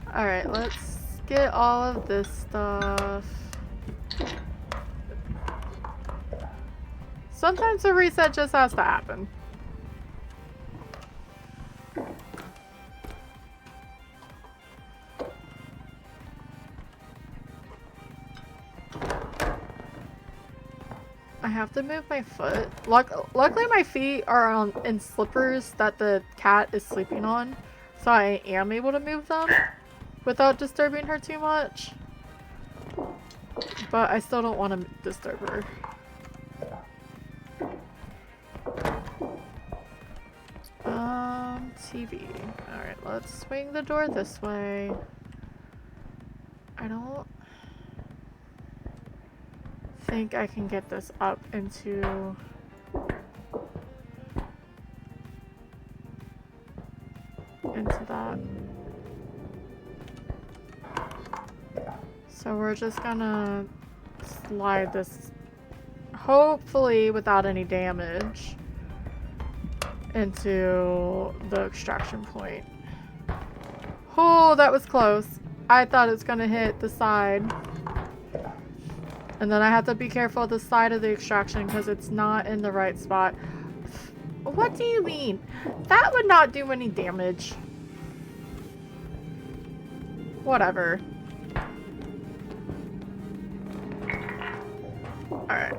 Alright, let's get all of this stuff. Sometimes a reset just has to happen. I have to move my foot. Luckily my feet are in slippers that the cat is sleeping on, so I am able to move them without disturbing her too much. But I still don't want to disturb her. TV. Alright, let's swing the door this way. I don't think I can get this up into that. So we're just gonna slide this, hopefully without any damage, into the extraction point. Oh, that was close. I thought it was gonna hit the side. And then I have to be careful of the side of the extraction because it's not in the right spot. What do you mean? That would not do any damage. Whatever. Alright.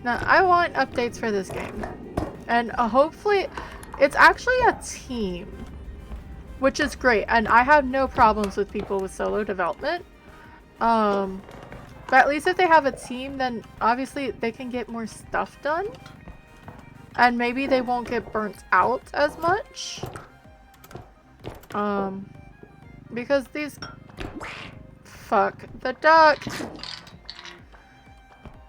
Now, I want updates for this game. And hopefully, it's actually a team, which is great. And I have no problems with people with solo development. But at least if they have a team, then obviously they can get more stuff done. And maybe they won't get burnt out as much. Because these... Fuck the duck.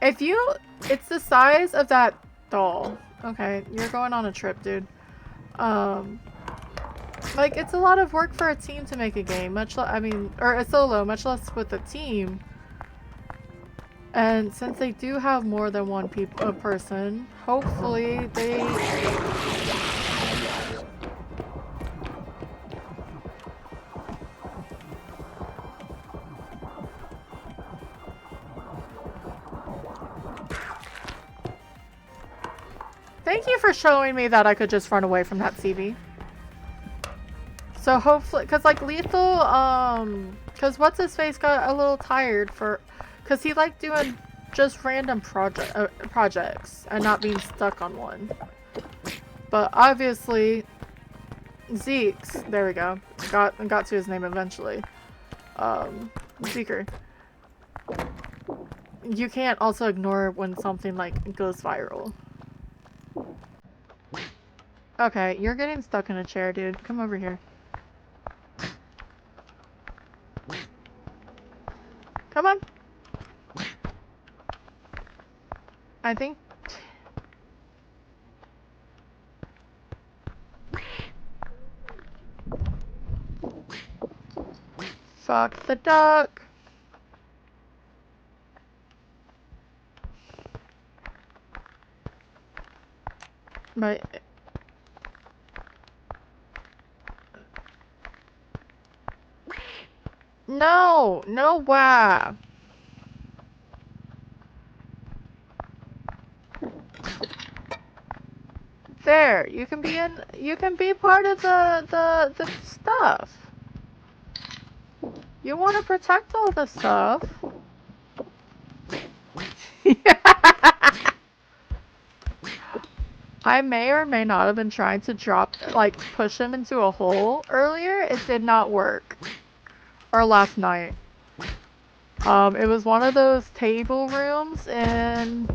If you... It's the size of that doll. Okay, you're going on a trip, dude. Like, it's a lot of work for a team to make a game, or a solo, much less with a team. And since they do have more than one person, hopefully they... Thank you for showing me that I could just run away from that CV. So hopefully, cause like Lethal, cause what's his face got a little tired cause he liked doing just random projects and not being stuck on one. But obviously, Zeke's, there we go, got to his name eventually. Zeker. You can't also ignore when something like goes viral. Okay, you're getting stuck in a chair, dude. Come over here. Come on. I think... Fuck the duck. But... No! No way! There, you can be part of the stuff. You want to protect all the stuff. I may or may not have been trying to push him into a hole earlier. It did not work. Or last night. It was one of those table rooms and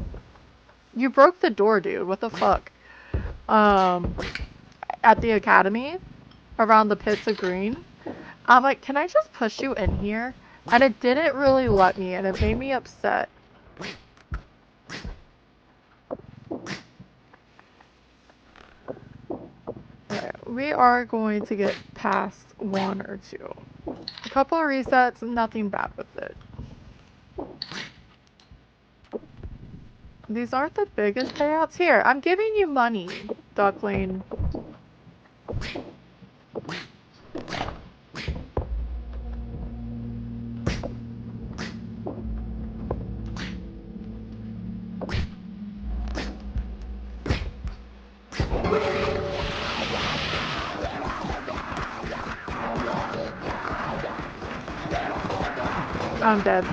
you broke the door, dude. What the fuck? At the academy, around the pits of green. I'm like, can I just push you in here? And it didn't really let me, and it made me upset. Alright, we are going to get past one or two. A couple of resets, nothing bad with it. These aren't the biggest payouts. Here, I'm giving you money, duckling. I'm dead.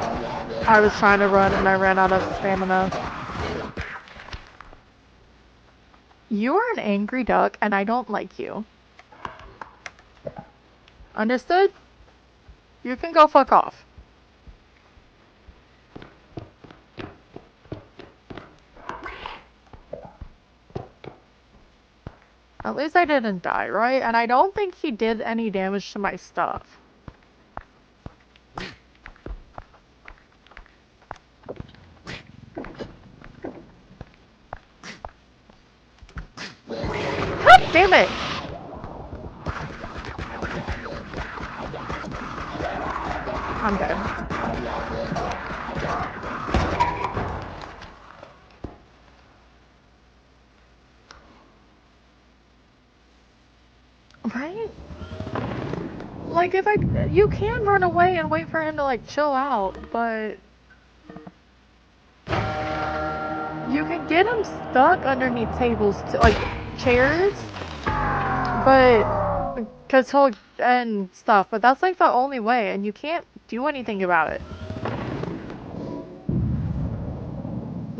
I was trying to run and I ran out of stamina. You are an angry duck and I don't like you. Understood? You can go fuck off. At least I didn't die, right? And I don't think he did any damage to my stuff. God damn it! I'm dead. Right? Like, you can run away and wait for him to, like, chill out, but... You can get him stuck underneath tables, like, chairs, but... Because he'll... and stuff, but that's, like, the only way, and you can't do anything about it.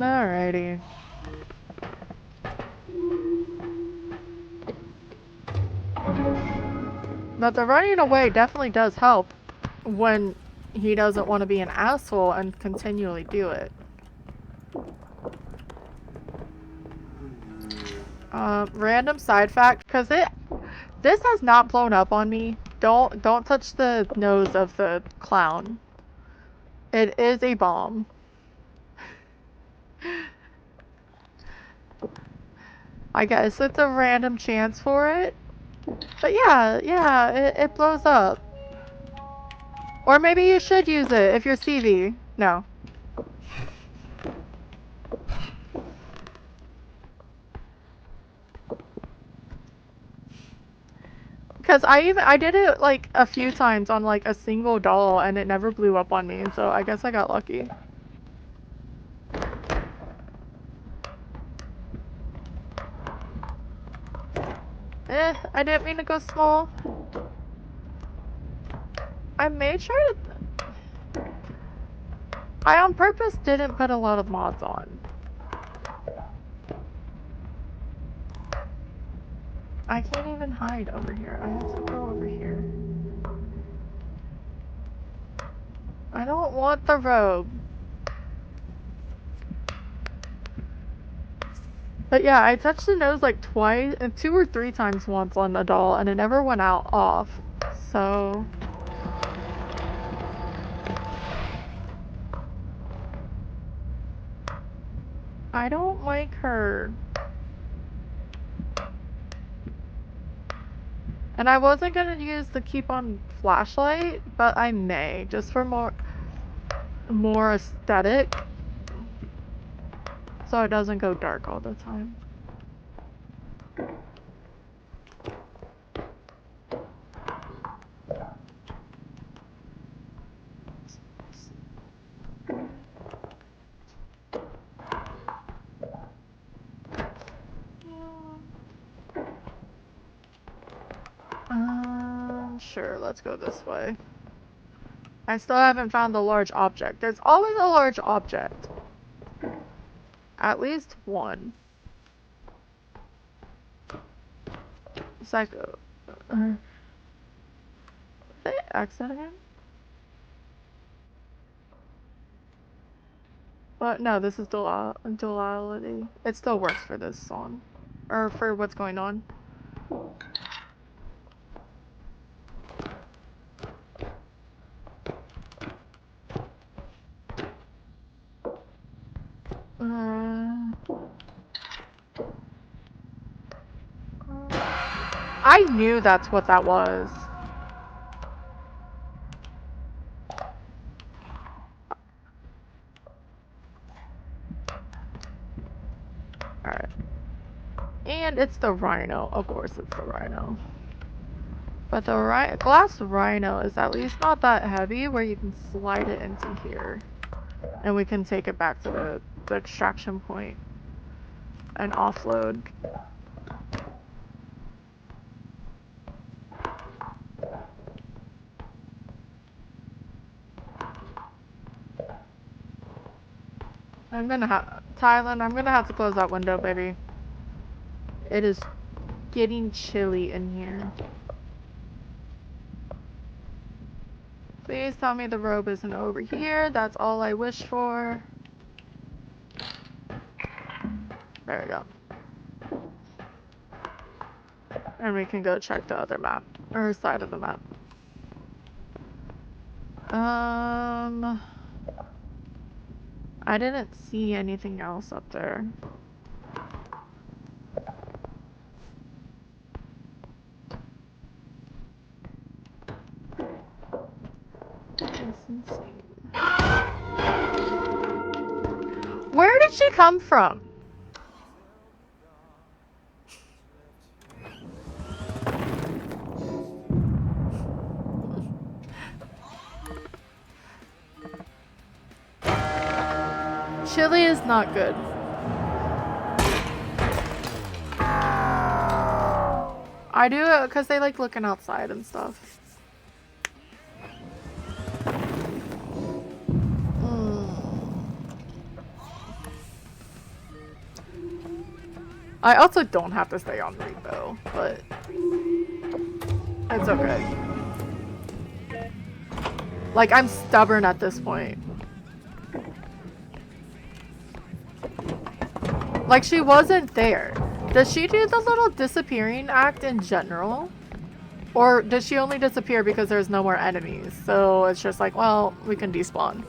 Alrighty. But the running away definitely does help when he doesn't want to be an asshole and continually do it. Random side fact, because this has not blown up on me. Don't touch the nose of the clown. It is a bomb. I guess it's a random chance for it. But yeah, it blows up. Or maybe you should use it if you're CV. No. Because I did it like a few times on like a single doll and it never blew up on me, so I guess I got lucky. I didn't mean to go small. I made sure to... I on purpose didn't put a lot of mods on. I can't even hide over here. I have to go over here. I don't want the robe. But yeah, I touched the nose like twice, and 2 or 3 times once on the doll, and it never went out off. So... I don't like her. And I wasn't gonna use the keep on flashlight, but I may, just for more aesthetic. So it doesn't go dark all the time. Sure, let's go this way. I still haven't found the large object. There's always a large object. At least one. Psycho. Did they exit again? But no, this is duality. It still works for this song. Or for what's going on. I knew that's what that was. Alright. And it's the rhino. Of course it's the rhino. But the glass rhino is at least not that heavy where you can slide it into here. And we can take it back to the extraction point and offload. Thailand, I'm gonna have to close that window, baby. It is getting chilly in here. Please tell me the robe isn't over here. That's all I wish for. There we go. And we can go check the other map, or side of the map. I didn't see anything else up there. Where did she come from? Chili is not good. I do it because they like looking outside and stuff. I also don't have to stay on repo, but it's okay. Like, I'm stubborn at this point. Like, she wasn't there. Does she do the little disappearing act in general? Or does she only disappear because there's no more enemies? So it's just like, well, we can despawn.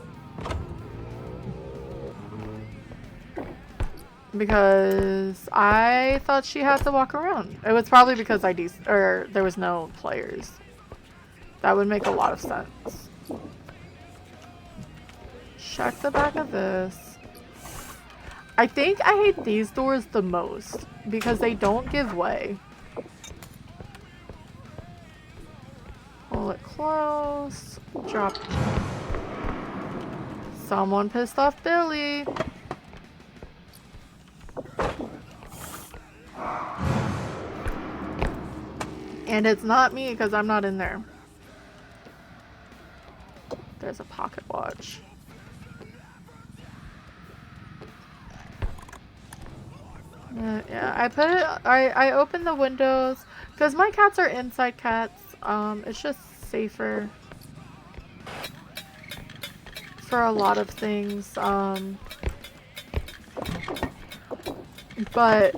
Because I thought she had to walk around. It was probably because there was no players. That would make a lot of sense. Check the back of this. I think I hate these doors the most because they don't give way. Pull it close. Drop. Someone pissed off Billy. And it's not me because I'm not in there. There's a pocket watch. Yeah, I opened the windows because my cats are inside cats. It's just safer for a lot of things. But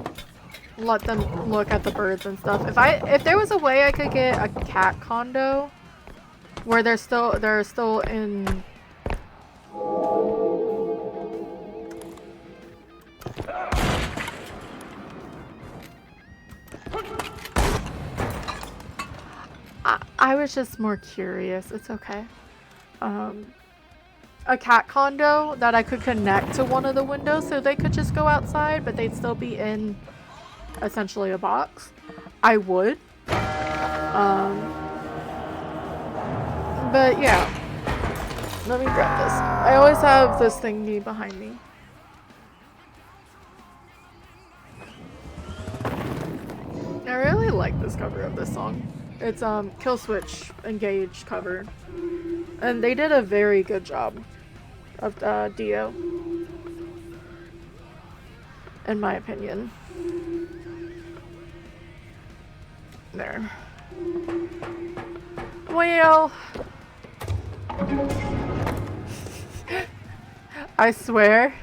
let them look at the birds and stuff. If there was a way I could get a cat condo where they're still in. I was just more curious. It's okay. A cat condo that I could connect to one of the windows so they could just go outside, but they'd still be in essentially a box. I would. But yeah. Let me grab this. I always have this thingy behind me. I really like this cover of this song. It's Kill Switch Engage cover. And they did a very good job of Dio. In my opinion. There. Well, I swear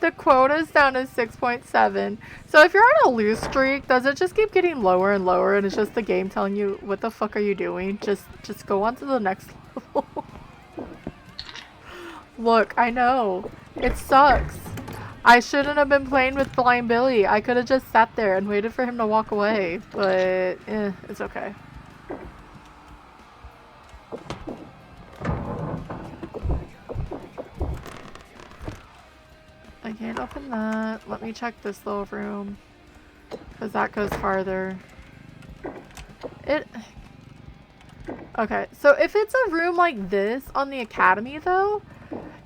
the quota's down to 6.7. So if you're on a lose streak, does it just keep getting lower and lower and it's just the game telling you, what the fuck are you doing? Just go on to the next level. Look, I know. It sucks. I shouldn't have been playing with Blind Billy. I could have just sat there and waited for him to walk away. But, it's okay. I can't open that. Let me check this little room. Because that goes farther. Okay, so if it's a room like this on the academy, though,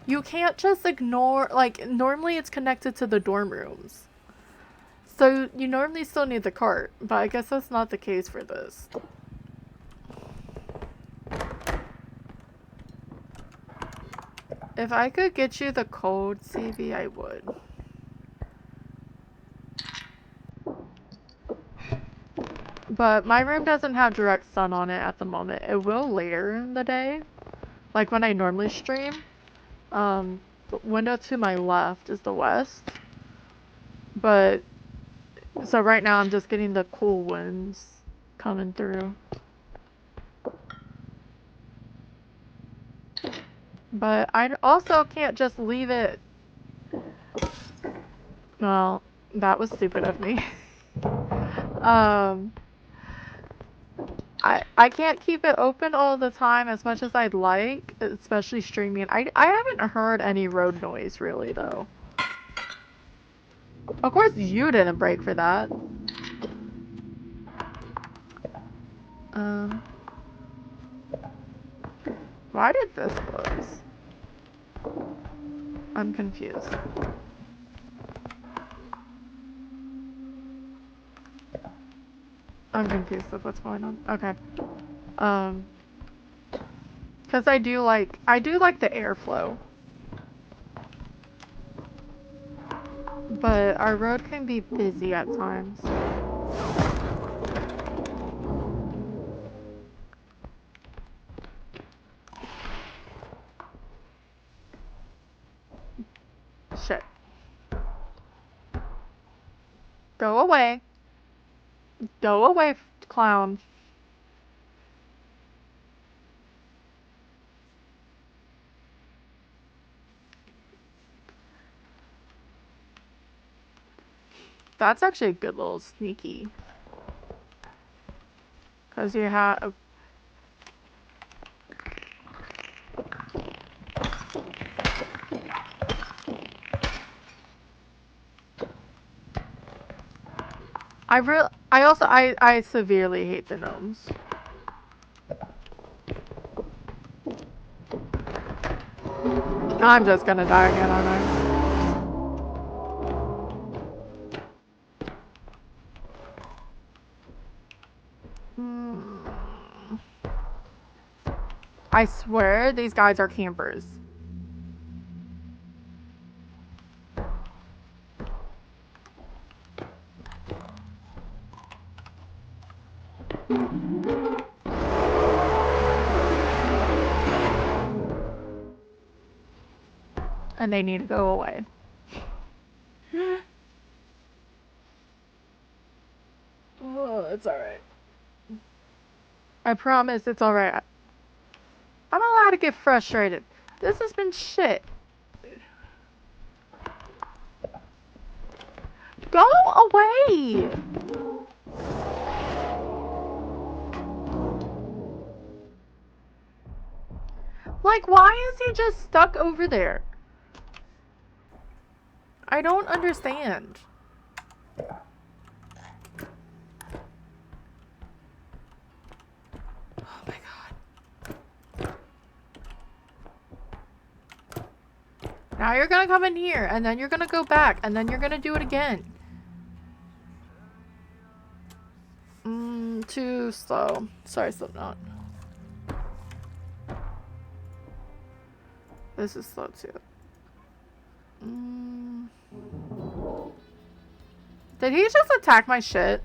you can't just ignore, like, normally it's connected to the dorm rooms. So you normally still need the cart, but I guess that's not the case for this. If I could get you the code, CB, I would. But my room doesn't have direct sun on it at the moment. It will later in the day. Like when I normally stream. The window to my left is the west. But, so right now I'm just getting the cool winds coming through. But I also can't just leave it. Well, that was stupid of me. I can't keep it open all the time as much as I'd like, especially streaming. I haven't heard any road noise really though. Of course you didn't break for that. Why did this close? I'm confused. I'm confused with what's going on. Okay. Because I do like the airflow. But our road can be busy at times. Shit. Go away. Go away, clown. That's actually a good little sneaky. Because you have... I severely hate the gnomes. I'm just gonna die again, aren't I? I swear these guys are campers. And they need to go away. Oh, it's alright. I promise it's alright. I'm allowed to get frustrated. This has been shit. Go away! Like, why is he just stuck over there? I don't understand. Oh my god. Now you're gonna come in here, and then you're gonna go back, and then you're gonna do it again. Too slow. Sorry, Slipknot. This is slow too. Did he just attack my shit?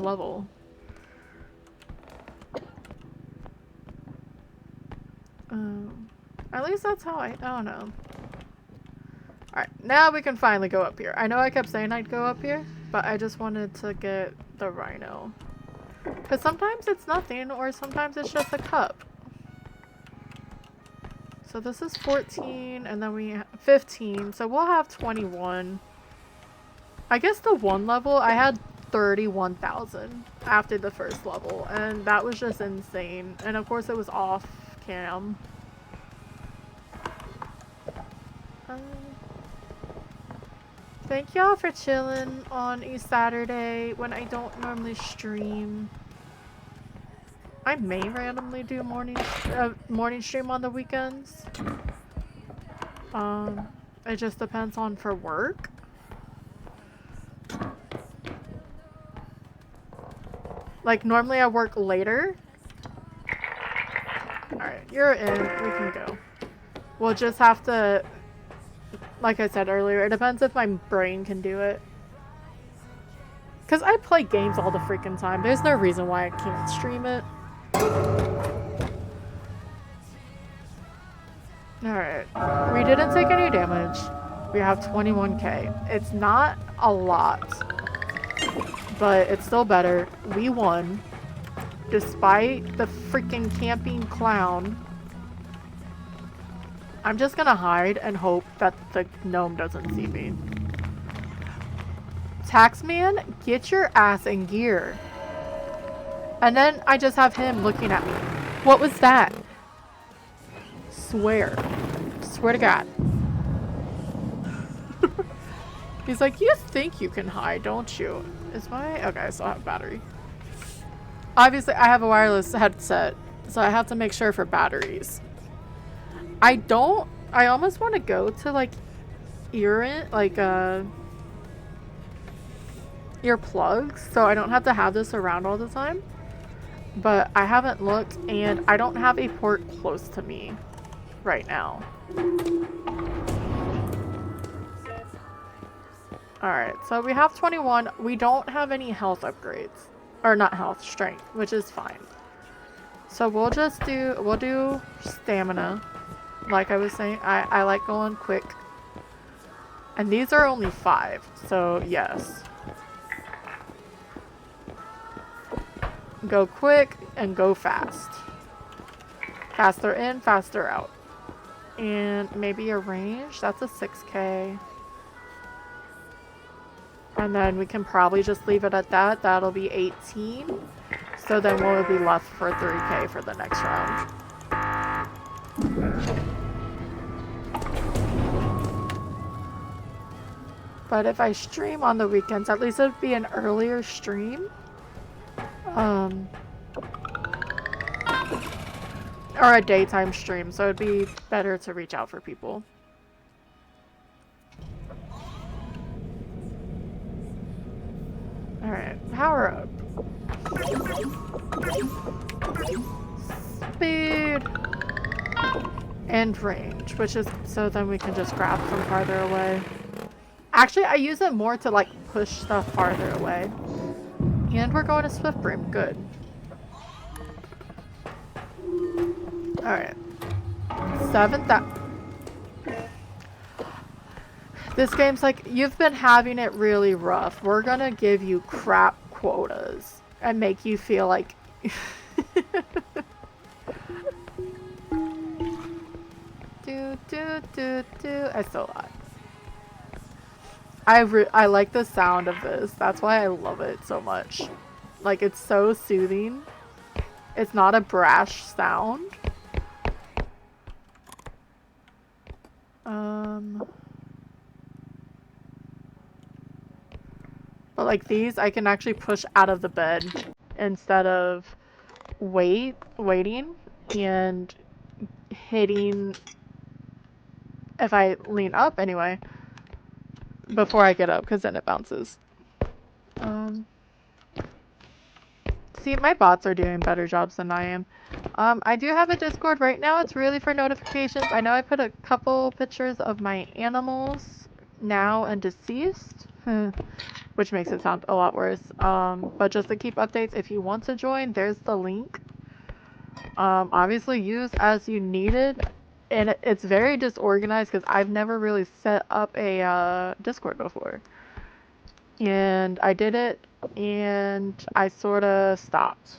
level. At least that's how I don't know. Alright, now we can finally go up here. I know I kept saying I'd go up here, but I just wanted to get the rhino. Because sometimes it's nothing, or sometimes it's just a cup. So this is 14, and then we have 15, so we'll have 21. I guess the one level, I had 31,000 after the first level, and that was just insane. And of course it was off cam. Thank y'all for chilling on a Saturday when I don't normally stream. I may randomly do morning stream on the weekends. It just depends on for work. Like normally I work later. Alright, you're in. We can go. We'll just have to, like I said earlier, it depends if my brain can do it. Because I play games all the freaking time. There's no reason why I can't stream it. Alright. We didn't take any damage. We have 21k. It's not a lot. But it's still better. We won. Despite the freaking camping clown. I'm just gonna hide and hope that the gnome doesn't see me. Taxman, get your ass in gear. And then I just have him looking at me. What was that? Swear. Swear to God. He's like, you think you can hide, don't you? Is my... Okay, I still have battery. Obviously, I have a wireless headset, so I have to make sure for batteries. I almost want to go to, like, earplugs, so I don't have to have this around all the time. But I haven't looked, and I don't have a port close to me right now. Alright, so we have 21. We don't have any health upgrades. Or not health, strength, which is fine. So we'll do stamina. Like I was saying, I like going quick. And these are only 5, so yes. Go quick and go fast. Faster in, faster out. And maybe a range, that's a 6k. And then we can probably just leave it at that. That'll be 18. So then we'll be left for 3k for the next round. But if I stream on the weekends, at least it would be an earlier stream. Or a daytime stream, so it'd be better to reach out for people. Alright, power up. Speed. And range, which is so then we can just grab from farther away. Actually, I use it more to like push stuff farther away. And we're going to Swift Brim. Good. Alright. 7,000. This game's like, you've been having it really rough. We're gonna give you crap quotas and make you feel like... I still lie. I like the sound of this. That's why I love it so much. Like, it's so soothing. It's not a brash sound. But like these, I can actually push out of the bed instead of waiting and hitting if I lean up anyway before I get up, because then it bounces. See, my bots are doing better jobs than I am. I do have a Discord right now. It's really for notifications. I know I put a couple pictures of my animals, now and deceased. which makes it sound a lot worse. But just to keep updates, if you want to join, there's the link. Obviously use as you need it, and it's very disorganized because I've never really set up a Discord before. And I did it, and I sort of stopped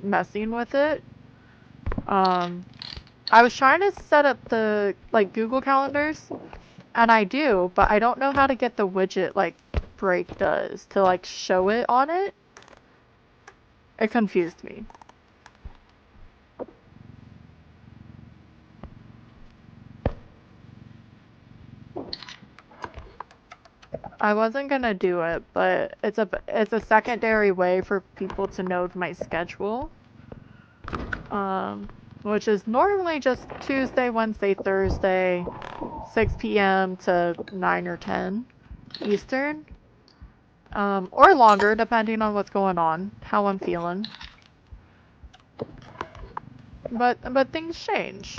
messing with it. I was trying to set up the, like, Google calendars, and I do, but I don't know how to get the widget, like, Break does, to, like, show it on it. It confused me. I wasn't gonna do it, but it's a secondary way for people to know my schedule. Which is normally just Tuesday, Wednesday, Thursday, 6 p.m. to 9 or 10 Eastern. Or longer, depending on what's going on, how I'm feeling. But things change.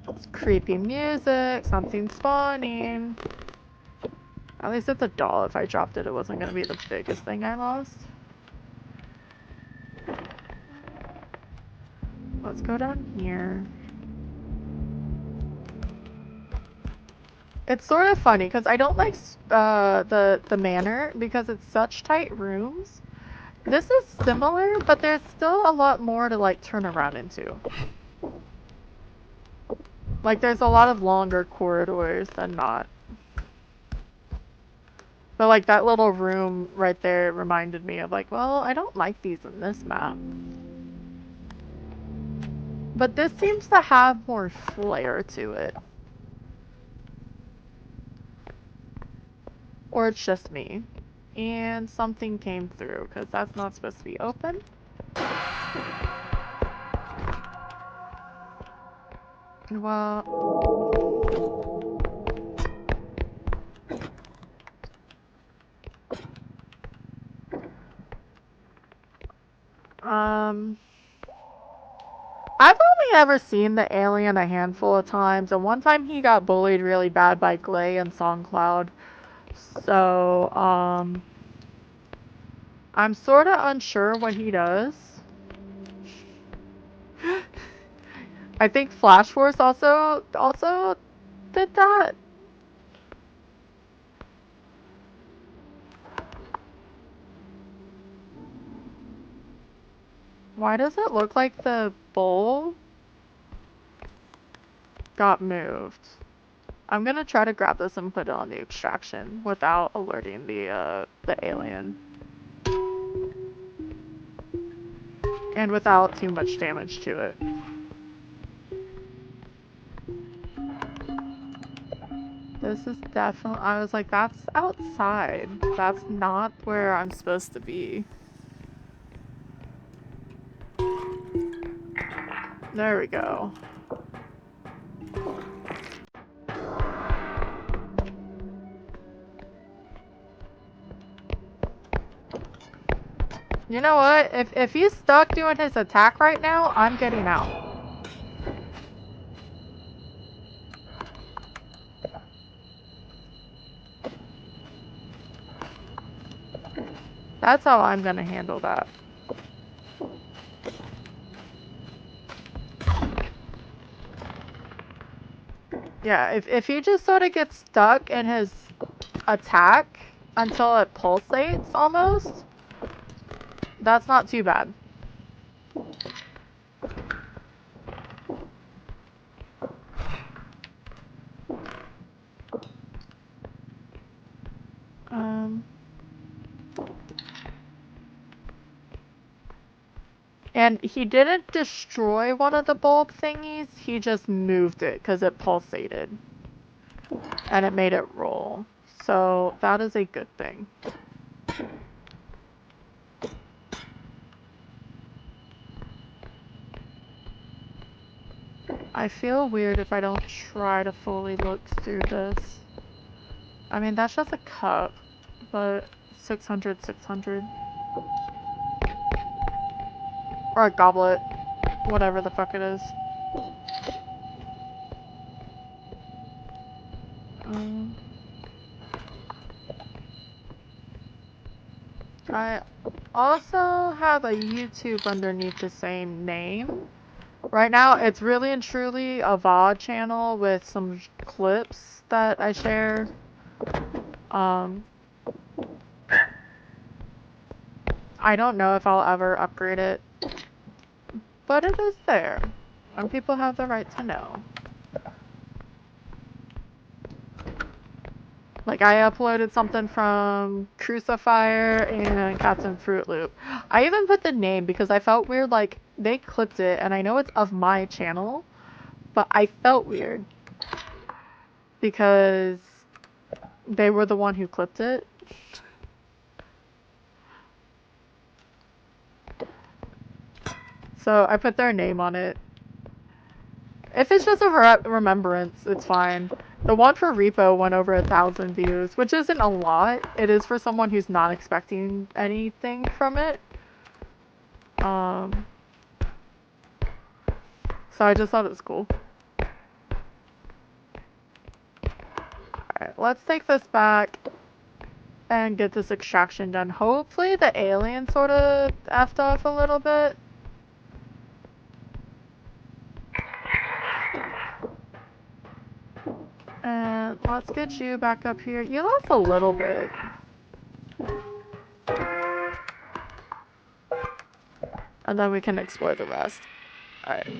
It's creepy music, something spawning. At least it's a doll. If I dropped it, it wasn't gonna be the biggest thing I lost. Let's go down here. It's sort of funny because I don't like the manor because it's such tight rooms. This is similar, but there's still a lot more to like turn around into. Like there's a lot of longer corridors than not. But like that little room right there reminded me of like, well, I don't like these in this map. But this seems to have more flair to it. Or it's just me. And something came through, because that's not supposed to be open. Well... I've only ever seen the alien a handful of times, and one time he got bullied really bad by Glay and SongCloud. So, I'm sorta unsure what he does. I think Flash Force also did that. Why does it look like the bowl got moved? I'm gonna try to grab this and put it on the extraction without alerting the alien. And without too much damage to it. This is definitely, I was like, that's outside. That's not where I'm supposed to be. There we go. You know what? If he's stuck doing his attack right now, I'm getting out. That's how I'm gonna handle that. Yeah, if he just sort of gets stuck in his attack until it pulsates almost, that's not too bad. And he didn't destroy one of the bulb thingies, he just moved it because it pulsated. And it made it roll. So that is a good thing. I feel weird if I don't try to fully look through this. I mean, that's just a cup, but 600, 600. Or a goblet. Whatever the fuck it is. I also have a YouTube underneath the same name. Right now, it's really and truly a VOD channel with some clips that I share. Um, I don't know if I'll ever upgrade it, but it is there, and people have the right to know. Like, I uploaded something from Crucifier and Captain Fruit Loop. I even put the name because I felt weird, like, they clipped it, and I know it's of my channel, but I felt weird because they were the one who clipped it. So I put their name on it. If it's just a remembrance, it's fine. The one for Repo went over 1,000 views, which isn't a lot. It is for someone who's not expecting anything from it. So I just thought it was cool. Alright, let's take this back and get this extraction done. Hopefully the alien sort of effed off a little bit. And let's get you back up here. You lost a little bit. And then we can explore the rest. Alright.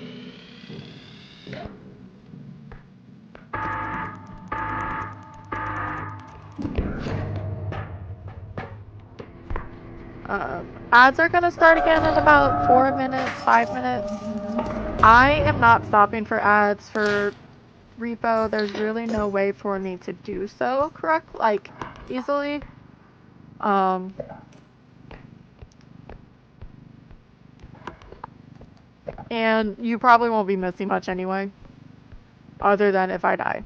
Ads are gonna start again in about 4 minutes, 5 minutes. I am not stopping for ads for Repo. There's really no way for me to do so easily. And you probably won't be missing much anyway, other than if I die.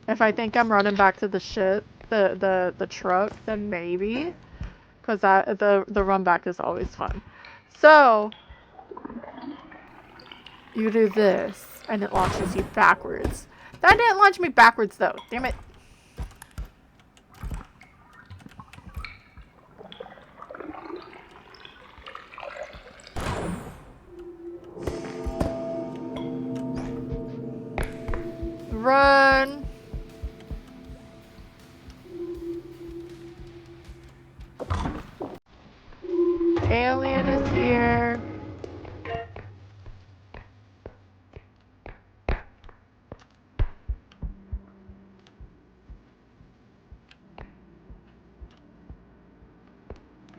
If I think I'm running back to the ship, the truck, then maybe, because the run back is always fun. So you do this, and it launches you backwards. That didn't launch me backwards though. Damn it. Run. Alien is here.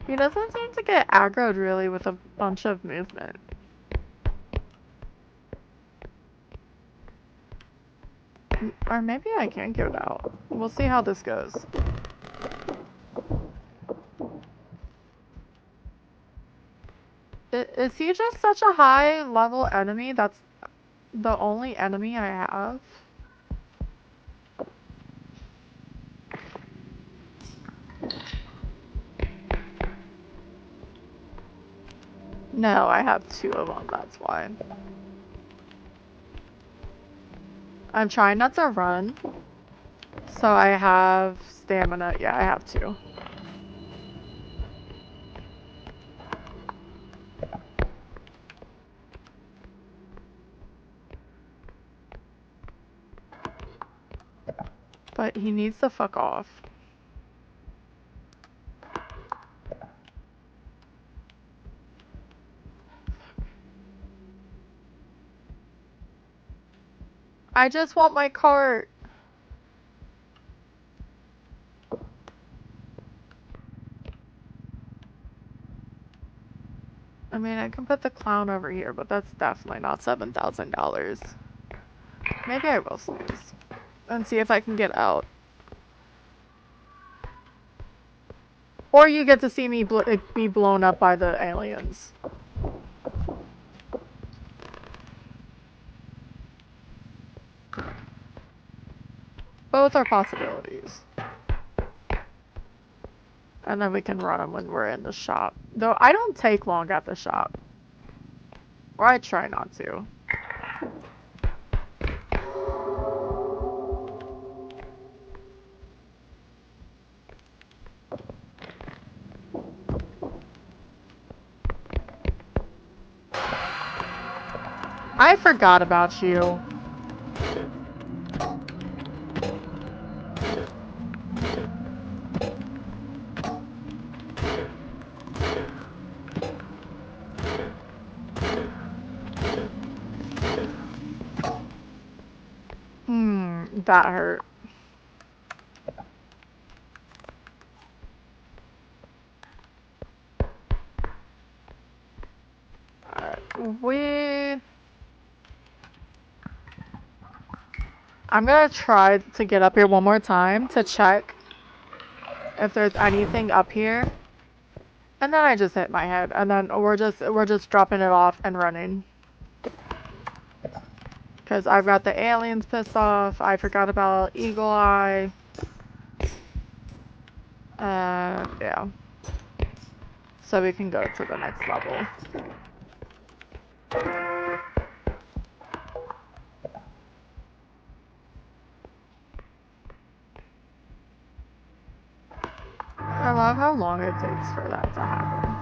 He doesn't seem to get aggroed really with a bunch of movement. Or maybe I can get out. We'll see how this goes. Is he just such a high level enemy? That's the only enemy I have? No, I have 2 of them, that's why. I'm trying not to run. So I have stamina. Yeah, I have 2. But he needs to fuck off. I just want my cart. I mean, I can put the clown over here, but that's definitely not $7,000. Maybe I will snooze and see if I can get out. Or you get to see me be blown up by the aliens. Both are possibilities. And then we can run them when we're in the shop. Though I don't take long at the shop. Or I try not to. I forgot about you. That hurt. Alright, I'm gonna try to get up here one more time to check if there's anything up here. And then I just hit my head, and then we're just dropping it off and running. Cause I've got the aliens pissed off. I forgot about Eagle Eye. Yeah. So we can go to the next level. I love how long it takes for that to happen.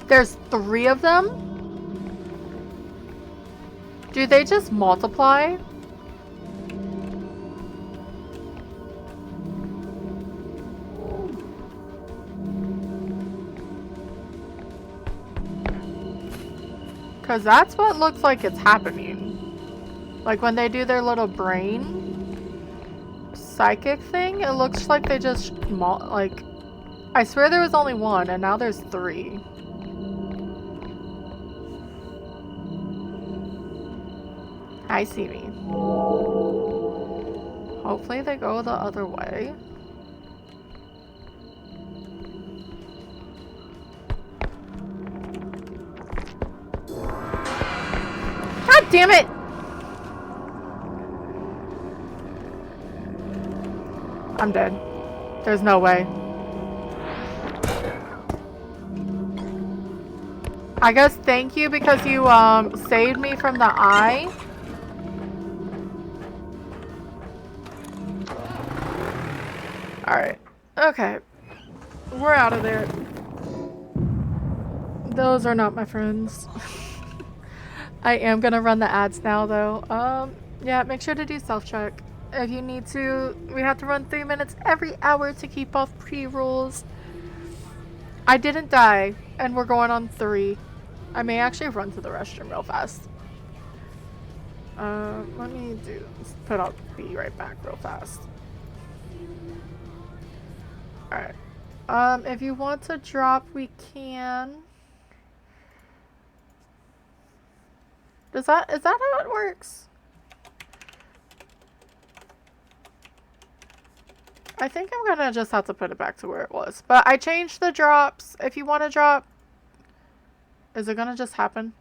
There's 3 of them? Do they just multiply? Because that's what looks like it's happening. Like when they do their little brain psychic thing, it looks like they just like, I swear there was only 1 and now there's 3. Hi, Stevie. Hopefully they go the other way. God damn it! I'm dead. There's no way. I guess thank you because you saved me from the eye. Alright. Okay. We're out of there. Those are not my friends. I am gonna run the ads now though. Yeah, make sure to do self-check. If you need to, we have to run 3 minutes every hour to keep off pre-rolls. I didn't die, and we're going on 3. I may actually run to the restroom real fast. Let me I'll be right back real fast. Alright. If you want to drop, we can. Is that how it works? I think I'm gonna just have to put it back to where it was. But I changed the drops. If you want to drop, is it gonna just happen?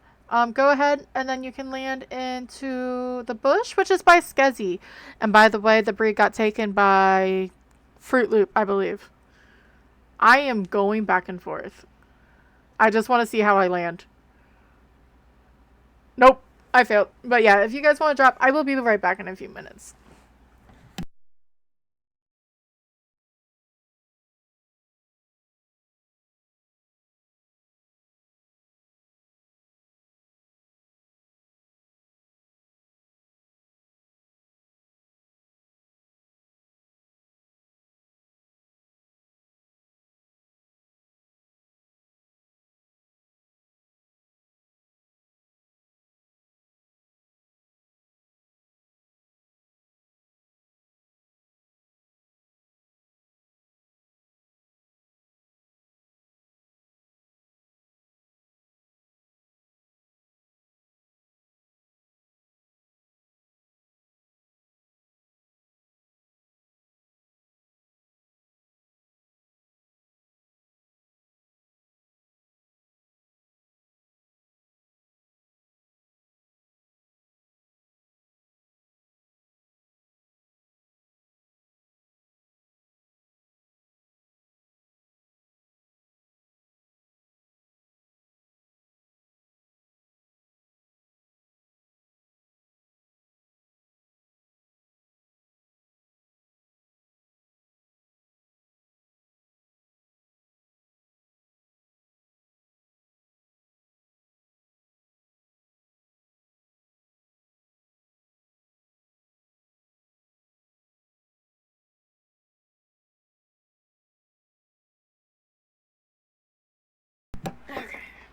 Go ahead and then you can land into the bush, which is by Skezzy. And by the way, the breed got taken by Fruit Loop, I believe. I am going back and forth. I just want to see how I land. Nope, I failed. But yeah, if you guys want to drop, I will be right back in a few minutes.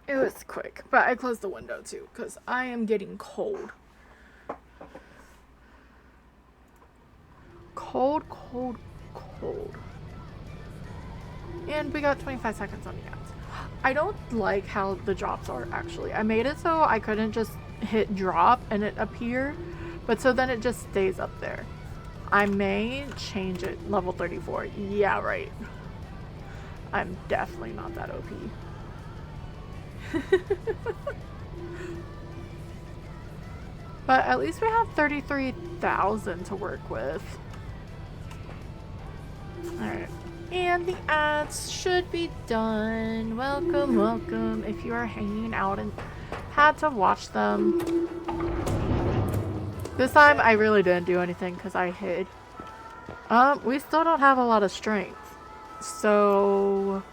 It was quick, but I closed the window too because I am getting cold. Cold, cold, cold. And we got 25 seconds on the ads. I don't like how the drops are actually. I made it so I couldn't just hit drop and it appear, but so then it just stays up there. I may change it. Level 34. Yeah, right. I'm definitely not that OP. But at least we have 33,000 to work with. Alright. And the ads should be done. Welcome, welcome. If you are hanging out and had to watch them. This time I really didn't do anything because I hid. We still don't have a lot of strength. So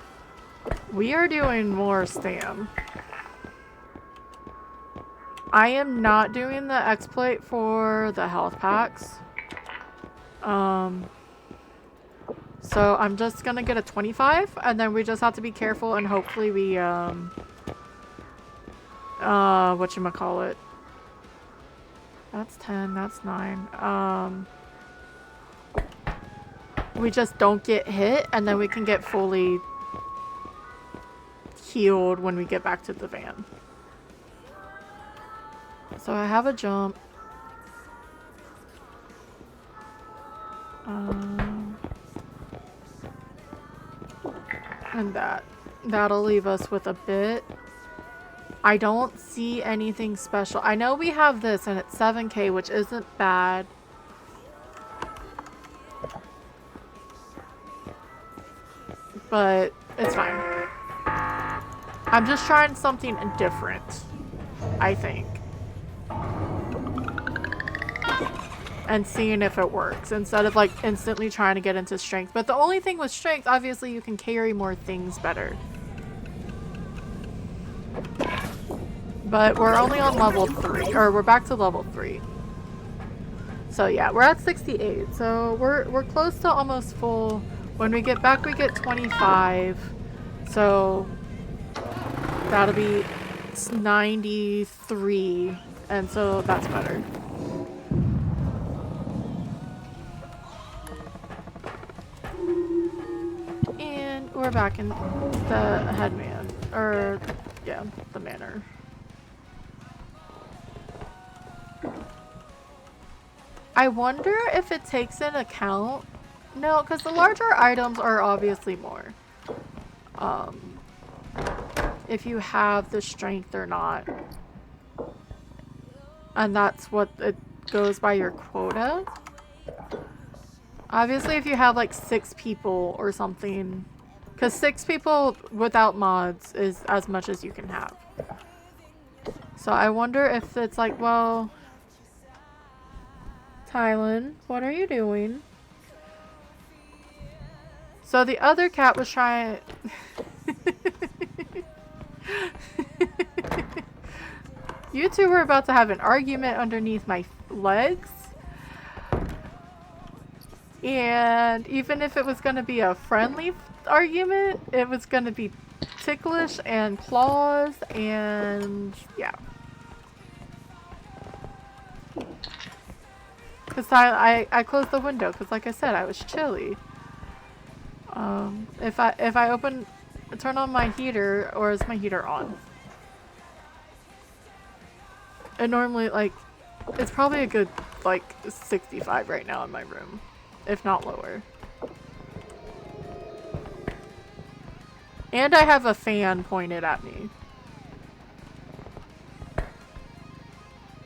we are doing more spam. I am not doing the exploit for the health packs. So I'm just gonna get a 25 and then we just have to be careful and hopefully we whatchamacallit. That's 10, that's 9. We just don't get hit and then we can get fully healed when we get back to the van. So I have a jump. And that'll leave us with a bit. I don't see anything special. I know we have this and it's 7k, which isn't bad. But it's fine. I'm just trying something different, I think. And seeing if it works instead of like instantly trying to get into strength. But the only thing with strength, obviously you can carry more things better. But we're only on level 3, or we're back to level 3. So yeah, we're at 68. So we're close to almost full. When we get back, we get 25. So that'll be 93. And so that's better. And we're back in the headman, or yeah, the manor. I wonder if it takes into account. No, because the larger items are obviously more. If you have the strength or not. And that's what it goes by your quota. Obviously, if you have like 6 people or something. Because 6 people without mods is as much as you can have. So I wonder if it's like, well... Tylen, what are you doing? So the other cat was trying... You two were about to have an argument underneath my legs. And even if it was going to be a friendly argument, it was going to be ticklish and claws and yeah. Because I closed the window because like I said, I was chilly. If I turn on my heater, or is my heater on? And normally, like, it's probably a good, like, 65 right now in my room. If not lower. And I have a fan pointed at me.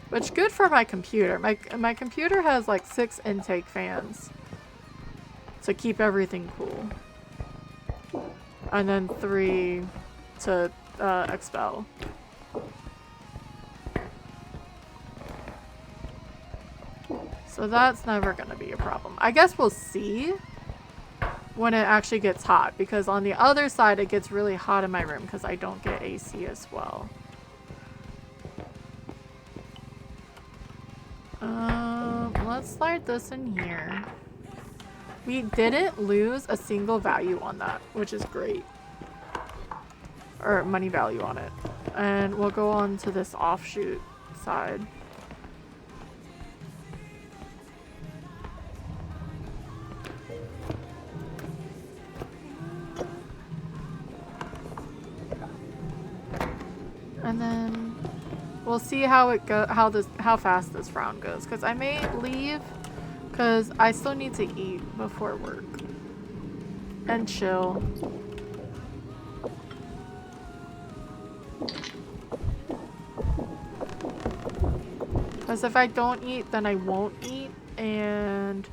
Which good for my computer. My computer has, like, 6 intake fans. To keep everything cool. And then 3 to expel. So that's never going to be a problem. I guess we'll see when it actually gets hot. Because on the other side, it gets really hot in my room because I don't get AC as well. Let's slide this in here. We didn't lose a single value on that, which is great. Or money value on it. And we'll go on to this offshoot side. And then we'll see how it how fast this round goes, because I may leave because I still need to eat before work and chill. Because if I don't eat, then I won't eat, and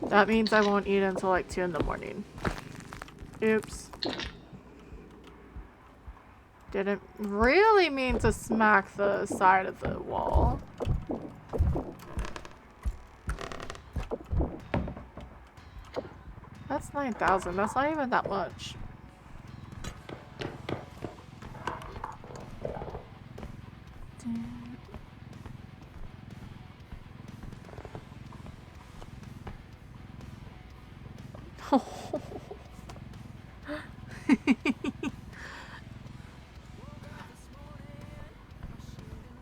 that means I won't eat until like 2 in the morning. Oops. Didn't really mean to smack the side of the wall. That's 9,000. That's not even that much.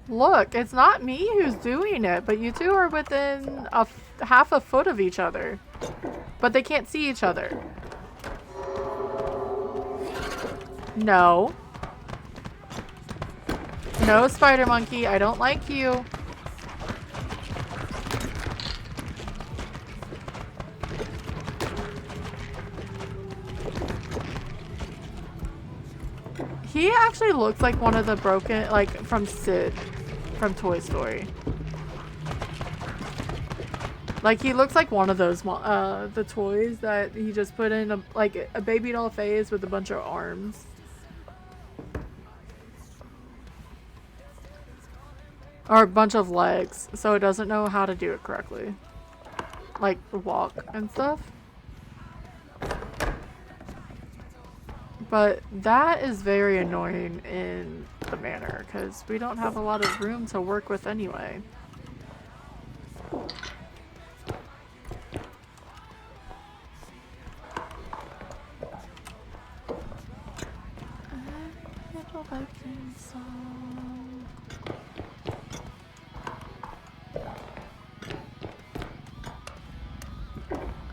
Look, it's not me who's doing it, but you two are within half a foot of each other. But they can't see each other. No. No, spider monkey, I don't like you. He actually looks like one of the broken, like from Sid from Toy Story. Like he looks like one of those the toys that he just put in a baby doll face with a bunch of arms. Or a bunch of legs, so it doesn't know how to do it correctly. Like walk and stuff. But that is very annoying in the manor, because we don't have a lot of room to work with anyway.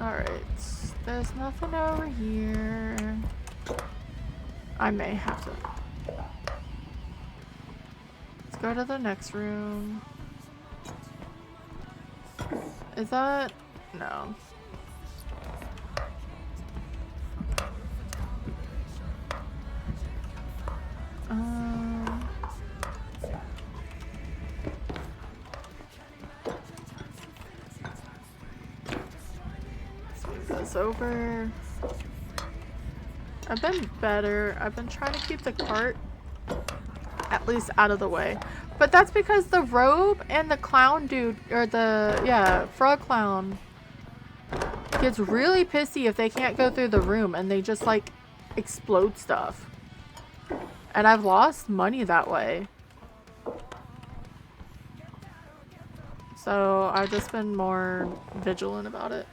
Alright, there's nothing over here. I may have to. Let's go to the next room. Is that? No. Let's move this over. I've been better. I've been trying to keep the cart at least out of the way. But that's because the robe and the clown dude, or the, frog clown, gets really pissy if they can't go through the room and they just like explode stuff. And I've lost money that way. So I've just been more vigilant about it.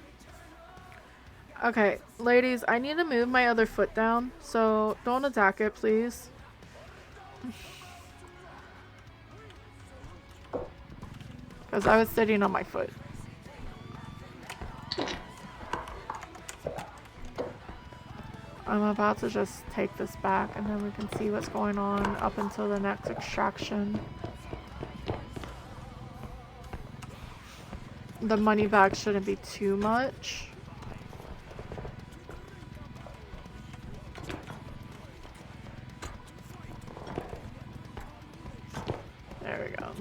Okay, ladies, I need to move my other foot down, so don't attack it, please. Because I was sitting on my foot. I'm about to just take this back, and then we can see what's going on up until the next extraction. The money bag shouldn't be too much. There we go.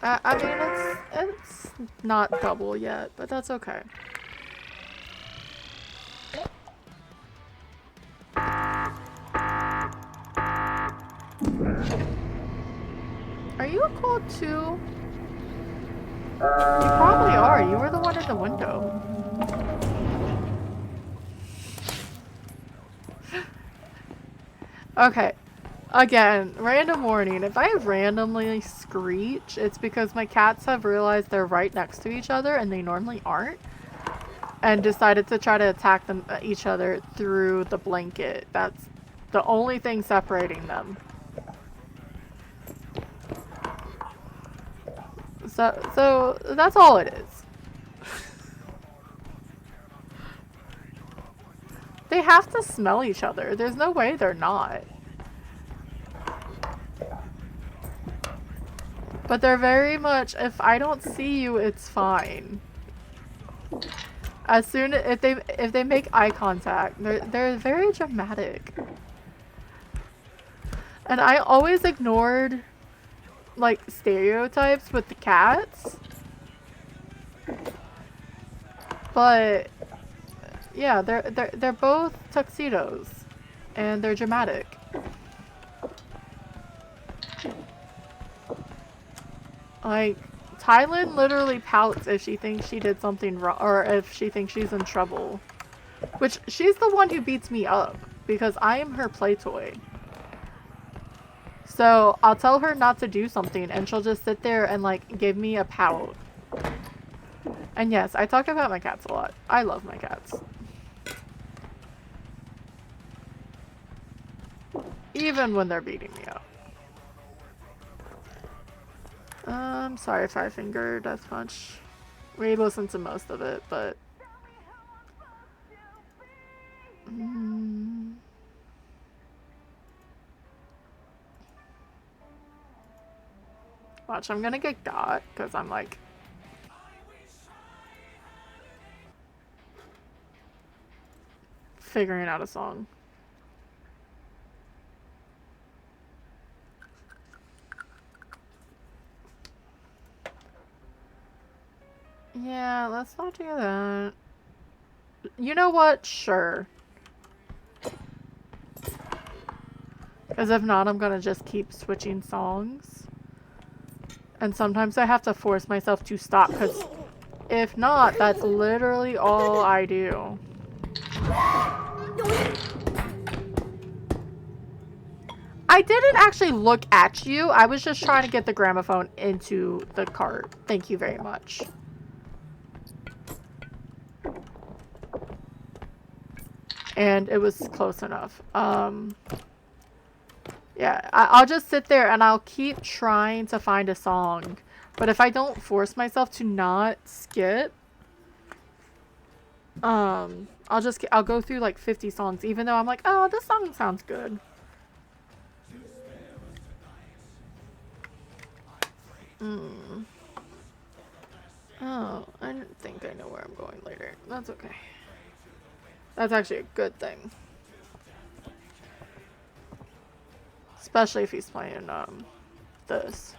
I mean, it's not double yet, but that's okay. Are you a cold too? You probably are. You were the one in the window. Okay. Again, random warning. If I randomly screech, it's because my cats have realized they're right next to each other and they normally aren't. And decided to try to attack each other through the blanket that's The only thing separating them. So that's all it is. They have to smell each other. There's no way they're not. But they're very much, if I don't see you, it's fine. As soon as if they make eye contact, they're very dramatic. And I always ignored like stereotypes with the cats. But yeah, they're both tuxedos and they're dramatic. Like Tylen literally pouts if she thinks she did something wrong or if she thinks she's in trouble. Which she's the one who beats me up because I am her play toy. So I'll tell her not to do something and she'll just sit there and like give me a pout. And yes, I talk about my cats a lot. I love my cats. Even when they're beating me up. Sorry if I fingered as much. We listened to most of it, but... Watch, I'm gonna get got, because I'm like... figuring out a song. Yeah, let's not do that. You know what? Sure. Because if not, I'm gonna just keep switching songs. And sometimes I have to force myself to stop, because if not, that's literally all I do. I didn't actually look at you. I was just trying to get the gramophone into the cart. Thank you very much. And it was close enough. Yeah, I'll just sit there and I'll keep trying to find a song. But if I don't force myself to not skip, I'll go through like 50 songs, even though I'm like, oh, this song sounds good. Oh, I didn't think I know where I'm going later. That's okay. That's actually a good thing. Especially if he's playing, this.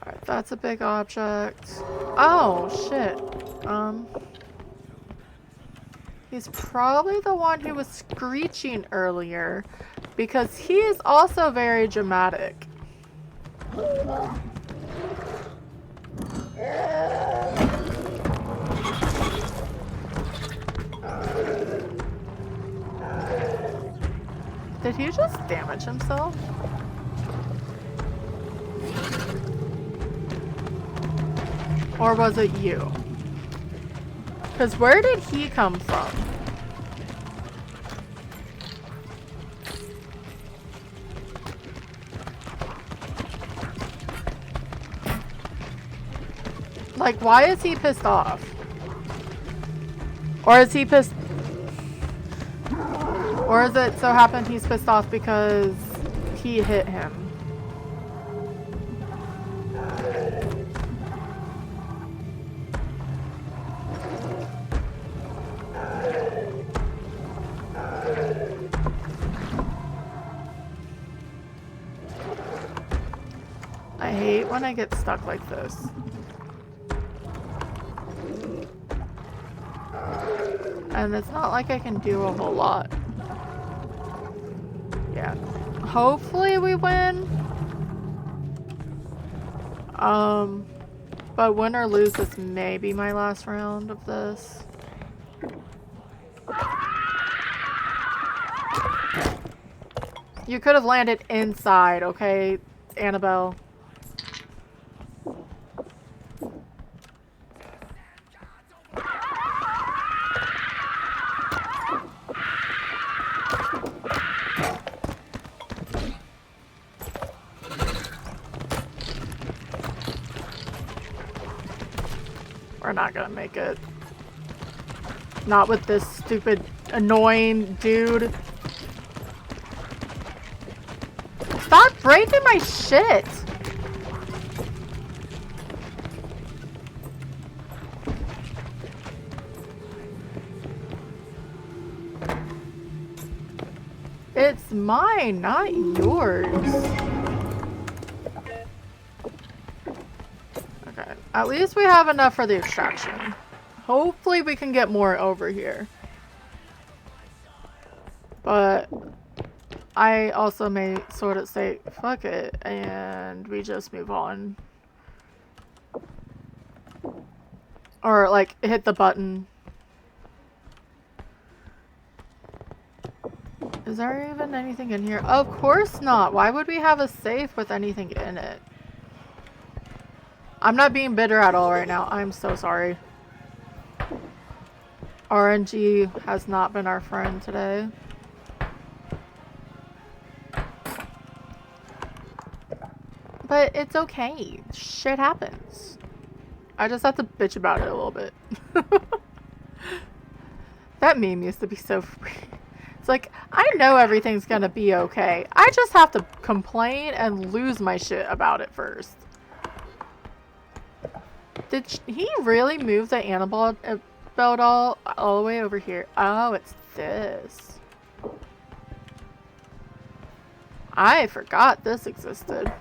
Alright, that's a big object. Oh, shit. He's probably the one who was screeching earlier, because he is also very dramatic. Did he just damage himself? Or was it you? Because where did he come from? Like, why is he pissed off? Or is he pissed... Or is it so happened he's pissed off because he hit him? I hate when I get stuck like this. And it's not like I can do a whole lot. Yeah. Hopefully we win. But win or lose, this may be my last round of this. You could have landed inside, okay, Annabelle? We're not gonna make it. Not with this stupid, annoying dude. Stop breaking my shit! It's mine, not yours. Okay, at least we have enough for the extraction. Hopefully we can get more over here. But I also may sort of say, fuck it, and we just move on. Or, like, hit the button. Is there even anything in here? Of course not. Why would we have a safe with anything in it? I'm not being bitter at all right now. I'm so sorry. RNG has not been our friend today. But it's okay. Shit happens. I just have to bitch about it a little bit. That meme used to be so free. It's like, I know everything's gonna be okay. I just have to complain and lose my shit about it first. Did he really move the Annabelle doll all the way over here? Oh, it's this. I forgot this existed.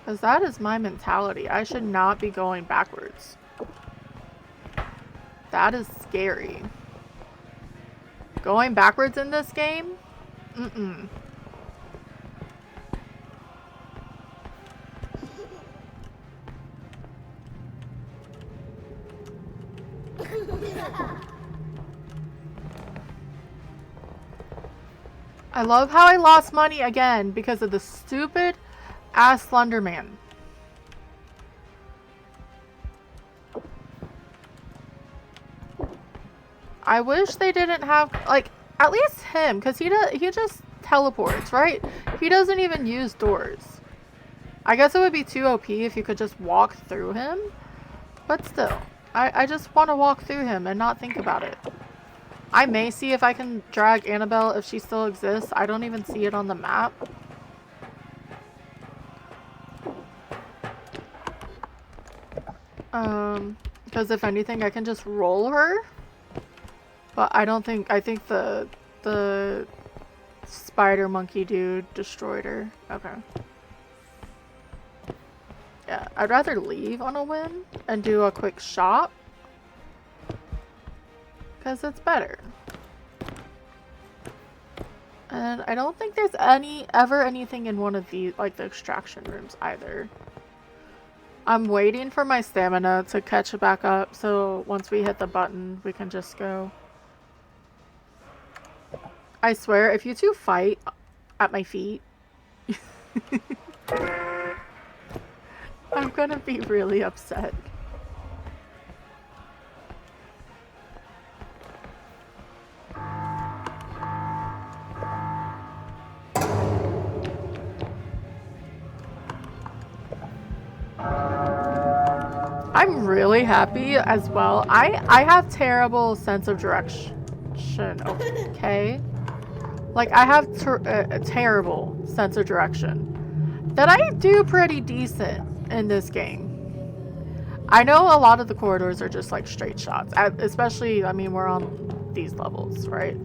Because that is my mentality. I should not be going backwards. That is scary. Going backwards in this game? Mm-mm. I love how I lost money again because of the stupid ass Slender Man. I wish they didn't have, like, at least him, because he just teleports, right? He doesn't even use doors. I guess it would be too OP if you could just walk through him, but still, I just want to walk through him and not think about it. I may see if I can drag Annabelle if she still exists. I don't even see it on the map. Because if anything, I can just roll her. But I don't think, I think the spider monkey dude destroyed her. Okay. Yeah, I'd rather leave on a win and do a quick shop. Because it's better. And I don't think there's ever anything in one of these, like the extraction rooms either. I'm waiting for my stamina to catch it back up, so once we hit the button, we can just go. I swear, if you two fight at my feet, I'm gonna be really upset. I'm really happy as well. I have terrible sense of direction, okay? Like, I have a terrible sense of direction. That I do pretty decent in this game. I know a lot of the corridors are just like straight shots. Especially, I mean, we're on these levels, right?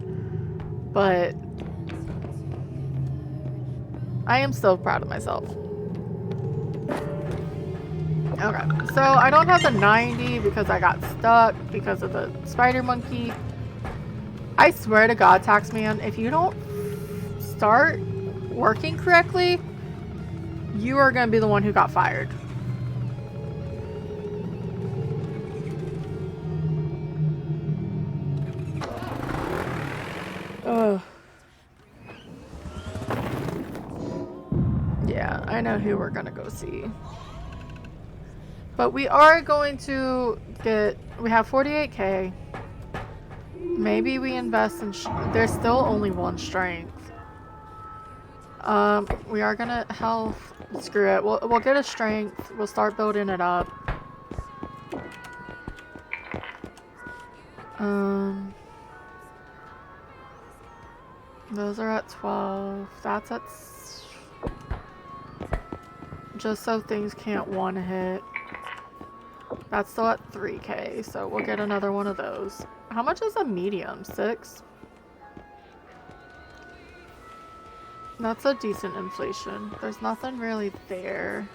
But I am still proud of myself. Okay, so I don't have the 90 because I got stuck because of the spider monkey. I swear to God, Taxman, if you don't start working correctly, you are going to be the one who got fired. Ugh. Yeah, I know who we're going to go see. But we are going to get, we have 48k. Maybe we invest in, there's still only one strength. We are gonna health. Screw it. We'll get a strength. We'll start building it up. Those are at 12. That's at... Just so things can't one hit. That's still at 3k, so we'll get another one of those. How much is a medium? 6? That's a decent inflation. There's nothing really there.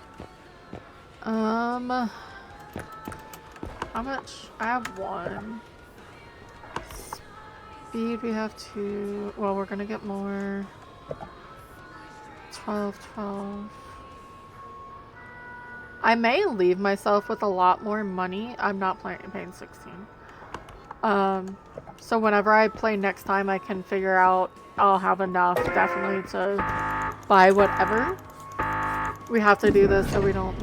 How much? I have 1. Speed, we have 2. Well, we're gonna get more. 12, 12. I may leave myself with a lot more money. I'm not paying 16. So whenever I play next time, I can figure out I'll have enough definitely to buy whatever. We have to do this so we don't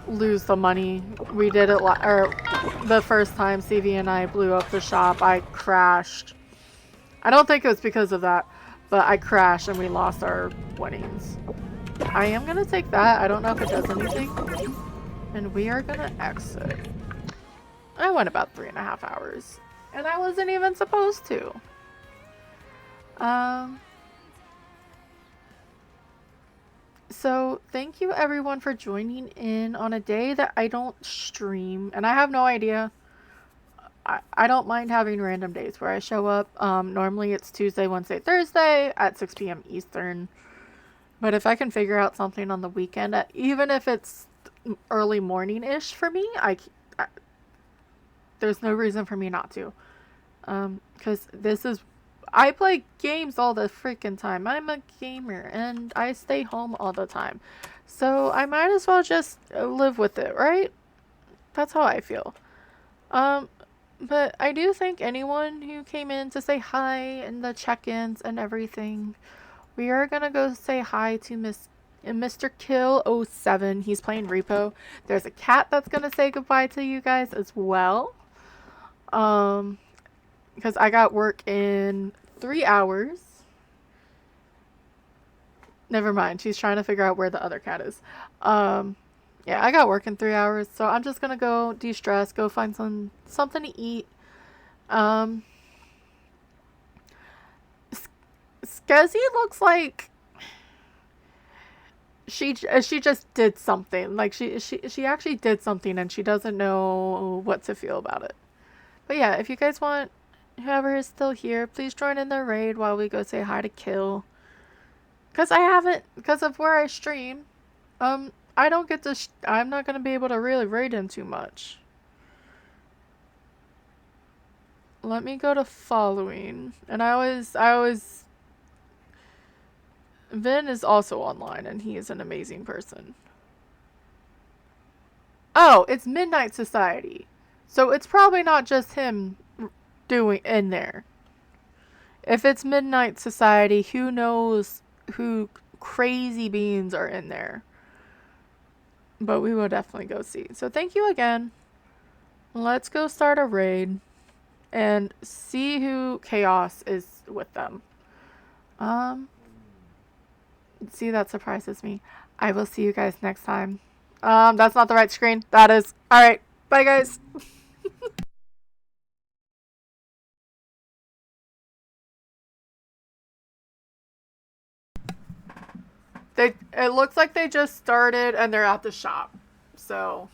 lose the money. We did it the first time CV and I blew up the shop. I crashed. I don't think it was because of that, but I crashed and we lost our winnings. I am gonna take that. I don't know if it does anything. And we are gonna exit. I went about 3.5 hours. And I wasn't even supposed to. So thank you everyone for joining in on a day that I don't stream. And I have no idea. I don't mind having random days where I show up. Normally it's Tuesday, Wednesday, Thursday at 6 p.m. Eastern. But if I can figure out something on the weekend, even if it's early morning-ish for me, there's no reason for me not to. Because I play games all the freaking time. I'm a gamer and I stay home all the time. So I might as well just live with it, right? That's how I feel. But I do thank anyone who came in to say hi and the check-ins and everything. We are gonna go say hi to Mr. Kill 07. He's playing Repo. There's a cat that's gonna say goodbye to you guys as well. Because I got work in 3 hours. Never mind. She's trying to figure out where the other cat is. Yeah, I got work in 3 hours, so I'm just gonna go de-stress, go find something to eat. Skezzy looks like she just did something. Like she actually did something and she doesn't know what to feel about it. But yeah, if you guys want, whoever is still here, please join in the raid while we go say hi to Kill. Because of where I stream, I don't get to, I'm not going to be able to really raid him too much. Let me go to following. And I always, Vin is also online and he is an amazing person. Oh, it's Midnight Society. So it's probably not just him doing in there. If it's Midnight Society, who knows who crazy beans are in there. But we will definitely go see. So thank you again. Let's go start a raid and see who Chaos is with them. See, that surprises me. I will see you guys next time. That's not the right screen. That is. Alright. Bye, guys. It looks like they just started and they're at the shop. So